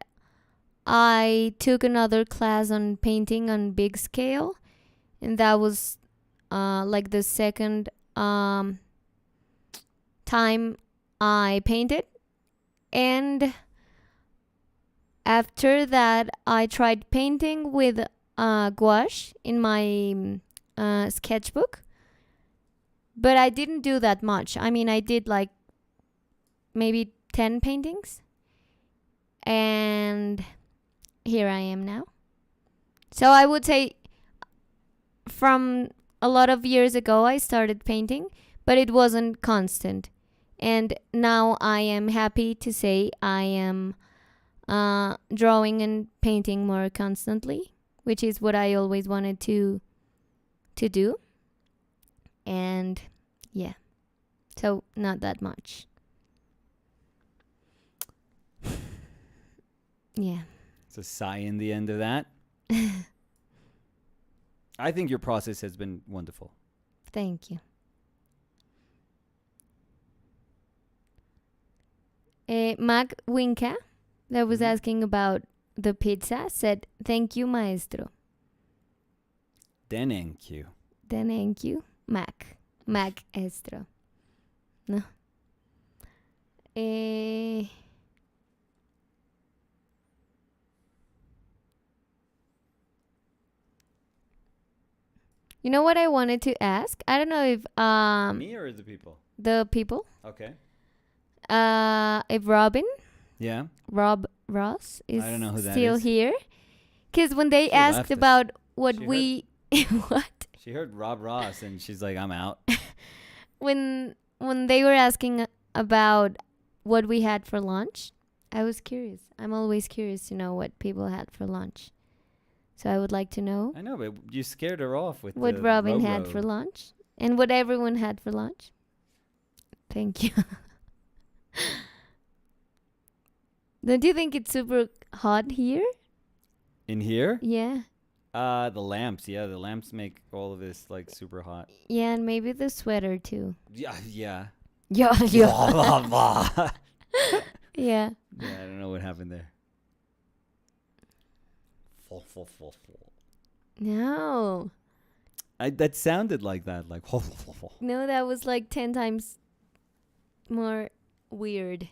I took another class on painting on big scale, and that was like the second time I painted. And after that, I tried painting with gouache in my sketchbook, but I didn't do that much. I mean, I did like maybe 10 paintings. And here I am now. So I would say from a lot of years ago I started painting, but it wasn't constant. And now I am happy to say I am drawing and painting more constantly, which is what I always wanted to do. And yeah, so not that much. Yeah. It's a sigh in the end of that. I think your process has been wonderful. Thank you. Mac Winka, that was asking about the pizza, said, "Thank you, maestro." Thank you. Thank you, Mac. Maestro. No. You know what I wanted to ask? I don't know if Me or the people? the people, Okay. if Robin, Yeah. Rob Ross, is I don't know who that still is. here. Because when they She asked left us. about what She we what She heard Rob Ross and she's like, I'm out. when they were asking about what we had for lunch, I was curious. I'm always curious to know what people had for lunch. So I would like to know I know, but you scared her off with what the Robin row had row. for lunch and what everyone had for lunch. Thank you. Don't you think it's super hot here? In here? Yeah. The lamps. Yeah, the lamps make all of this like super hot. Yeah, and maybe the sweater too. Yeah, yeah. Yeah, Yeah, yeah. I don't know what happened there. No. That sounded like that, like. No, that was like 10 times more weird.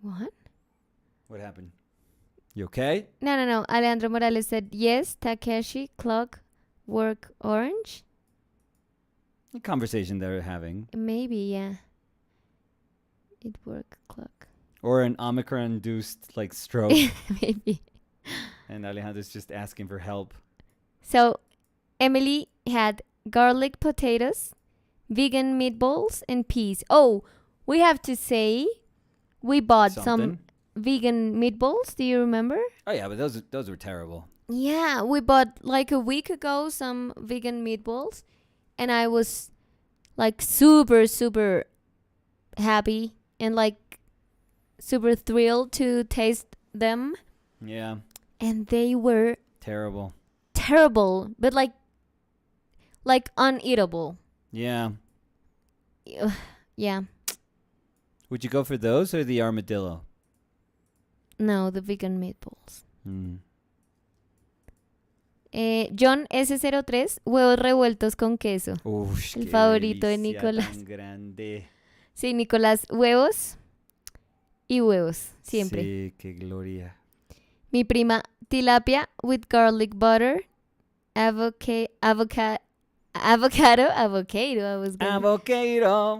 What? What happened? You okay? No. Alejandro Morales said, yes, Takeshi, clock, work, orange. The conversation they're having. Maybe, yeah. It work, clock. Or an Omicron-induced, like, stroke. Maybe. And Alejandro's just asking for help. So, Emily had garlic potatoes, vegan meatballs, and peas. Oh, we have to say we bought some Something. vegan meatballs. Do you remember? Oh, yeah, but those were terrible. Yeah, we bought like a week ago some vegan meatballs, and I was like super, super happy and like super thrilled to taste them. Yeah, And they were terrible. terrible, but like uneatable. Yeah. Ugh, yeah. Would you go for those or the armadillo? No, the vegan meatballs. Hmm. John S03, huevos revueltos con queso. Ush, El qué favorito de delicia Nicolás. tan grande. Sí, Nicolás, huevos y huevos, siempre. Sí, qué gloria. Mi prima, tilapia with garlic butter, avocado, I was going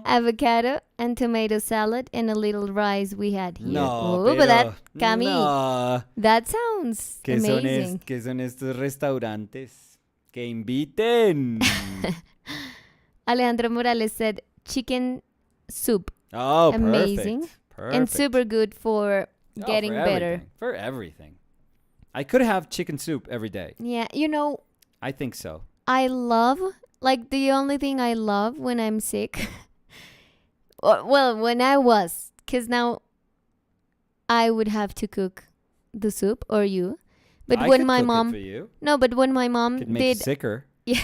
avocado and tomato salad and a little rice we had here. No, Oh, but that, Cami, no. that sounds amazing. ¿Qué son estos restaurantes? Que inviten. Alejandro Morales said chicken soup. Oh, Amazing. Perfect. And super good for getting for better. everything. For everything. I could have chicken soup every day. Yeah, you know, I think so. I love, like, the only thing I love when I'm sick, well, when I was, because now I would have to cook the soup, or you. But I when could my cook it mom, for you. no, but when my mom Could make you did, sicker. yeah,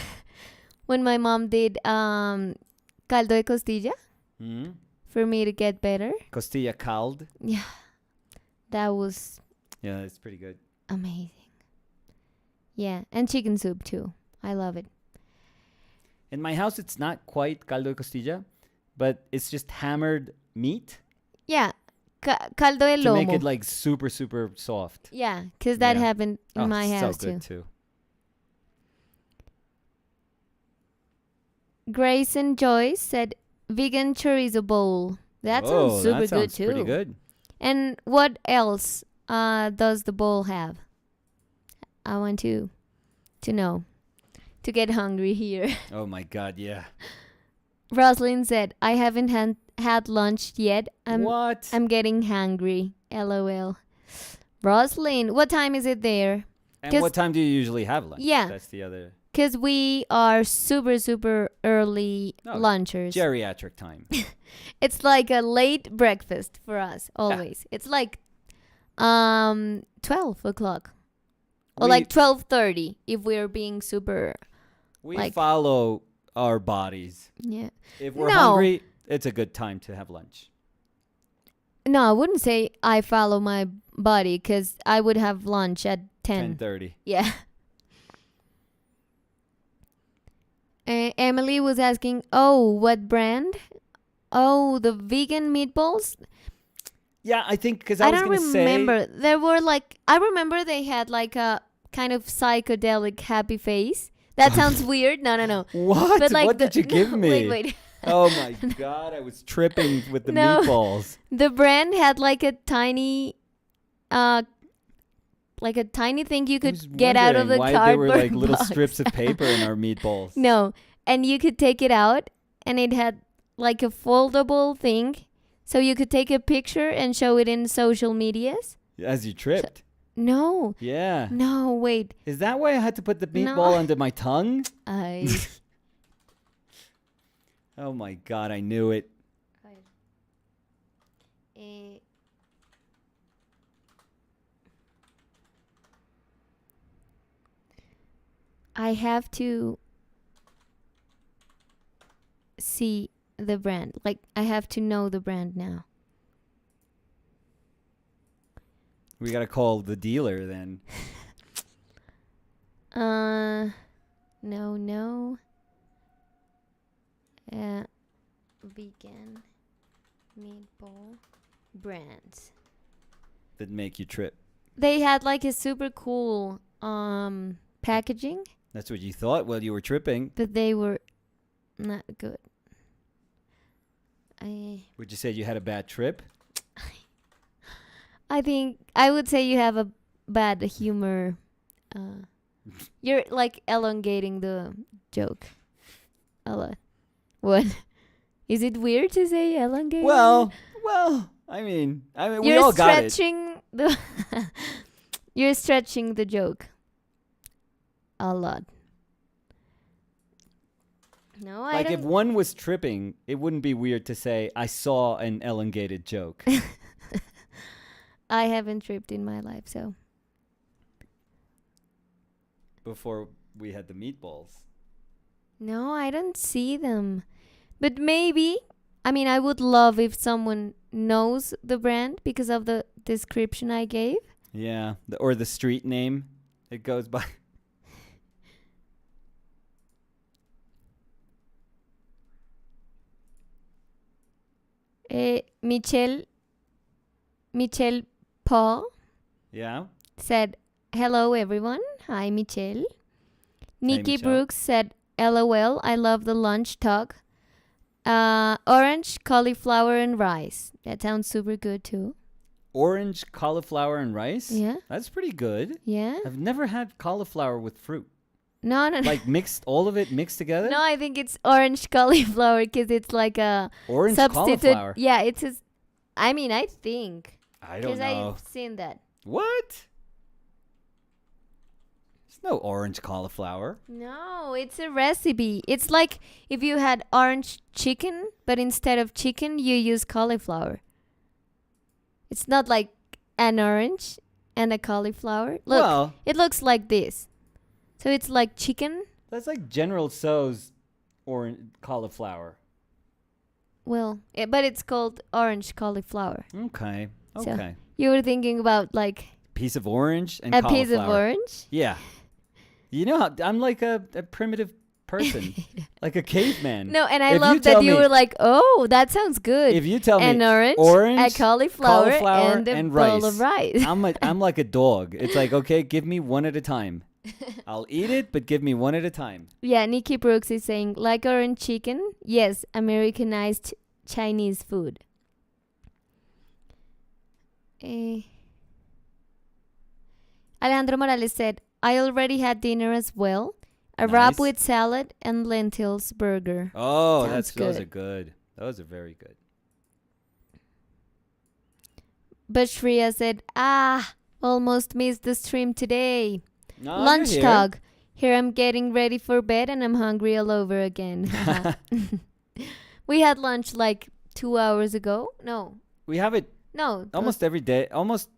when my mom did caldo de costilla Mm. for me to get better, Costilla cald. yeah, that was Yeah, it's pretty good. amazing. Yeah, and chicken soup too. I love it. In my house, it's not quite caldo de costilla, but it's just hammered meat. Yeah, caldo de to make lomo. it like super, super soft. Yeah, because that Yeah. happened in my house so good too. too. Grace and Joyce said vegan chorizo bowl. That sounds super that good sounds too. pretty good. And what else does the bowl have? I want to know. To get hungry here. Oh my God, yeah. Rosalind said, I haven't had lunch yet. What? I'm getting hungry. LOL. Rosalind, what time is it there? And what time do you usually have lunch? Yeah. That's the other. Because we are super, super early lunchers. Geriatric time. It's like a late breakfast for us, always. It's like 12 o'clock. Or like 12:30 if we're being super... We follow our bodies. Yeah. If we're hungry, it's a good time to have lunch. No, I wouldn't say I follow my body because I would have lunch at 10:30. Yeah. Emily was asking, oh, what brand? Oh, the vegan meatballs? Yeah, I think because I was going to say... I don't remember. There were like... I remember they had like a kind of psychedelic happy face. That sounds weird. No. What? But like what did you give me? Wait. Oh my God, I was tripping with the meatballs. The brand had like a tiny... like a tiny thing you could get out of the why cardboard there were like little box. strips of paper in our meatballs. No, and you could take it out, and it had like a foldable thing, so you could take a picture and show it in social medias. As you tripped. No. Yeah. No, wait. Is that why I had to put the meatball under my tongue? Oh my God, I knew it. I have to see the brand. Like, I have to know the brand now. We gotta call the dealer then. No. Vegan meatball brands That make you trip. They had like a super cool packaging. That's what you thought while you were tripping. But they were not good. Would you say you had a bad trip? I think I would say you have a bad humor. You're like elongating the joke a lot. What? Is it weird to say elongating? Well, I mean, we all got it. You're stretching the joke a lot. No, I like don't. if one was tripping, it wouldn't be weird to say, I saw an elongated joke. I haven't tripped in my life, so. Before we had the meatballs. No, I don't see them. But maybe, I mean, I would love if someone knows the brand because of the description I gave. Yeah, or the street name it goes by. Michelle Paul Yeah. said, hello, everyone. Hi, Michelle. Nikki Michelle. Brooks said, LOL, I love the lunch talk. Orange, cauliflower, and rice. That sounds super good, too. Orange, cauliflower, and rice? Yeah. That's pretty good. Yeah. I've never had cauliflower with fruit. No. Like mixed, all of it mixed together? No, I think it's orange cauliflower because it's like a Orange substitute. cauliflower? Yeah, I think. I don't Because know. I've seen that. What? There's no orange cauliflower. No, it's a recipe. It's like if you had orange chicken, but instead of chicken, you use cauliflower. It's not like an orange and a cauliflower. Look, it looks like this. So it's like chicken. That's like General Tso's orange cauliflower. Well, but it's called orange cauliflower. Okay. So you were thinking about like Piece of orange and a cauliflower. piece of orange? Yeah. You know how I'm like a primitive person, like a caveman. No, and I If love tell that you me- were like, "Oh, that sounds good." If you tell An me orange, a cauliflower, and a and bowl of rice, rice. I'm like a dog. It's like, okay, give me one at a time. I'll eat it, but give me one at a time. Yeah, Nikki Brooks is saying, like orange chicken? Yes, Americanized Chinese food. Eh. Alejandro Morales said, I already had dinner as well. A wrap Nice. with salad and lentils burger. Oh, Sounds those good. are good. Those are very good. But Shreya said, almost missed the stream today. No, Lunch you're here. talk. Here I'm getting ready for bed and I'm hungry all over again. We had lunch like 2 hours ago. No. We have it No. almost every day. Almost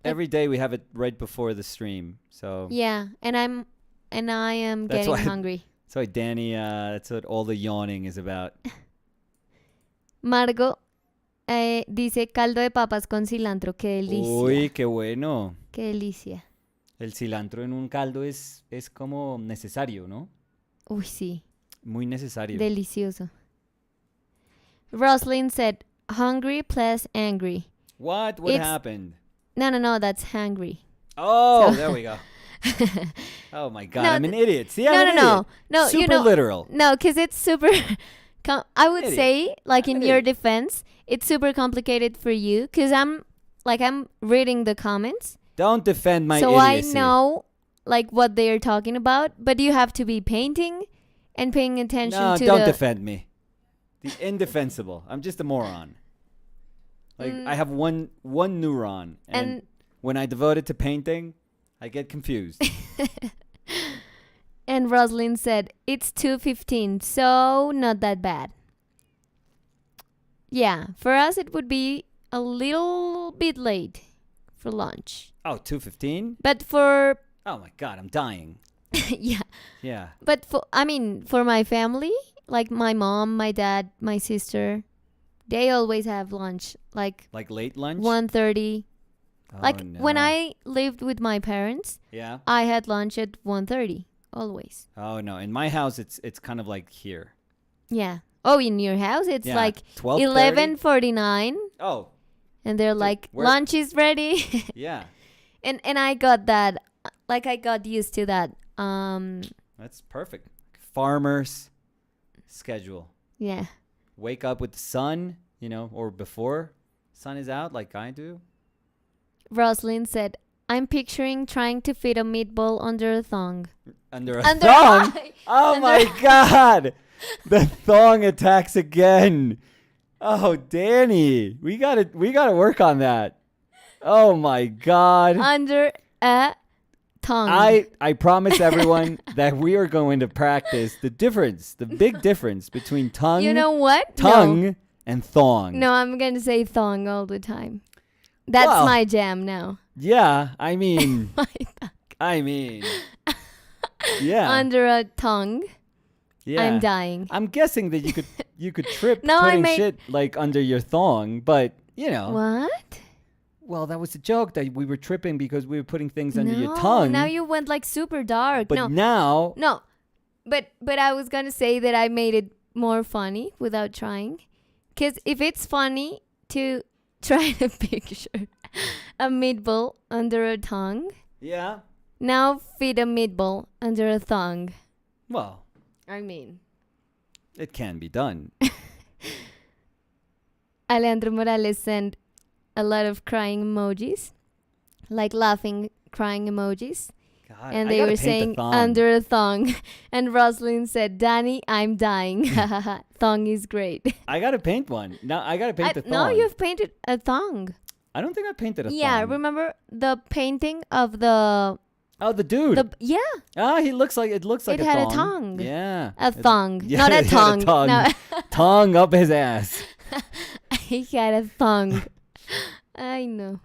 every day we have it right before the stream. So Yeah, and I am That's getting why- hungry. that's why Danny. That's what all the yawning is about. Margo dice caldo de papas con cilantro. Qué delicia. Uy, qué bueno. Qué delicia. El cilantro en un caldo es como necesario, ¿no? Uy, sí. Muy necesario. Delicioso. Roslyn said, hungry plus angry. What It's- happened? No, that's hungry. Oh, So- there we go. Oh my God, No, I'm an idiot. See, I'm an no. idiot. No, Super you know, literal. no, because it's super. I would Idiot. say, like I'm in an your idiot. defense, it's super complicated for you because I'm reading the comments, Don't defend my so idiocy. I know like what they are talking about. But you have to be painting and paying attention No, to don't the. defend me. The indefensible. I'm just a moron. Like I have one neuron, and when I devote it to painting, I get confused. And Roslyn said it's 2:15, so not that bad. Yeah, for us it would be a little bit late for lunch, Oh, 2:15? but for Oh my God, I'm dying. yeah. Yeah. But for my family, like my mom, my dad, my sister, they always have lunch like Like late lunch? 1:30. Oh, Like no. when I lived with my parents, Yeah. I had lunch at 1:30 always. Oh no, in my house it's kind of like here. Yeah. Oh, in your house it's Yeah, like 12:30? 11:49 Oh, and they're like where- lunch is ready. yeah. and I got that, like I got used to that. That's perfect. Farmers schedule. Yeah. Wake up with the sun, or before sun is out like I do. Roslyn said, I'm picturing trying to fit a meatball under a thong. Under a Under thong. eye. Oh Under- my God. The thong attacks again. Oh, Danny. We gotta work on that. Oh my God. Under a tongue. I promise everyone that we are going to practice the big difference between tongue, You know what? tongue and thong. No, I'm going to say thong all the time. That's Well- my jam now. Yeah, I mean, My tongue. yeah, Under a tongue. yeah. I'm dying. I'm guessing that you could trip No, I putting made- shit like under your thong, but What? well, that was a joke that we were tripping because we were putting things under your No, tongue. now you went like super dark. but now, No. But I was going to say that I made it more funny without trying. Because if it's funny to try to picture a meatball under a tongue, yeah. now fit a meatball under a thong. Well, I mean, it can be done. Alejandro Morales sent a lot of crying emojis, like laughing crying emojis. God, And I they gotta were paint the saying thong. under a thong. And Roslyn said, Danny, I'm dying. Thong is great. I gotta paint one. Now I gotta paint the thong. No, you've painted a thong. I don't think I painted a Yeah, thong. remember the painting of the Oh, the dude. He looks like it looks like It a had a thong. tongue. Yeah. a thong, yeah, not a it had a tongue. tongue. No, Tongue up his ass. he had a thong. I know.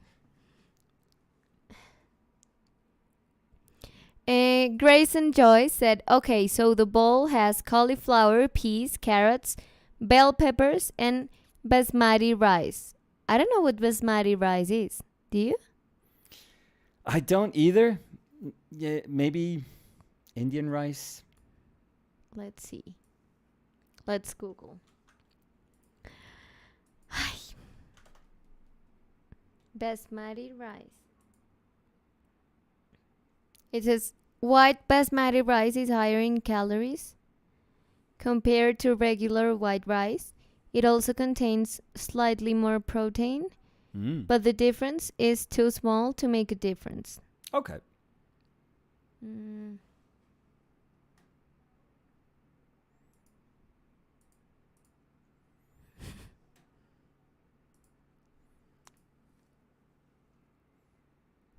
Grace and Joy said, okay, so the bowl has cauliflower, peas, carrots, bell peppers, and basmati rice. I don't know what basmati rice is. Do you? I don't either. Yeah, maybe Indian rice. Let's see. Let's Google. Basmati rice. It says white basmati rice is higher in calories compared to regular white rice. It also contains slightly more protein, but the difference is too small to make a difference. Okay.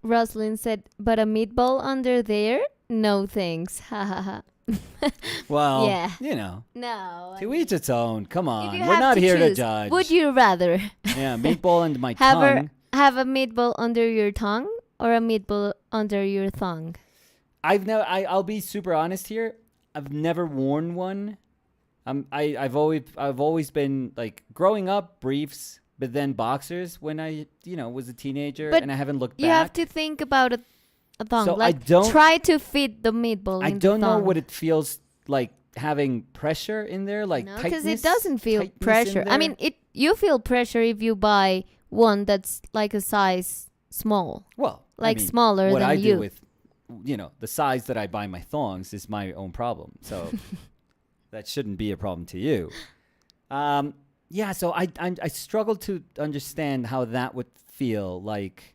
Rosalind said, but a meatball under there? No thanks. Ha ha ha. Well, Yeah. you know, No. to each its own. Come If on. you We're have not to here to choose, judge. would you rather Yeah, meatball and my have tongue. have a meatball under your tongue or a meatball under your thong? I'll be super honest here. I've never worn one. I've always been like growing up briefs, but then boxers when I was a teenager, But and I haven't looked back. You have to think about a thong. So like, I don't- try to fit the meatball I in don't the know thong. what it feels like having pressure in there, like No, tightness. because it doesn't feel tightness in pressure. I there. mean, you feel pressure if you buy one that's like a size small, well, like I mean, smaller what than I you. do with, the size that I buy my thongs is my own problem. So that shouldn't be a problem to you. Yeah. So I struggle to understand how that would feel like.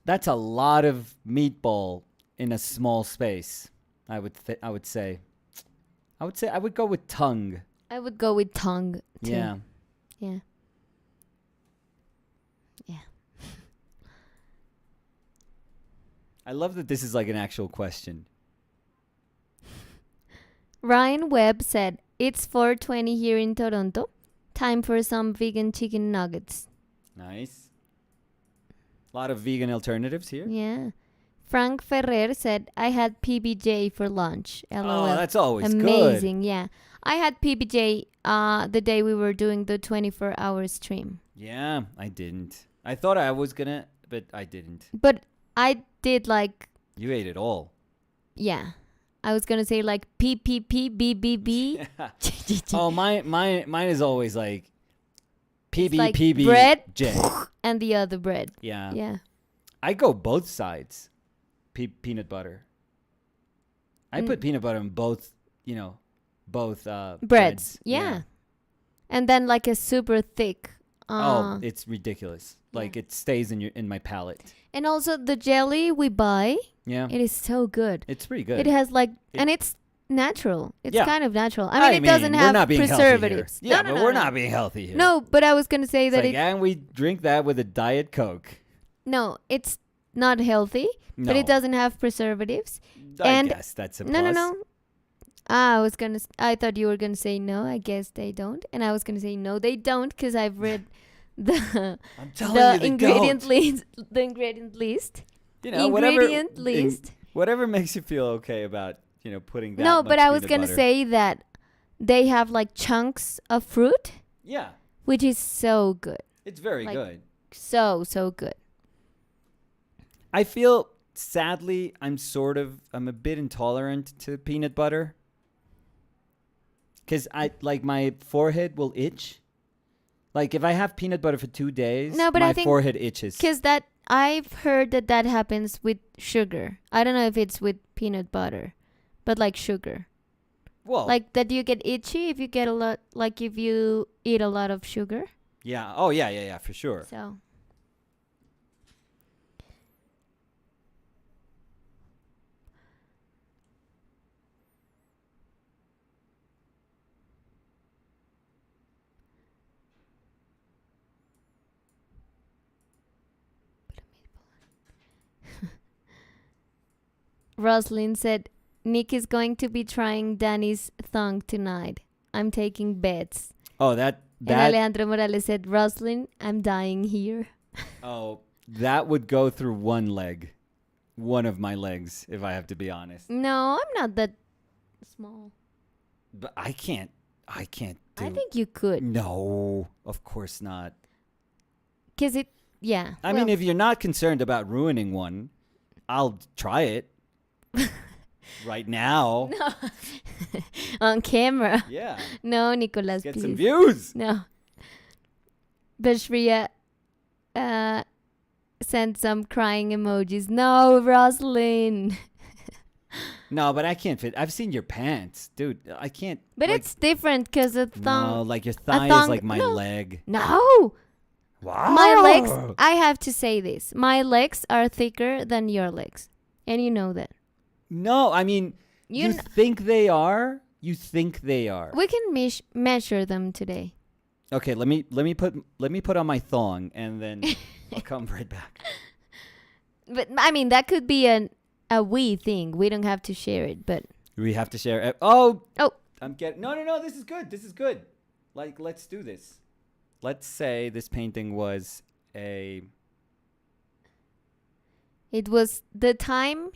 That's a lot of meatball in a small space. I would say. I would go with tongue. I would go with tongue too. Yeah. Yeah. Yeah. I love that this is like an actual question. Ryan Webb said, "It's 4:20 here in Toronto. Time for some vegan chicken nuggets." Nice. A lot of vegan alternatives here. Yeah. Frank Ferrer said, "I had PBJ for lunch." LOL. Oh, that's always amazing. Yeah. I had PBJ the day we were doing the 24-hour stream. Yeah, I didn't. I thought I was gonna, but I didn't. But I did like, You ate it all. yeah. I was going to say like PPPBBB. Oh, mine is always like It's like PB bread J. and the other bread. Yeah. Yeah. I go both sides. Peanut butter. I put peanut butter in both, both breads. Yeah. And then like a super thick. Oh, it's ridiculous. Yeah. Like it stays in my palate. And also the jelly we buy, Yeah. it is so good. It's pretty good. It has like, and it's natural. It's Yeah. kind of natural. I mean, it doesn't we're have not being preservatives. Healthy here. Yeah, no, but no, we're no. not being healthy here. No, but I was going to say It's that like, and we drink that with a Diet Coke. no, it's not healthy, but it No. doesn't have preservatives. I and- guess that's a No, plus. no. I thought you were going to say no, I guess they don't. And I was going to say no, they don't, because I've read the I'm telling the you, they ingredient don't. list. The ingredient list. Whatever list. whatever makes you feel okay about putting that. No, but much I was peanut going to butter. say that they have like chunks of fruit, Yeah, which is so good. it's very Like- good. So good. I feel sadly I'm a bit intolerant to peanut butter because my forehead will itch. Like if I have peanut butter for 2 days, No, but my I think forehead itches. Because I've heard that happens with sugar. I don't know if it's with peanut butter, but like sugar. Well, Like that you get itchy if you get a lot, like if you eat a lot of sugar. yeah. Oh yeah, for sure. So. Roslyn said, "Nick is going to be trying Danny's thong tonight. I'm taking bets." Oh, that And Alejandro Morales said, "Roslyn, I'm dying here." oh, that would go through one of my legs, if I have to be honest. No, I'm not that small. But I can't do. I think you could. No, of course not. Because yeah. I mean, if you're not concerned about ruining one, I'll try it. right now. No. On camera. Yeah. No, Nicolas, Get please. some views. No. Bashria sent some crying emojis. No, Rosalind. No, but I can't fit. I've seen your pants, dude. I can't. But like, it's different because a thong. no, like your thigh thong- is like my no. leg. No. Wow. My legs, I have to say this. My legs are thicker than your legs. And you know that. No, I mean, you kn- think they are. You think they are. We can measure them today. Okay, let me put on my thong and then I'll come right back. But I mean, that could be a we thing. We don't have to share it, but We have to share. Oh. Oh. I'm getting. No. This is good. This is good. Like, let's do this. Let's say this painting was a. it was the time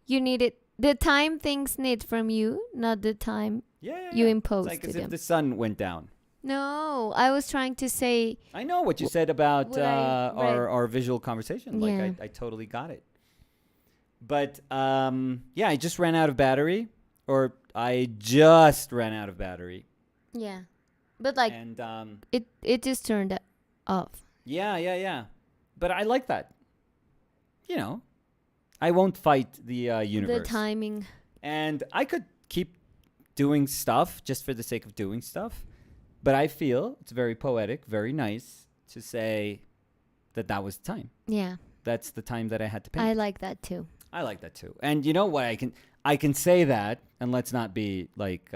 you needed, the time things need from you, not the time Yeah. you imposed It's like to as them. if the sun went down. No, I was trying to say, I know what you said about what I read. our visual conversation. Like, Yeah. I totally got it. But yeah, I just ran out of battery, or I just ran out of battery, yeah. But like, and it just turned off. yeah. But I like that. You know, I won't fight the universe. The timing. And I could keep doing stuff just for the sake of doing stuff. But I feel it's very poetic, very nice to say that was the time. Yeah. That's the time that I had to paint. I like that too. I like that too. And you know what? I can say that, and let's not be like,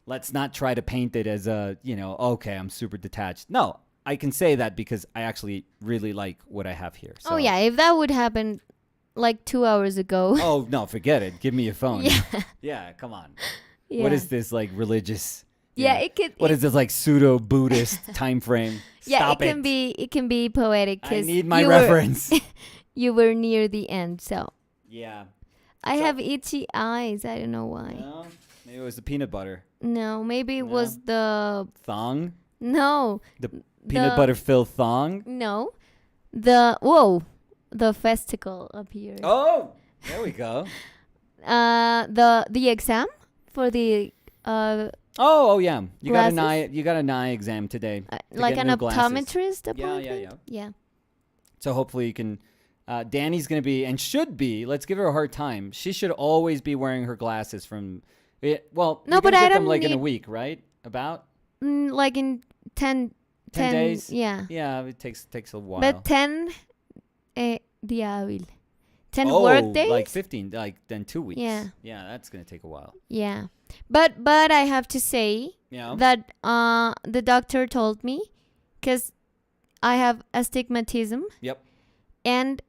let's not try to paint it as a, okay, I'm super detached. No, I can say that because I actually really like what I have here. So. Oh yeah, if that would happen like 2 hours ago. Oh no, forget it. Give me your phone. Yeah. Yeah, come on. Yeah. What is this like religious? Yeah, it could. What is this like pseudo Buddhist time frame? Yeah, Stop it can be poetic. I 'Cause need my you reference. You were near the end, so Yeah. I So- have itchy eyes. I don't know why. No, maybe it was the peanut butter No, maybe it No. was the thong, no the peanut butter filled thong. no the festicle up here. Oh, there we go. The exam for the Oh yeah. You Glasses? got an eye exam today. To like get an new glasses. optometrist Yeah, appointment. Yeah. So hopefully you can. Danny's gonna be and should be. Let's give her a hard time. She should always be wearing her glasses from. Well, No, you're but gonna I get them don't like in a need- week, right? About Like in 10 days. Yeah. Yeah, it takes a while. But 10 día hábil. 10 oh, work days? like 15, like then 2 weeks. Yeah. Yeah, that's gonna take a while. Yeah. But I have to say Yeah. that the doctor told me, because I have astigmatism Yep. and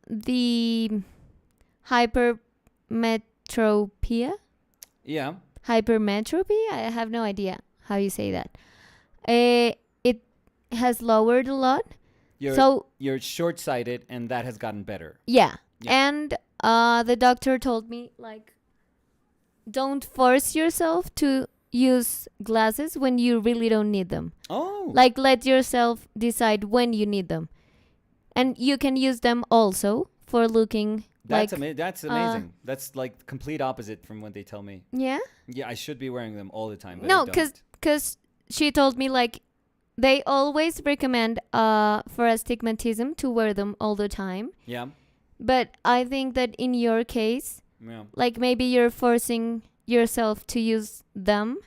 the hypermetropia. Yeah. Hypermetropy? I have no idea how you say that. It has lowered a lot. You're short-sighted, and that has gotten better. Yeah. Yeah. And the doctor told me, like, don't force yourself to use glasses when you really don't need them. Oh. Like, let yourself decide when you need them. And you can use them also for looking That's like... That's amazing. That's like complete opposite from what they tell me. Yeah? Yeah, I should be wearing them all the time. But No, I don't. because she told me, like, they always recommend for astigmatism to wear them all the time. Yeah. But I think that in your case, Yeah. like, maybe you're forcing yourself to use them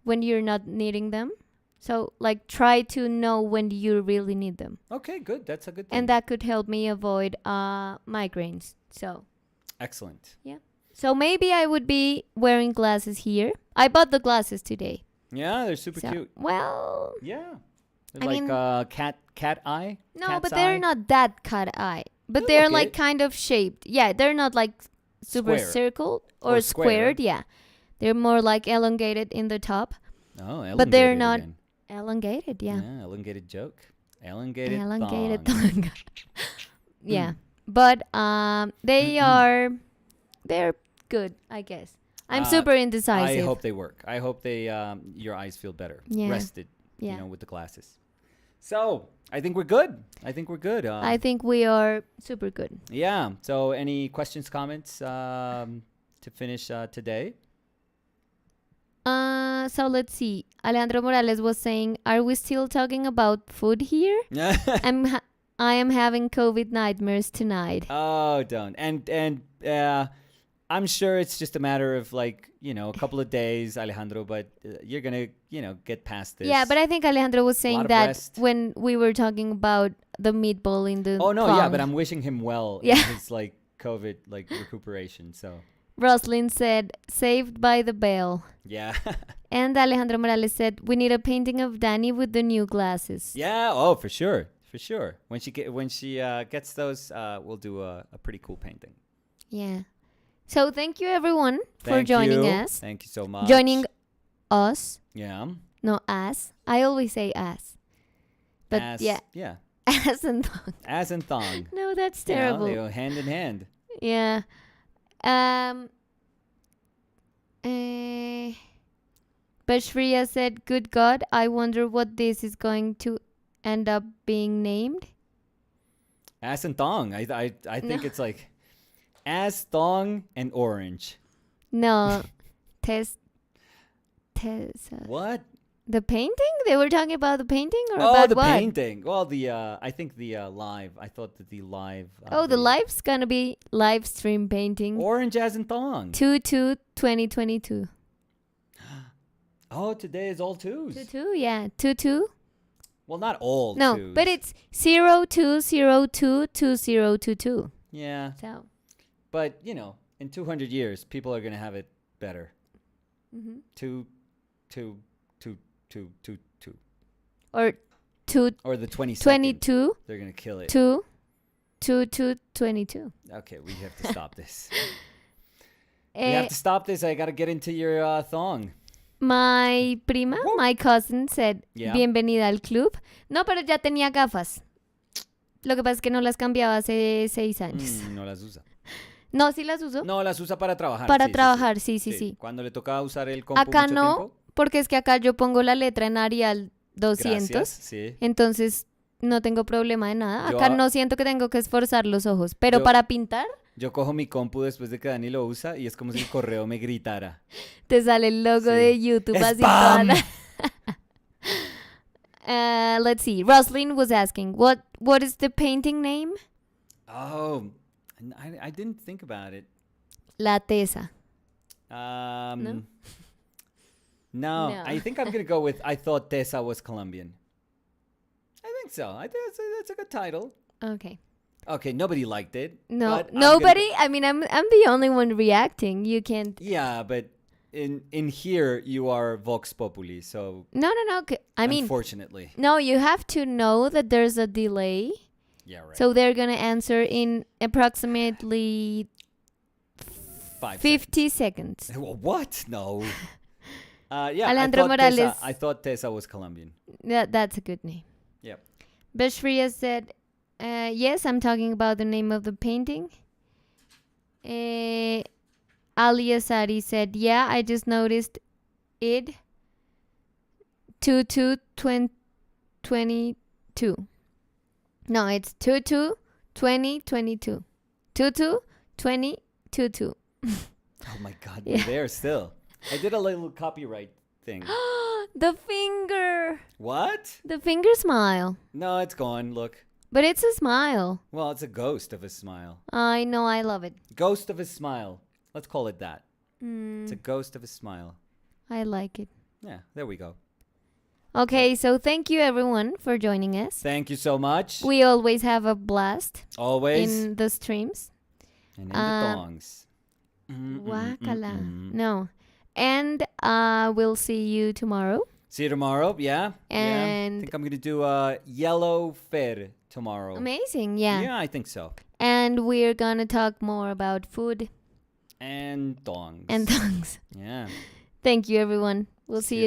when you're not needing them. So, like, try to know when you really need them. Okay, good. That's a good thing. And that could help me avoid migraines. So Excellent. so maybe I would be wearing glasses here. I bought the glasses today. Yeah, they're super So, cute. well, Yeah. They're I like mean- cat eye. no, Cat's but they're eye? not that cat eye. But They they're look like it. kind of shaped. Yeah, they're not like super Square. circle Or or square. squared. Yeah, they're more like elongated in the top. Oh, elongated But they're not again. elongated. Yeah, Elongated joke. Elongated. elongated thong. tongue. Yeah, but they're good, I guess. I'm super I indecisive. hope they work. I hope they your eyes feel better. Yeah. Rested. Yeah. With the glasses. So I think we're good. I I think we are super good. Yeah. So any questions, comments to finish today? So let's see. Alejandro Morales was saying, "Are we still talking about food here? I am having COVID nightmares tonight." Oh, don't. And I'm sure it's just a matter of like, a couple of days, Alejandro, but you're going to, get past this. Yeah, but I think Alejandro was saying that rest. when we were talking about the meatball in the Oh, no, thong. yeah, but I'm wishing him well in his like COVID like recuperation, so. Roslyn said, "Saved by the bell." Yeah. And Alejandro Morales said, "We need a painting of Danny with the new glasses." Yeah, oh, for sure. For sure. When she gets those, we'll do a pretty cool painting. Yeah. So thank you everyone for joining us. Thank you so much. Joining us. Yeah. No, us. I always say us. But Ass, yeah. Yeah. Ass and thong. Ass and thong. No, that's terrible. They go hand in hand. Yeah. But Shreya said, "Good God, I wonder what this is going to end up being named." Ass and thong. I think it's like ass, thong, and orange. No. Tesa. What? The painting? They were talking about the painting or Oh, about the what? painting. Well, I think the live. I thought that the live. The live's gonna be live stream painting. Orange as in thong. 2/2/2022. Oh, today is all twos. 2/2, yeah. 2/2. Well, not all No, twos. but it's 02/02/2022. Yeah. So. But, in 200 years, people are going to have it better. Mm-hmm. 2, 2, 2, 2, 2, 2. Or 2. Or the 22nd. 22. They're going to kill it. 2/22. Okay, we have to stop this. We have to stop this. I got to get into your thong. My prima, my cousin said, Yeah. "Bienvenida al club." No, pero ya tenía gafas. Lo que pasa es que no las cambiaba hace 6 años. No las usa. No, sí las uso. No, las usa para trabajar. Para sí, trabajar, sí. Cuando le toca usar el compu Acá mucho no, tiempo. porque es que acá yo pongo la letra en Arial 200. Gracias, sí. Entonces no tengo problema de nada. Yo Acá no siento que tengo que esforzar los ojos. Pero para pintar, Yo cojo mi compu después de que Dani lo usa y es como si el correo me gritara. te sale el logo de YouTube así toda ¡Spam! Let's see. Roslyn was asking, what is the painting name? Oh, I didn't think about it. La Tesa. No? No. I think I'm going to go with I thought Tesa was Colombian. I think so. I think that's a good title. Okay. Okay, nobody liked it. No, but nobody. I mean, I'm the only one reacting. You can't. Yeah, but in here you are Vox Populi, so No. I mean, unfortunately. no. You have to know that there's a delay. Yeah, right. So they're gonna answer in approximately 50 seconds. What? No. Yeah, Alejandro Morales. I thought Tesa was Colombian. That's a good name. Yep. Bashria said, "Yes, I'm talking about the name of the painting." Ali Asadi said, "Yeah, I just noticed it. 2/2/2022. No, it's 2/2/2022. 2/2/2022. Oh my God, Yeah. we're there still. I did a little copyright thing. The finger. What? The finger smile. No, it's gone. Look. But it's a smile. Well, it's a ghost of a smile. I know, I love it. Ghost of a smile. Let's call it that. Mm, It's a ghost of a smile. I like it. Yeah, there we go. Okay, so thank you everyone for joining us. Thank you so much. We always have a blast Always. in the streams. And in the thongs. Guacala. No. And we'll see you tomorrow. See you tomorrow. Yeah. I And think I'm going to do a yellow fair tomorrow. amazing, yeah. Yeah, I think so. And we're gonna talk more about food And thongs. and thongs. Yeah. Thank you everyone. We'll see you tomorrow.